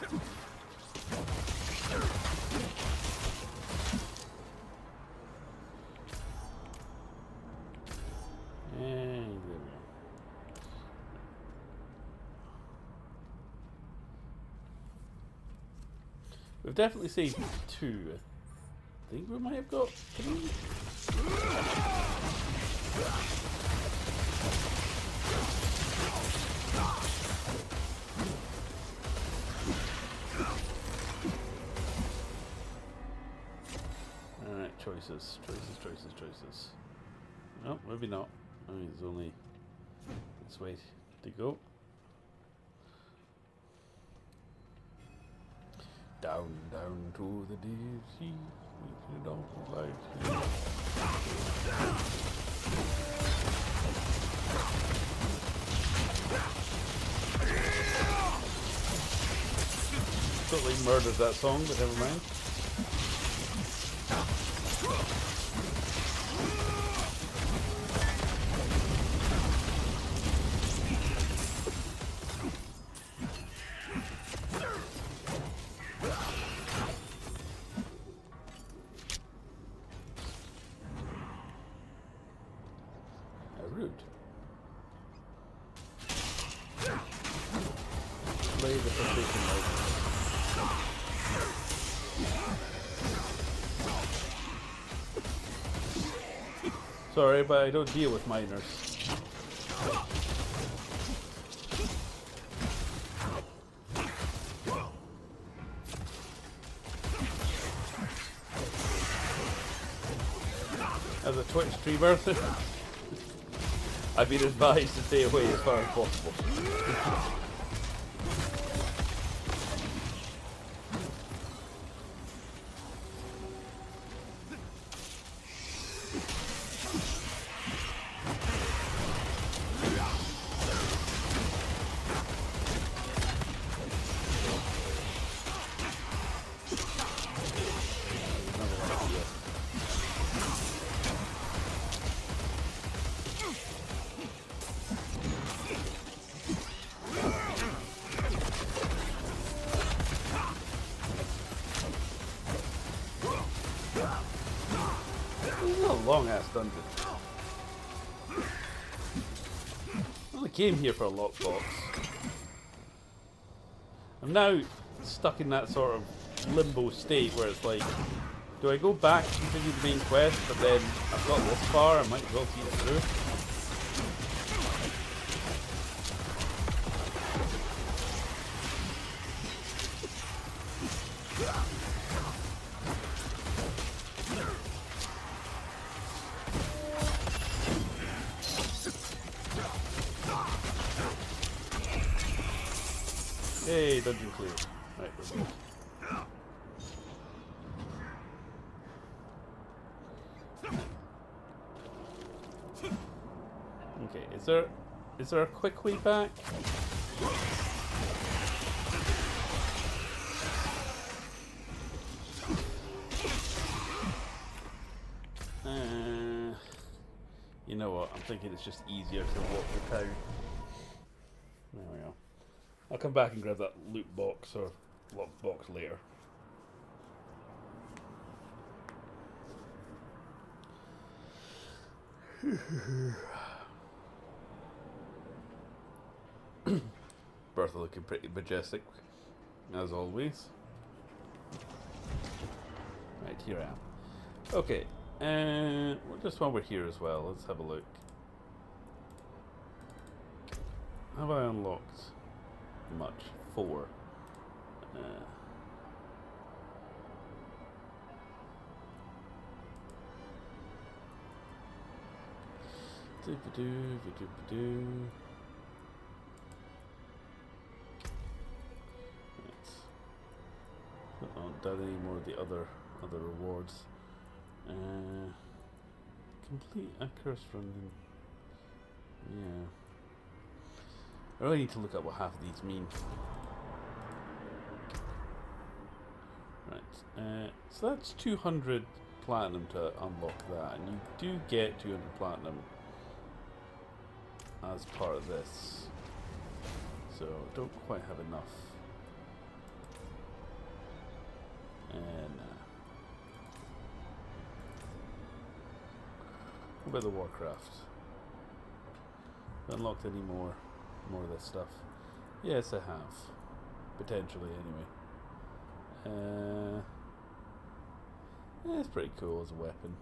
And there we go. We've definitely seen 2. I think we might have got 3. Alright, choices. No, maybe not. I mean, there's only this way to go. Down, down to the deep sea. We don't like. Totally murders that song, but never mind. Rude. Play the frustration out. Sorry, but I don't deal with minors. As a Twitch streamer, I've been advised to stay away as far as possible. Long ass dungeon. I only came here for a lockbox. I'm now stuck in that sort of limbo state where it's like, do I go back and continue the main quest, but then I've got this far, I might as well see it through. Hey, dungeon clear. Right, we're good. Okay, is there a quick way back? You know what? I'm thinking it's just easier to walk the town. There we go. I'll come back and grab that loot box or lockbox later. Bertha looking pretty majestic, as always. Right, here I am. Okay, just while we're here as well, let's have a look. Have I unlocked much? 4. Not done any more of the other rewards. Complete a curse run. Yeah. I really need to look at what half of these mean. Right, so that's 200 platinum to unlock that, and you do get 200 platinum as part of this. So don't quite have enough And what about the Warcraft? Unlocked any more of this stuff? Yes, I have. Potentially, anyway. Yeah, it's pretty cool as a weapon.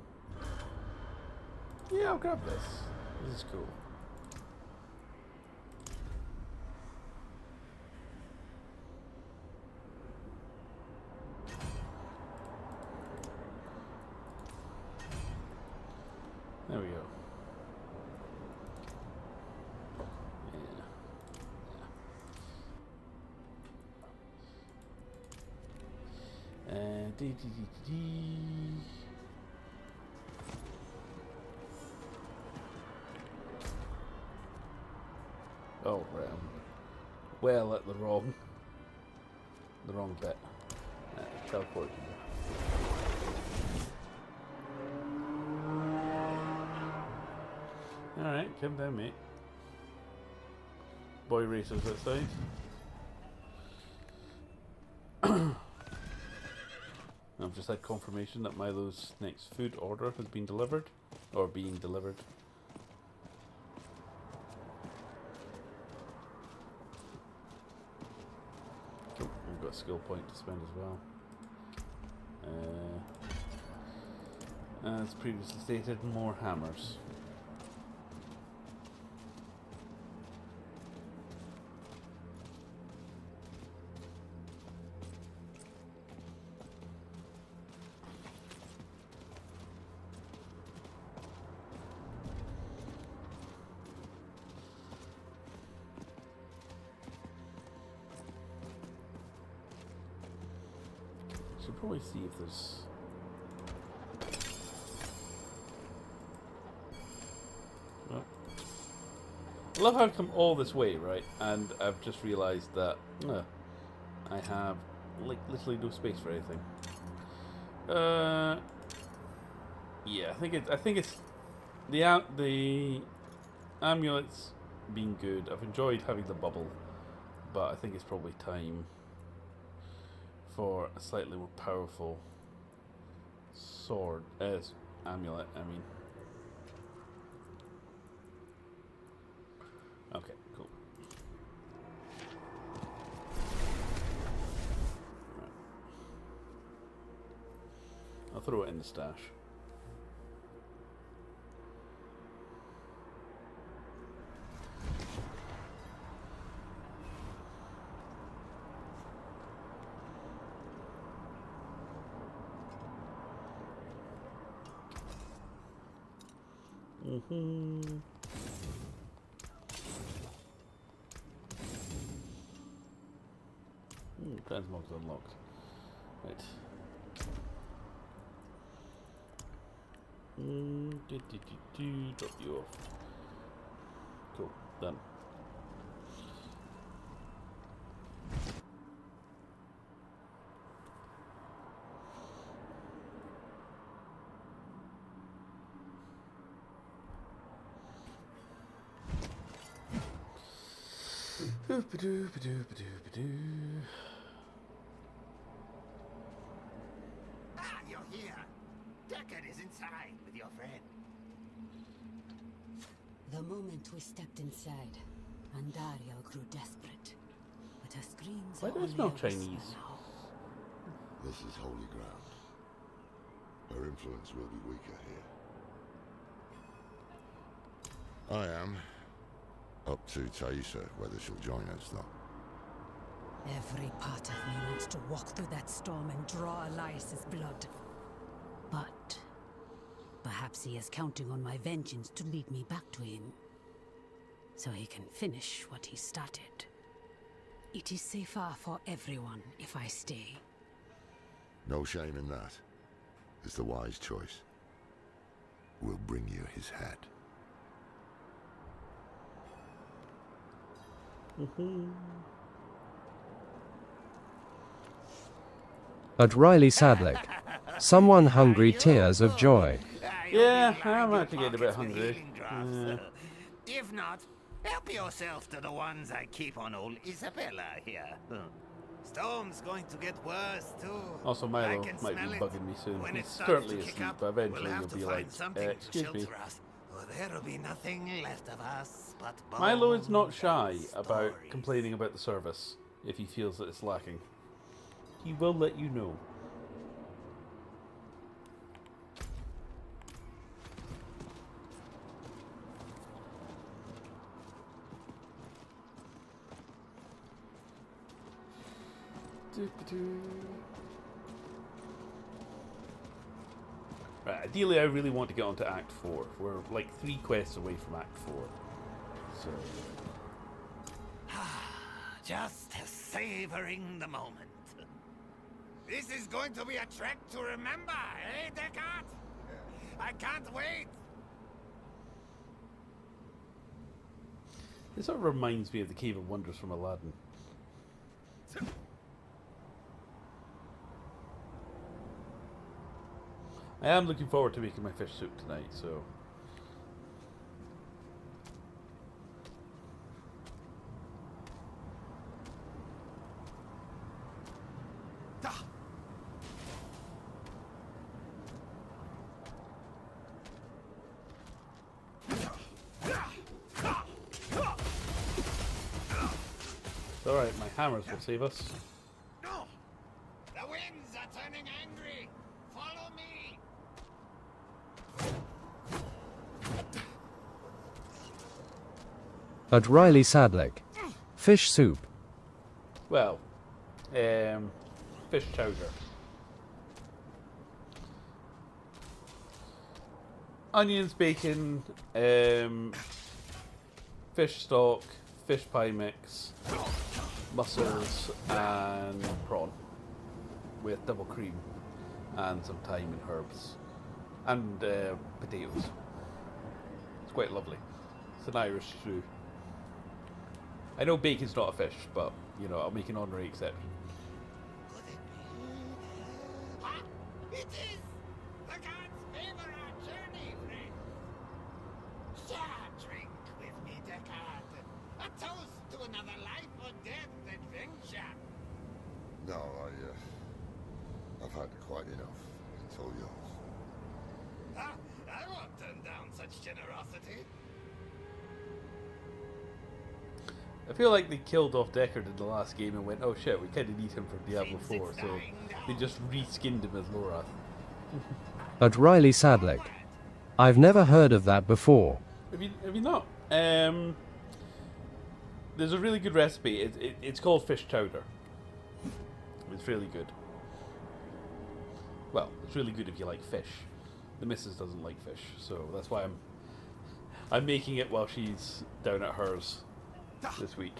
Yeah, I'll grab this. This is cool. There we go. Oh, right. I'm well at the wrong bit. Teleport here. Alright, come down, mate. Boy racers outside. I've just had confirmation that Milo's next food order has been delivered, or being delivered. Cool. We've got a skill point to spend as well. As previously stated, more hammers. Should probably see if there's... Oh. I love how I've come all this way, right? And I've just realised that I have like literally no space for anything. Yeah, I think it's the amulets being good. I've enjoyed having the bubble, but I think it's probably time for a slightly more powerful sword as amulet. I mean, okay, cool. Right. I'll throw it in the stash. Transmog's unlocked. Right. Drop you off. Cool. Done. Ah, you're here. Deckard is inside with your friend. The moment we stepped inside, Andariel grew desperate. But her screams Why are do I only smell a whisper Chinese? now. This is holy ground. Her influence will be weaker here. I am. Up to Taissa, whether she'll join us, though. Every part of me wants to walk through that storm and draw Elias's blood. But perhaps he is counting on my vengeance to lead me back to him, so he can finish what he started. It is safer for everyone if I stay. No shame in that. It's the wise choice. We'll bring you his head. At Riley Sadlick. Someone hungry tears of joy. Yeah, I'm actually getting a bit hungry. If not, help yourself to the ones I keep on old Isabella here. Storm's going to get worse too. Also, I Milo can might be smell it. bugging me soon. When it He's starts currently to kick asleep, up, but eventually we'll have he'll to be find like, something to excuse me. shelter us, or there'll be nothing left of us but Milo is not bones shy and about stories. complaining about the service if he feels that it's lacking. He will let you know. Right, ideally I really want to get onto Act 4. We're like 3 quests away from Act 4. So... Just savoring the moment. This is going to be a trek to remember, eh, Descartes? I can't wait. This sort of reminds me of the Cave of Wonders from Aladdin. I am looking forward to making my fish soup tonight, so... Alright, my hammers will save us. No! The winds are turning angry! Follow me! At Riley Sadlick. Fish soup. Well, fish chowder. Onions, bacon, fish stock, fish pie mix, mussels, and prawn with double cream and some thyme and herbs and potatoes. It's quite lovely. It's an Irish stew. I know bacon's not a fish, but you know, I'll make an honorary exception. It is! The gods favor our journey, friend! Share a drink with me, Descartes. A toast to another life or death adventure. No, I've had quite enough. It's all yours. I won't turn down such generosity. I feel like they killed off Deckard in the last game and went, oh shit, we kind of need him for Diablo 4, so they just reskinned him as Lorath. At Riley Sadlick. I've never heard of that before. Have you not? There's a really good recipe. It's called fish chowder. It's really good. Well, it's really good if you like fish. The missus doesn't like fish, so that's why I'm making it while she's down at hers this week.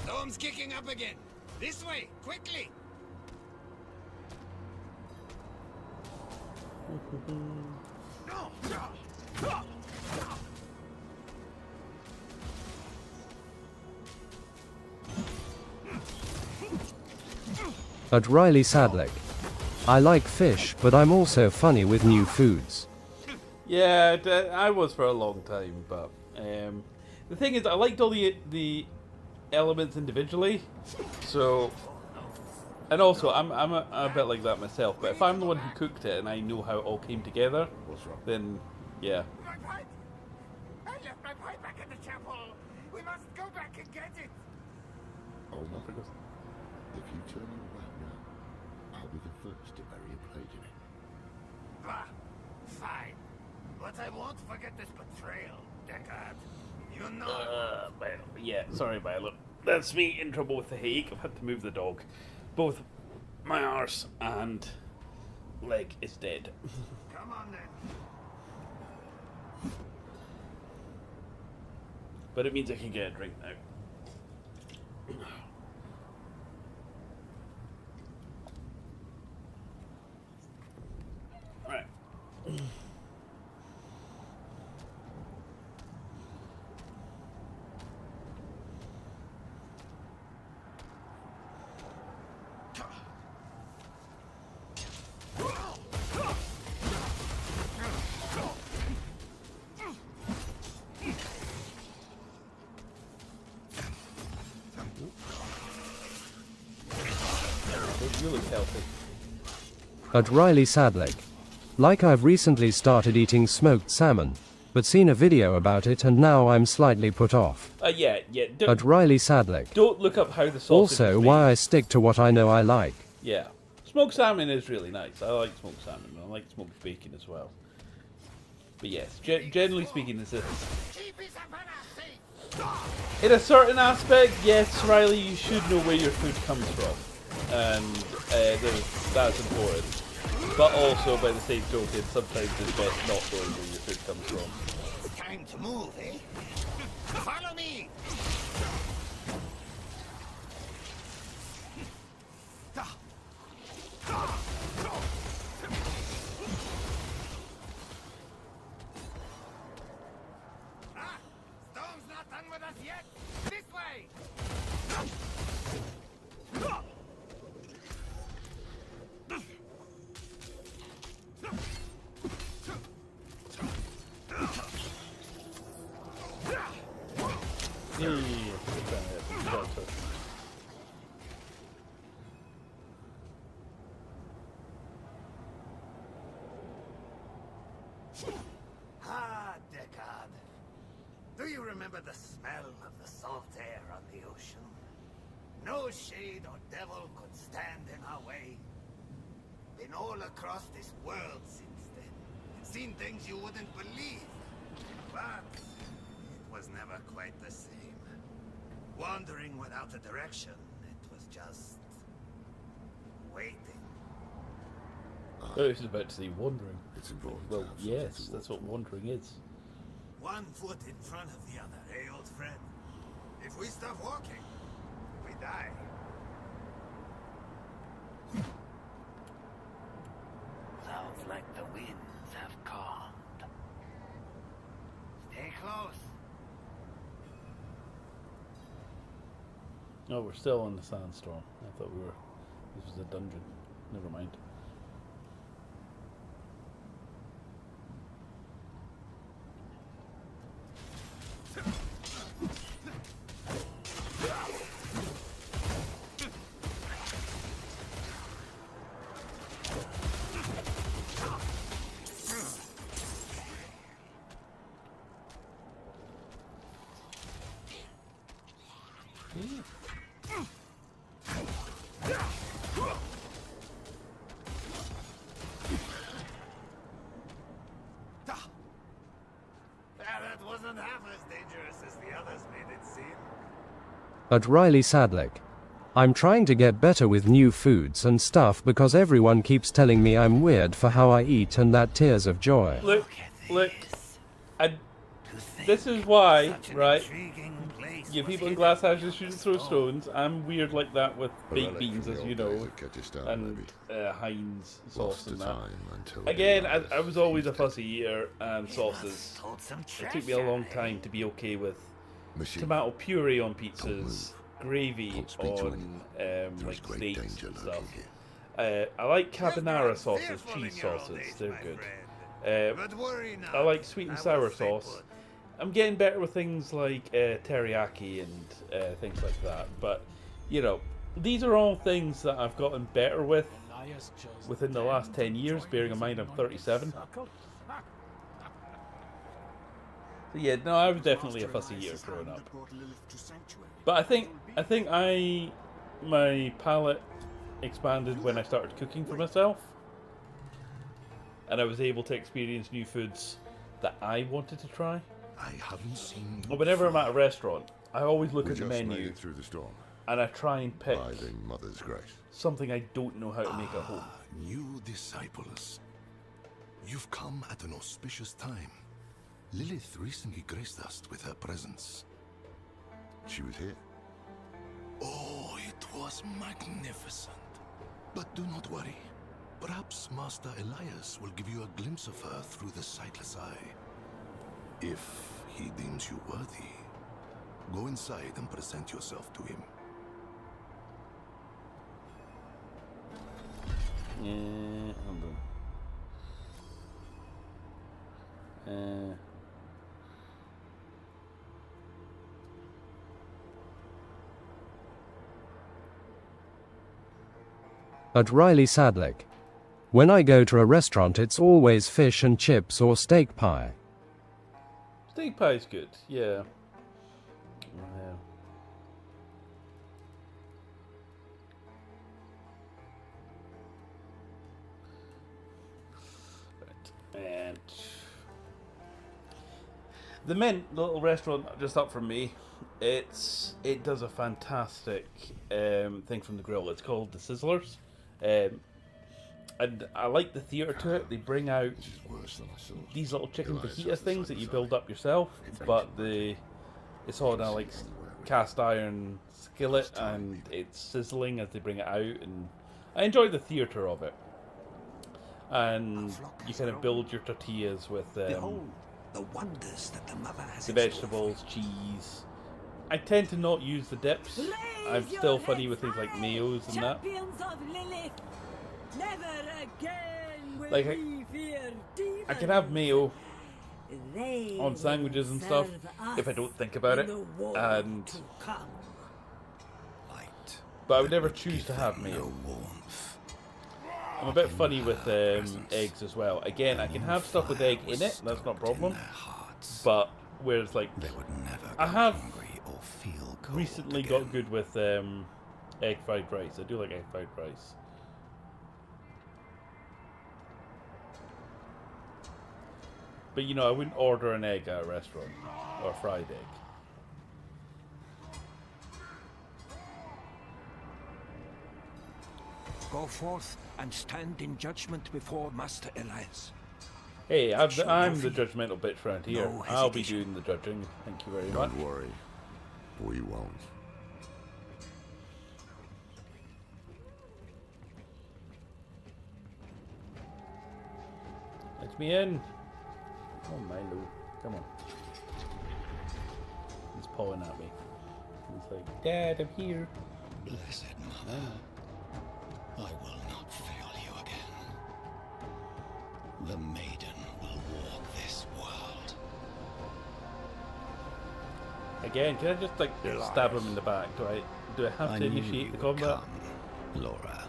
Storm's kicking up again. This way, quickly. At Riley Sadlick. I like fish, but I'm also funny with new foods. Yeah, I was for a long time, but the thing is, I liked all the elements individually, so, and also I'm a bit like that myself. But if I'm the one who cooked it and I know how it all came together, then yeah. My pipe! I left my pipe back in the chapel. We must go back and get it. Oh, if you turn your back now, I'll be the first to bury a blade in it. Bah, fine. But I won't forget this betrayal, Deckard. You know. Yeah, sorry, Violet. That's me in trouble with the headache. I've had to move the dog. Both my arse and leg is dead. Come on then. But it means I can get a drink now. Right. You look healthy. At Riley Sadlick. Like I've recently started eating smoked salmon, but seen a video about it and now I'm slightly put off. Yeah. At Riley Sadlick. Don't look up how the sausage Also, is made. why I stick to what I know I like. Yeah. Smoked salmon is really nice. I like smoked salmon. I like smoked bacon as well. But yes, generally speaking, this is... In a certain aspect, yes, Riley, you should know where your food comes from. And that's important. But also, by the same token, sometimes it's best not knowing where your food comes from. It's time to move, eh? Follow me! Storm's not done with us yet! This way! Ah, Deckard. Do you remember the smell of the salt air on the ocean? No shade or devil could stand in our way. Been all across this world since then. Seen things you wouldn't believe. But it was never quite the same. Wandering without a direction, it was just... waiting. I was about to say wandering. It's important. Well, yes, that's what wandering is. One foot in front of the other, eh, old friend? If we stop walking, we die. Sounds like the winds have calmed. Stay close. No, we're still in the sandstorm. I thought we were... This was a dungeon. Never mind. That wasn't half as dangerous as the others made it seem. At Riley Sadlick. I'm trying to get better with new foods and stuff because everyone keeps telling me I'm weird for how I eat and that tears of joy. Look. This is why, right? You people in glass houses shouldn't throw stones. I'm weird like that with baked beans, as you know, and Heinz sauce and that. Again, I was always a fussy eater, and sauces. It took me a long time to be okay with tomato puree on pizzas, gravy on like steaks and stuff. I like carbonara sauces, cheese sauces. They're good. I like sweet and sour sauce. I'm getting better with things like teriyaki and things like that. But, you know, these are all things that I've gotten better with within the last 10 years, bearing in mind I'm 37. So yeah, no, I was definitely a fussy eater growing up. But I think my palate expanded when I started cooking for myself. And I was able to experience new foods that I wanted to try. I haven't seen. Well, whenever I'm at a restaurant, I always look at the menu made it through the storm. and I try and pick By the Mother's grace. something I don't know how to make at home. New disciples. You've come at an auspicious time. Lilith recently graced us with her presence. She was here. Oh, it was magnificent. But do not worry. Perhaps Master Elias will give you a glimpse of her through the sightless eye. If he deems you worthy, go inside and present yourself to him. Hold on. At Riley Sadlick. When I go to a restaurant, it's always fish and chips or steak pie. Steak pie's good, yeah. And the Mint, the little restaurant just up from me, it does a fantastic thing from the grill. It's called the Sizzlers, and I like the theatre to it. They bring out these little chicken fajita things that you build up yourself, but it's all in a like cast iron skillet, and it's sizzling as they bring it out, and I enjoy the theatre of it. And you kind of build your tortillas with the wonders that the mother has the vegetables, cheese. I tend to not use the dips. I'm still funny with things like mayos and that. Like I can have mayo on sandwiches and stuff if I don't think about it, and but I would never choose to have mayo. I'm a bit funny with eggs as well. Again, I can have stuff with egg in it, that's not a problem. But whereas like I have recently got good with egg fried rice. I do like egg fried rice. But you know, I wouldn't order an egg at a restaurant or a fried egg. Go forth and stand in judgment before Master Elias. Hey, I'm the judgmental bitch around here. I'll be doing the judging. Thank you very much. Don't worry. We won't. Let me in. Oh, Milo. Come on. He's pawing at me. He's like, Dad, I'm here. Blessed Mother, I will not fail you again. The maiden will walk this world. Again, can I just like stab him in the back? Do I have to initiate the combat? Laura.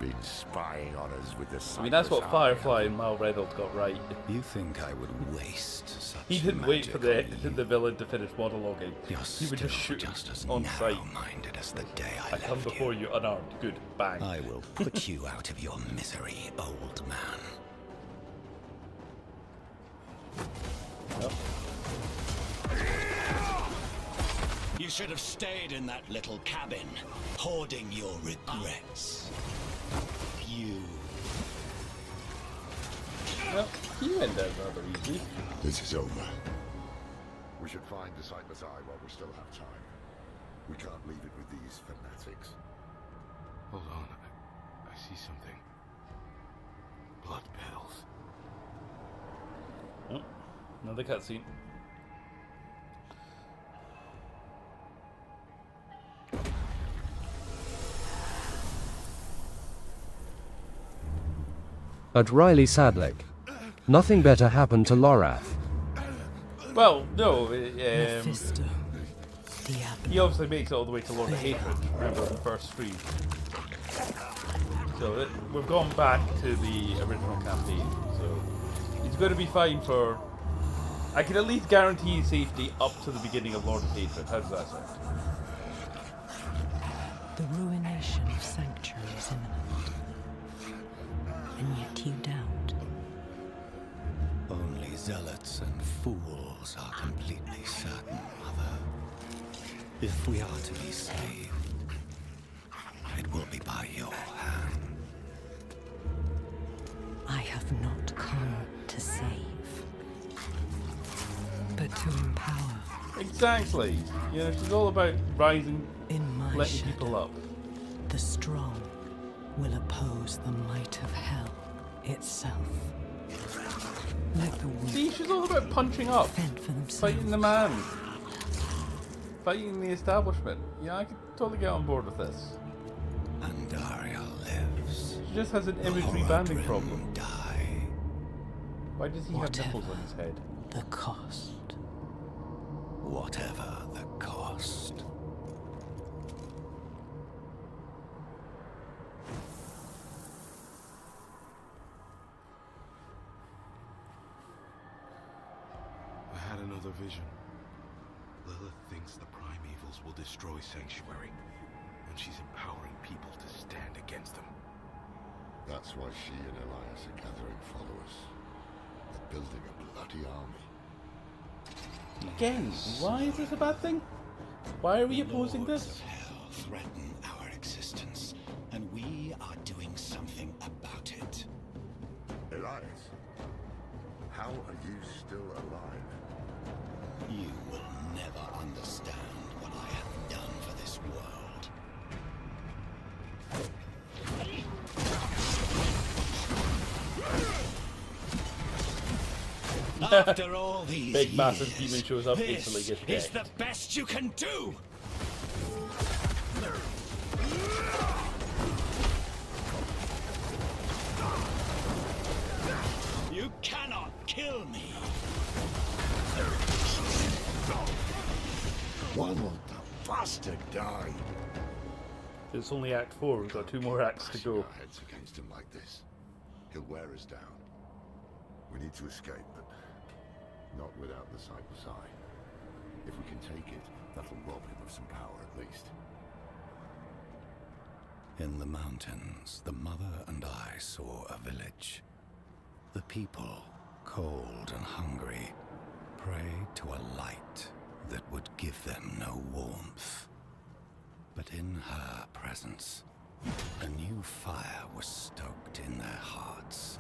Been spying on us with the I mean, that's what Firefly and Mal Reynolds got right. You think I would waste such He didn't wait for the villain to finish monologuing. He would just shoot on sight. As the day I come before you unarmed. Good. Bang. I will put you out of your misery, old man. Yep. You should have stayed in that little cabin, hoarding your regrets. You. Well, you went there rather easy. This is over. We should find the Sightless Eye while we still have time. We can't leave it with these fanatics. Hold on, I see something. Blood pills. Oh, another cutscene. At Riley Sadlick. Nothing better happened to Lorath. Well, no, he obviously makes it all the way to Lord of Hatred, remember, in the first stream. So we've gone back to the original campaign, so he's going to be fine for... I can at least guarantee his safety up to the beginning of Lord of Hatred. How does that sound? The ruination of Sanctuary is imminent. And yet you doubt. Only zealots and fools are completely certain, Mother. If we are to be saved, it will be by your hand. I have not come to save, but to empower. Exactly. You know, she's all about rising, letting people up. The strong will oppose the might of hell itself. Let the weak See, she's all about punching up, fighting the man, fighting the establishment. Yeah, I could totally get on board with this. Andaria lives. She just has an imagery banding problem. Die. Why does he have nipples on his head? The cost. Whatever the cost. Another vision. Lilith thinks the prime evils will destroy Sanctuary, and she's empowering people to stand against them. That's why she and Elias are gathering followers. They're building a bloody army. Again, why is this a bad thing? Why are we opposing Lords this? of Hell threaten our existence, and we are doing something about it. Elias, how are you still alive? You will never understand what I have done for this world. After all these Big massive years, demon shows up, this instantly gets is decked. the best you can do. You cannot kill me. Why won't the bastard die? It's only Act 4, we've got 2 more acts to go. Our heads against him like this. He'll wear us down. We need to escape, but not without the Cycler's Eye. If we can take it, that'll rob him of some power at least. In the mountains, the mother and I saw a village. The people, cold and hungry, prayed to a light that would give them no warmth. But in her presence, a new fire was stoked in their hearts.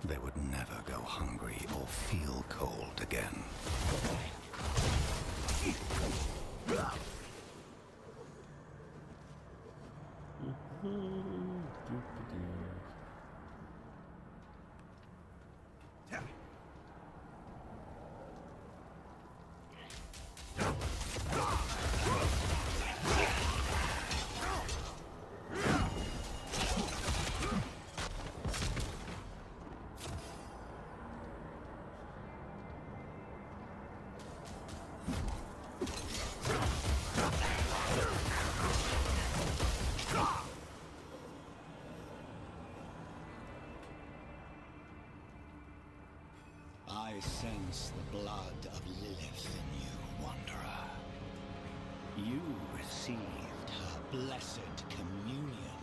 They would never go hungry or feel cold again. I sense the blood of Lilith in you, Wanderer. You received her blessed communion.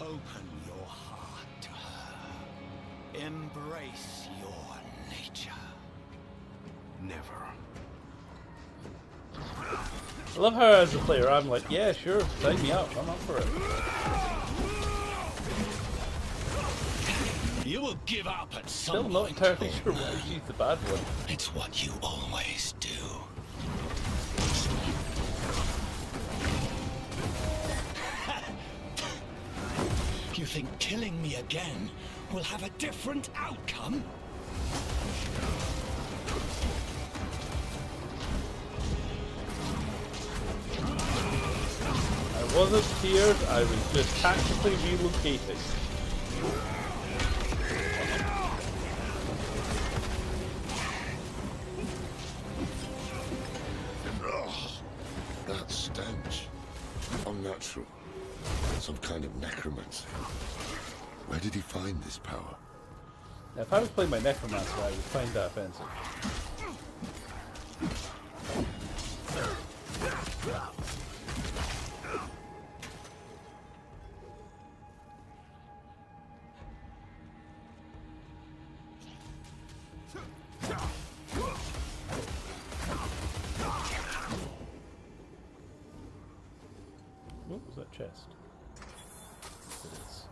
Open your heart to her. Embrace your nature. Never. I love how as a player I'm like, yeah, sure, sign me up, I'm up for it. You will give up at some Still not point, entirely old sure why man. she's the bad one. It's what you always do. You think killing me again will have a different outcome? I wasn't here, I was just tactically relocating. That stench. Unnatural. Some kind of necromancy. Where did he find this power? Now, if I was playing my necromancer, I would find that offensive. What was that chest? It is.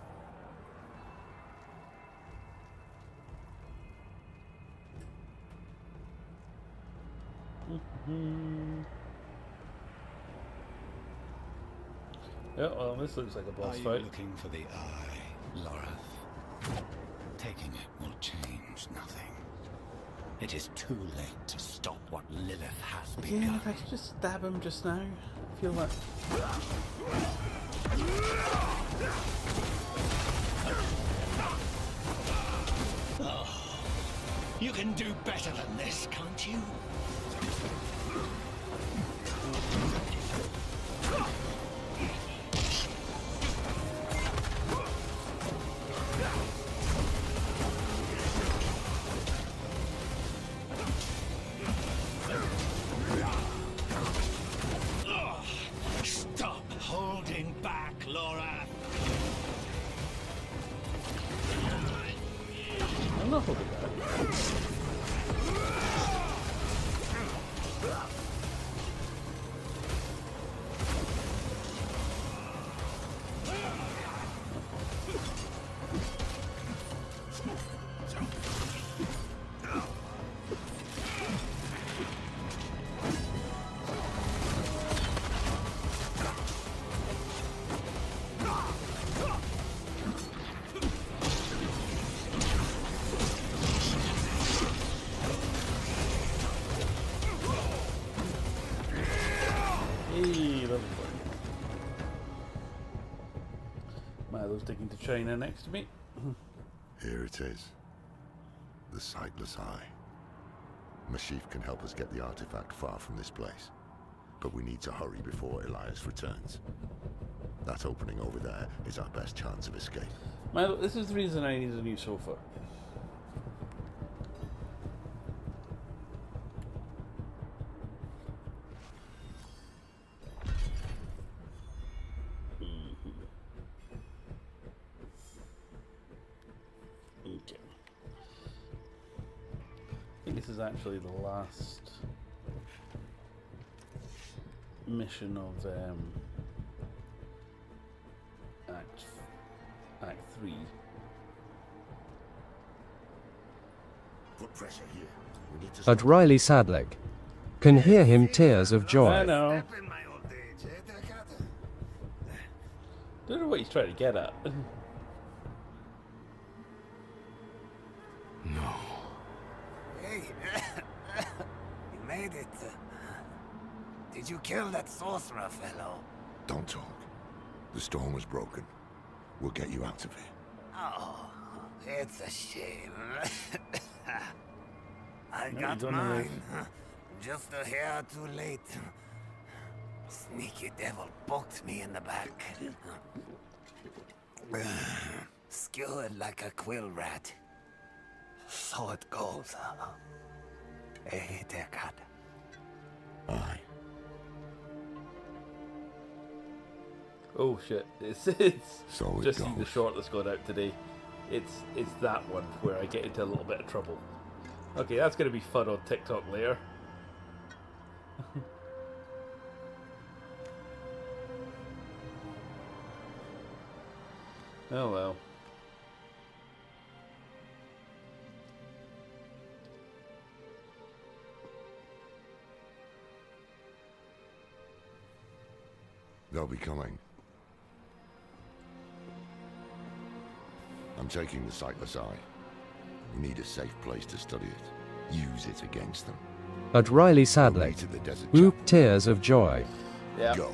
Yeah, well, this looks like a boss Are you fight. looking for the eye, Loreth? Taking it will change nothing. It is too late to stop what Lilith has begun. Yeah, if I could just stab him just now, I feel that. Oh, you can do better than this, can't you? Hey, level 1. Milo's digging to China next to me. Here it is. The Sightless Eye. Mashif can help us get the artifact far from this place. But we need to hurry before Elias returns. That opening over there is our best chance of escape. Milo, this is the reason I need a new sofa. Okay. I think this is actually the last mission of Act 3. Put pressure here. We need to But Riley Sadleg can hear him tears of I joy. know. Don't know what he's trying to get at. No. Hey, you made it. Did you kill that sorcerer fellow? Don't talk. The storm was broken. We'll get you out of here. Oh, it's a shame. I No, got you don't mine. Just a hair too late. Sneaky devil poked me in the back. Skewered like a quill rat. So it goes. Hey, dear God. Aye. Oh shit! It's So it just see the goes. short that's gone out today. It's that one where I get into a little bit of trouble. Okay, that's gonna be fun on TikTok later. Oh well. They'll be coming. I'm taking the Sightless Eye. We need a safe place to study it. Use it against them. But Riley Meet Sadleg at the desert whoop tears of joy. Yeah. Go.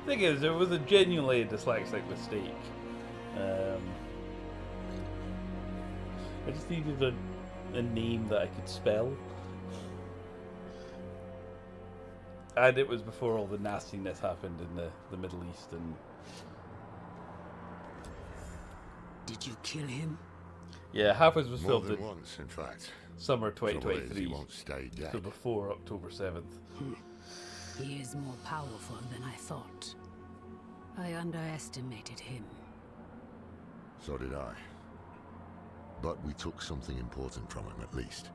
Thing is, it was a genuinely dyslexic mistake. I just needed a name that I could spell. And it was before all the nastiness happened in the Middle East. And Did you kill him? yeah, Half-Life was More filmed than in once, in fact. summer Trouble is, 2023. he won't stay dead. So before October 7th. He is more powerful than I thought. I underestimated him. So did I. But we took something important from him, at least.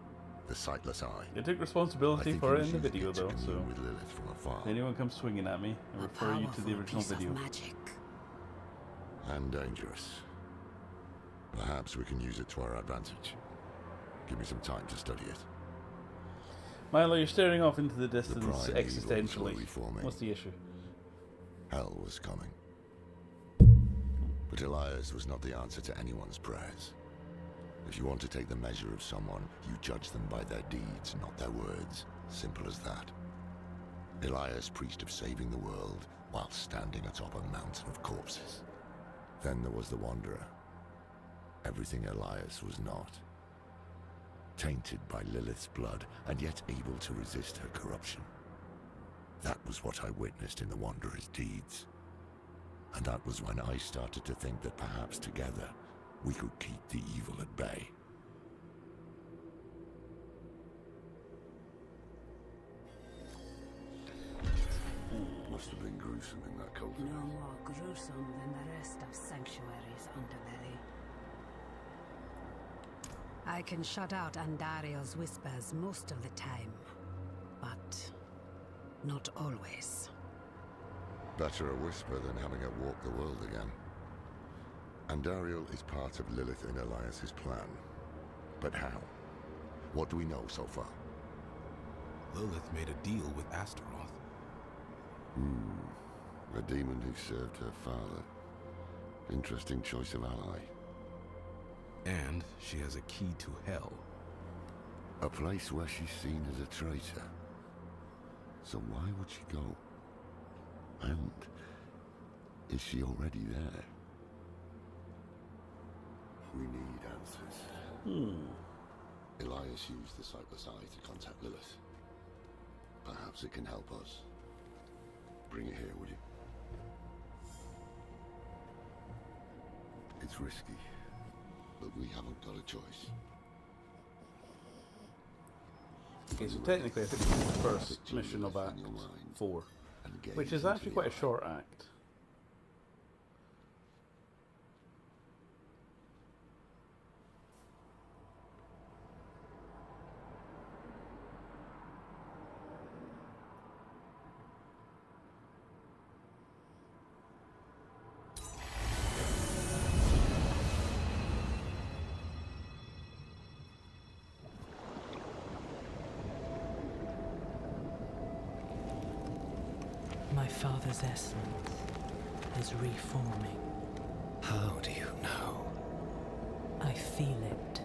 The Sightless Eye. I took responsibility for it in the video, though, so with Lilith from afar. if anyone comes swinging at me, I refer you to the original video. Magic. And dangerous. Perhaps we can use it to our advantage. Give me some time to study it. Milo, you're staring off into the distance prime evil existentially. is reforming. What's the issue? Hell was coming. But Elias was not the answer to anyone's prayers. If you want to take the measure of someone, you judge them by their deeds, not their words. Simple as that. Elias preached of saving the world while standing atop a mountain of corpses. Then there was the Wanderer. Everything Elias was not. Tainted by Lilith's blood, and yet able to resist her corruption. That was what I witnessed in the Wanderer's deeds. And that was when I started to think that perhaps together, we could keep the evil at bay. Must have been gruesome in that cult. No more gruesome than the rest of Sanctuary's underbelly. I can shut out Andario's whispers most of the time, but not always. Better a whisper than having her walk the world again. Andariel is part of Lilith and Elias's plan. But how? What do we know so far? Lilith made a deal with Astaroth. A demon who served her father. Interesting choice of ally. And she has a key to Hell. A place where she's seen as a traitor. So why would she go? And is she already there? We need answers. Elias used the sightless eye to contact Lilith. Perhaps it can help us. Bring it here, would you? It's risky, but we haven't got a choice. Okay, so technically I think this is the first mission of Act 4, which is actually quite a short act. My father's essence is reforming. How do you know? I feel it.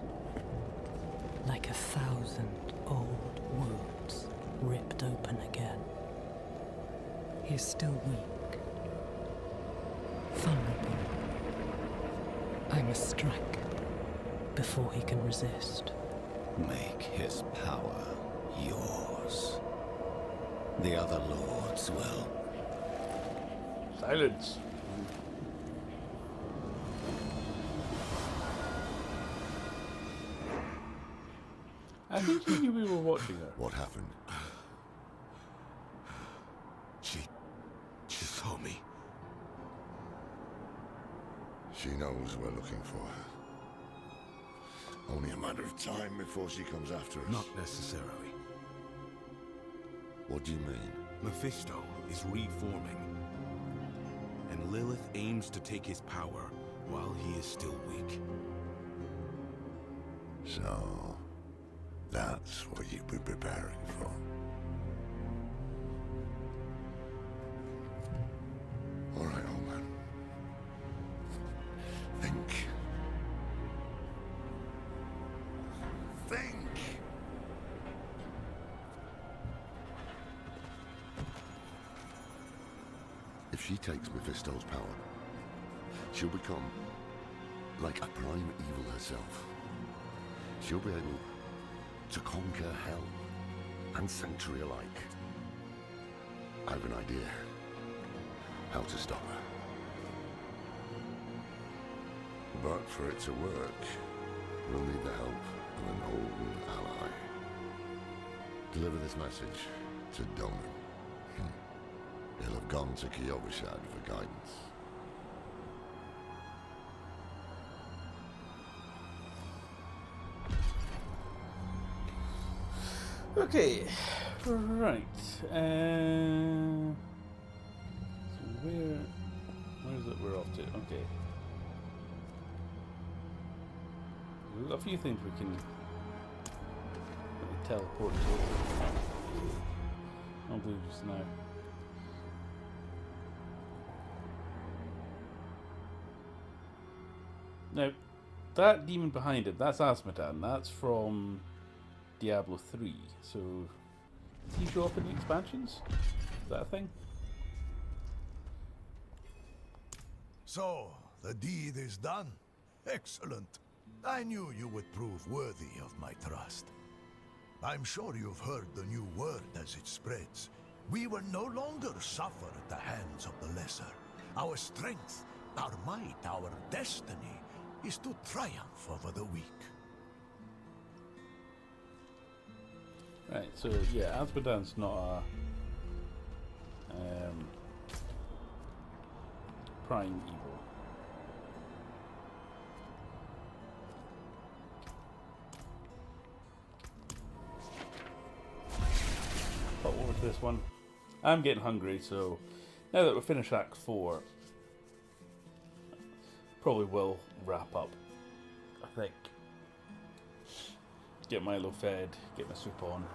Like 1,000 old wounds ripped open again. He's still weak. Vulnerable. I must strike before he can resist. Make his power yours. The other lords will. Silence. I think you knew we were watching her. What happened? She saw me. She knows we're looking for her. Only a matter of time before she comes after us. Not necessarily. What do you mean? Mephisto is reforming. And Lilith aims to take his power while he is still weak. So, that's what you've been preparing for. All right, old man. Think. Think! If she takes Mephisto's power, she'll become like a prime evil herself. She'll be able to conquer hell and sanctuary alike. I have an idea how to stop her. But for it to work, we'll need the help of an old ally. Deliver this message to Donan. He'll have gone to Kyovashad for guidance. Okay, right. So where is it we're off to? Okay. We've got a few things we can teleport to. I'll do just now. Now, that demon behind him, that's Asmodan. That's from Diablo 3. So, does he show up in the expansions? Is that a thing? So, the deed is done. Excellent. I knew you would prove worthy of my trust. I'm sure you've heard the new word as it spreads. We will no longer suffer at the hands of the lesser. Our strength, our might, our destiny is to triumph over the weak. Right, so yeah, Asmodan's not a prime evil. Hop over to this one. I'm getting hungry, so now that we're finished Act 4, probably will wrap up, I think. Get Milo fed, get my soup on.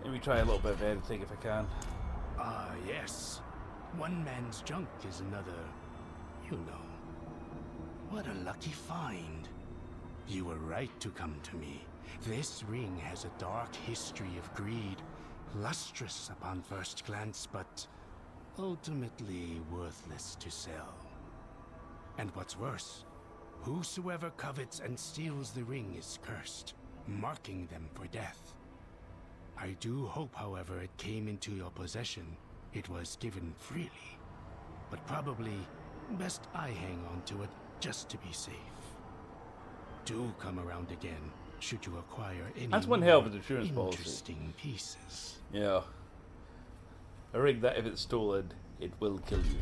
Maybe try a little bit of editing if I can. Ah, yes. One man's junk is another, you know. What a lucky find. You were right to come to me. This ring has a dark history of greed. lustrous upon first glance, but ultimately worthless to sell. And what's worse, whosoever covets and steals the ring is cursed, marking them for death. I do hope, however, it came into your possession. It was given freely. But probably best I hang on to it just to be safe. Do come around again should you acquire any That's one hell of an more insurance policy. interesting pieces. Yeah. A rig that, if it's stolen, it will kill you.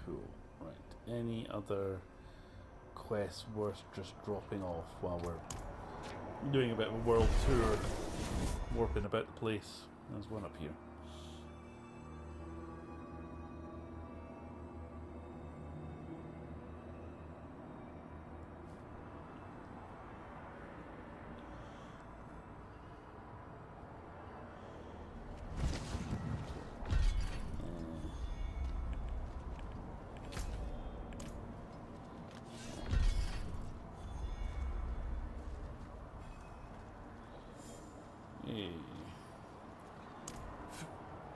Cool. Right. Any other quests worth just dropping off while we're doing a bit of a world tour, warping about the place? There's one up here.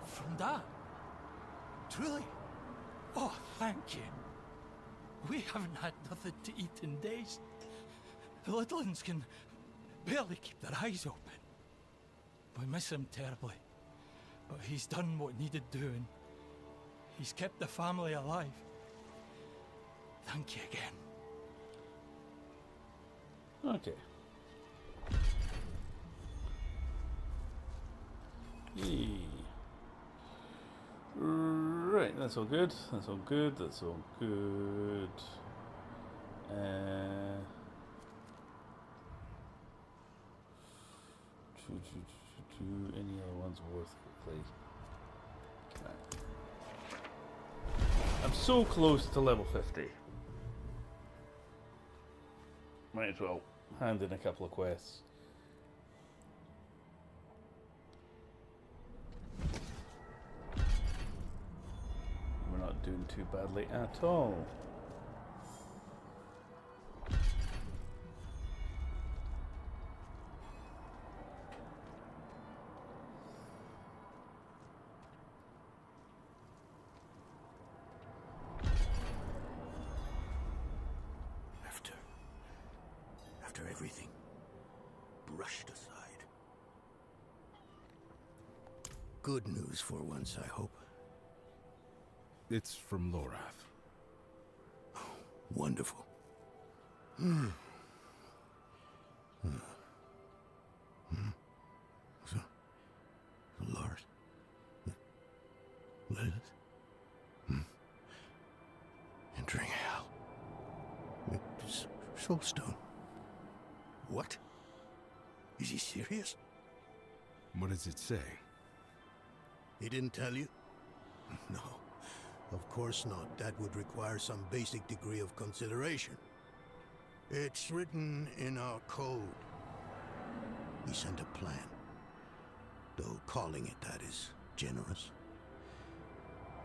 From that? Truly? Oh, thank you. We haven't had nothing to eat in days. The little ones can barely keep their eyes open. We miss him terribly, but he's done what needed doing. He's kept the family alive. Thank you again. Okay. Right, that's all good. That's all good. That's all good. Any other ones worth quickly? I'm so close to level 50. Might as well hand in a couple of quests. We're not doing too badly at all. After everything brushed aside. Good news for once, I hope. It's from Lorath. Oh, wonderful. So, Lars, Lilith, entering hell. Soulstone. What? Is he serious? What does it say? He didn't tell you? No, of course not. That would require some basic degree of consideration. It's written in our code. He sent a plan. Though calling it that is generous.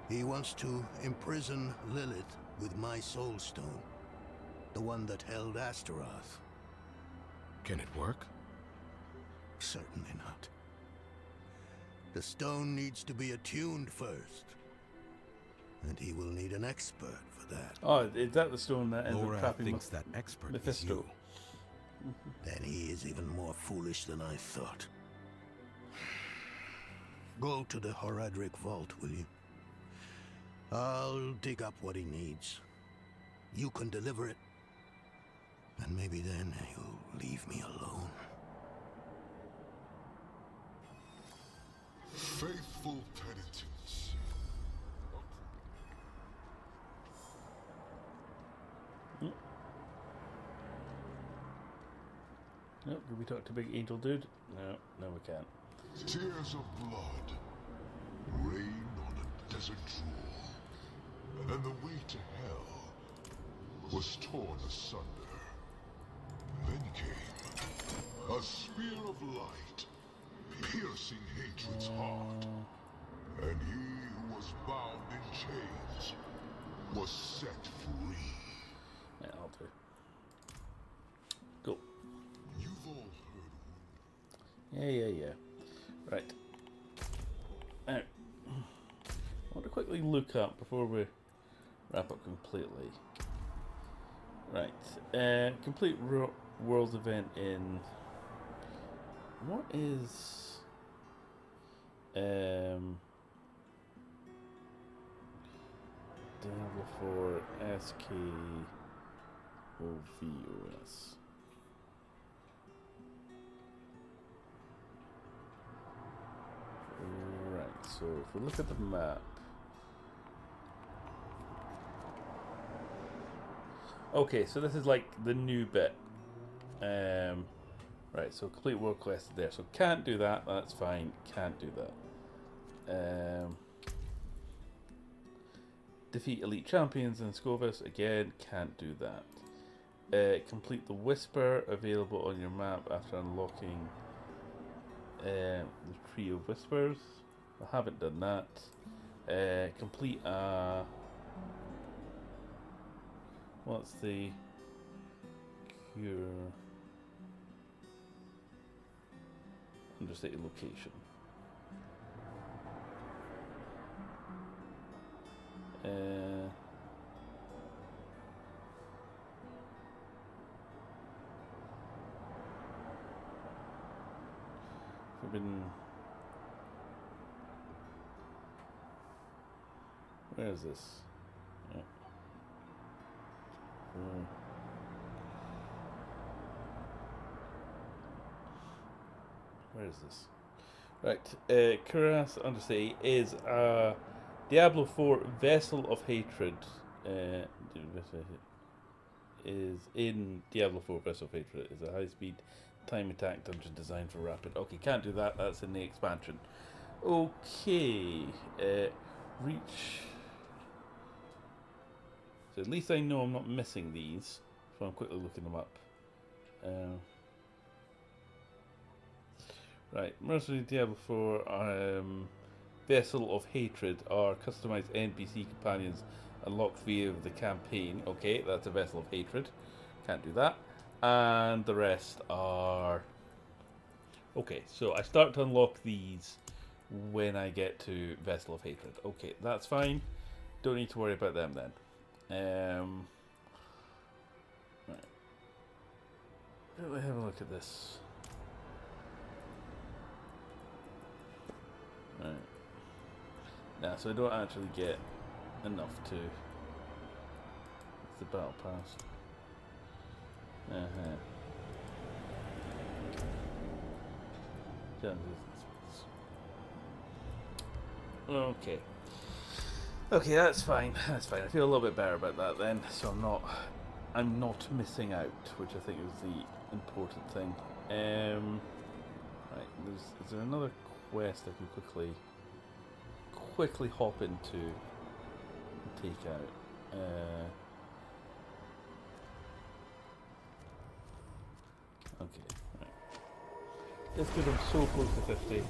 He wants to imprison Lilith with my soulstone. The one that held Astaroth. Can it work? Certainly not. The stone needs to be attuned first. And he will need an expert for that. Oh, is that the stone that ends up Laura trapping thinks that expert Mephisto? is you. Then he is even more foolish than I thought. Go to the Horadric vault, will you? I'll dig up what he needs. You can deliver it. And maybe then he'll leave me alone. Faithful penitents. Nope, did we talk to Big Angel Dude? No, no we can't. Tears of blood rain on a desert jewel, and the way to hell was torn asunder. Then came a spear of light, piercing hatred's heart, and he who was bound in chains was set free. Yeah, I'll do. Go. You Yeah. Right. Now, I want to quickly look up before we wrap up completely. Right. Complete world event in... What is... Diablo 4 SKOVOS. Right, so if we look at the map. Okay, so this is like the new bit. Right, so complete world quest there. So can't do that, that's fine. Can't do that. Defeat elite champions in Scovis, again, can't do that. Complete the Whisper, available on your map after unlocking the Tree of Whispers. I haven't done that. Complete what's the cure understated location? Forbidden. Where is this? Yeah. Where is this? Right. Cuirass Undersea is Diablo 4 Vessel of Hatred. Is in Diablo 4 Vessel of Hatred. Is a high-speed time attack dungeon designed for rapid. Okay, can't do that. That's in the expansion. Okay. Reach. So at least I know I'm not missing these. So I'm quickly looking them up. Right, Mercenary Diablo 4 Vessel of Hatred are customized NPC companions unlocked via the campaign. Okay, that's a Vessel of Hatred. Can't do that. And the rest are... Okay, so I start to unlock these when I get to Vessel of Hatred. Okay, that's fine. Don't need to worry about them then. Right. Let me have a look at this. Right. Nah, so I don't actually get enough to... It's the battle pass. Okay. Okay, that's fine. That's fine. I feel a little bit better about that then. So I'm not missing out, which I think is the important thing. Right. Is there another quest I can quickly hop into and take out? Okay. Right. Let's get them so close to 50.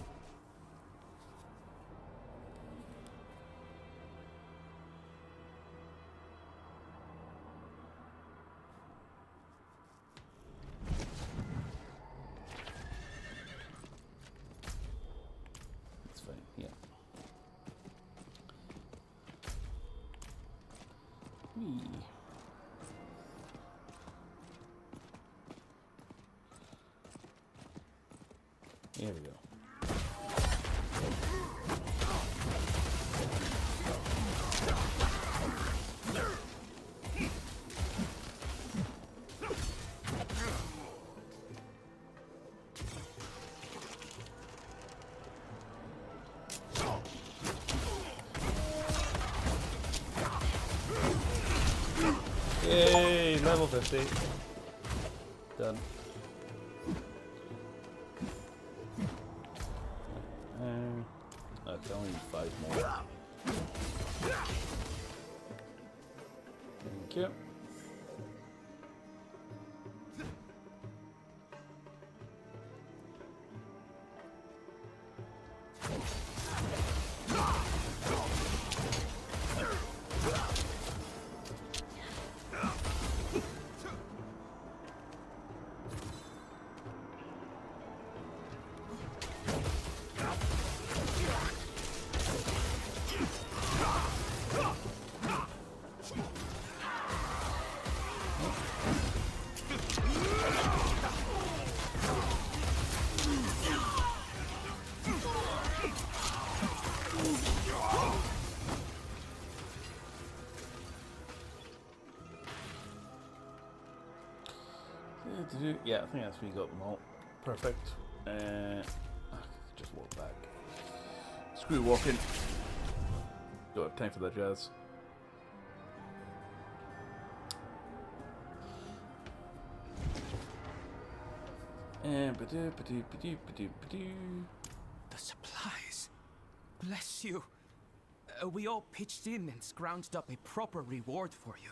There we go. Yay, level 50. Done. I only need 5 more. Thank you. Yeah, I think that's we got them all. Perfect. Just walk back. Screw walking. Don't have time for that jazz. The supplies. Bless you. We all pitched in and scrounged up a proper reward for you.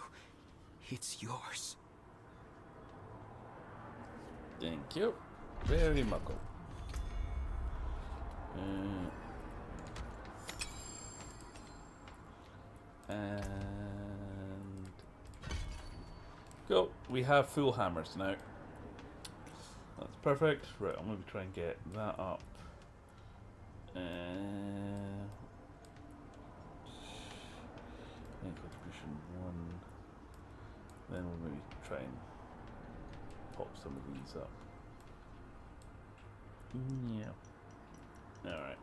It's yours. Thank you. Very muckle. And go. We have full hammers now. That's perfect. Right, I'm going to try and get that up. Contribution 1. Then we'll maybe try and pop some of these up. Yeah. Alright.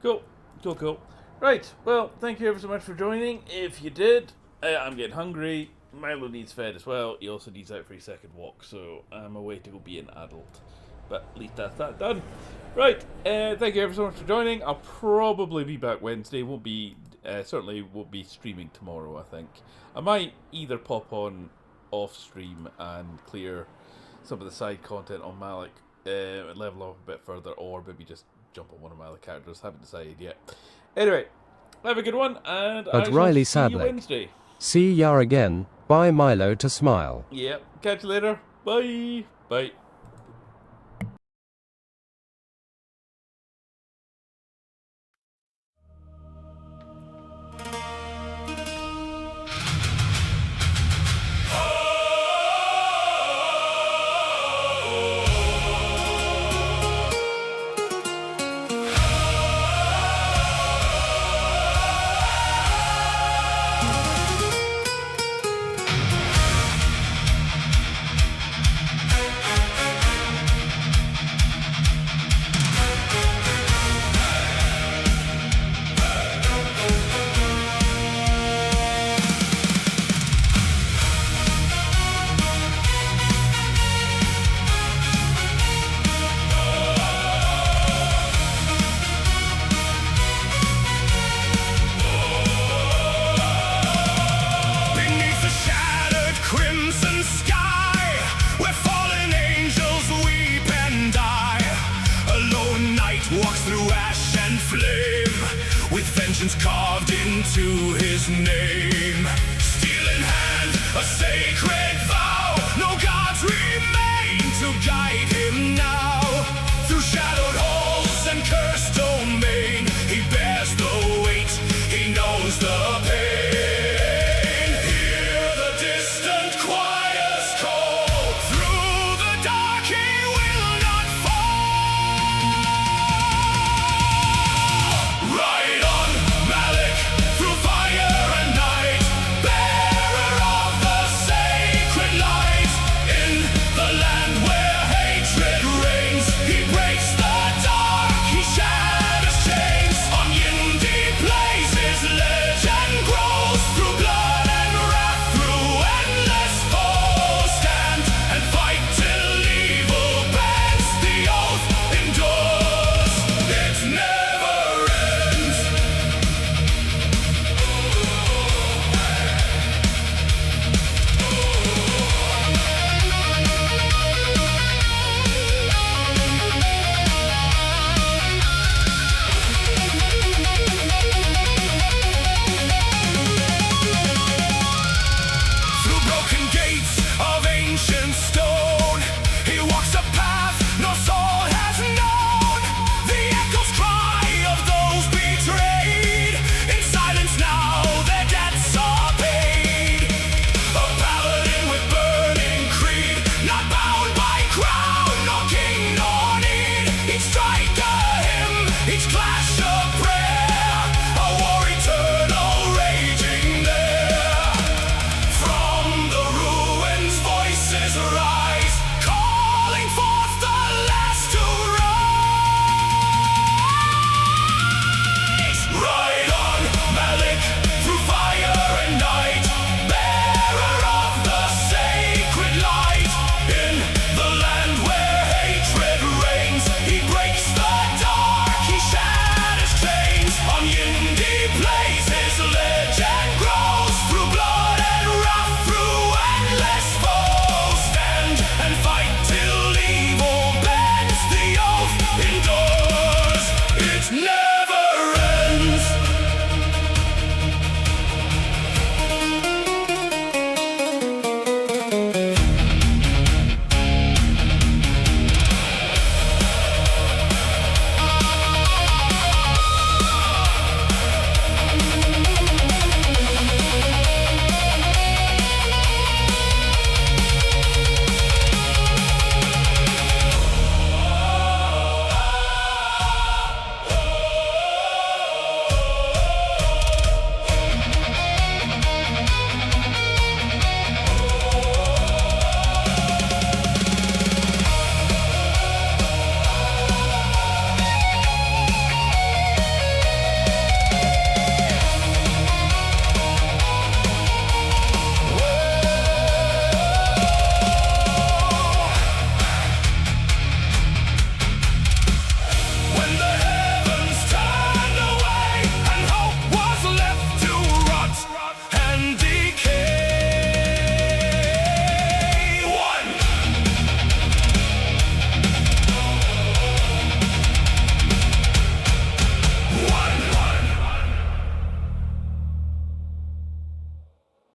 Cool. Cool. Right, well, thank you ever so much for joining. If you did, I'm getting hungry. Milo needs fed as well. He also needs out for his second walk, so I'm away to go be an adult. But at least that's that done. Right, thank you ever so much for joining. I'll probably be back Wednesday. Won't be certainly won't be streaming tomorrow, I think. I might either pop on off stream and clear some of the side content on Malic, level up a bit further, or maybe just jump on one of my other characters. Haven't decided yet. Anyway, have a good one, and I shall Riley see you Sadler. Wednesday. See ya again. Bye Milo to smile. Yep, catch you later. Bye. Bye. Carved into his name, steel in hand, a sacred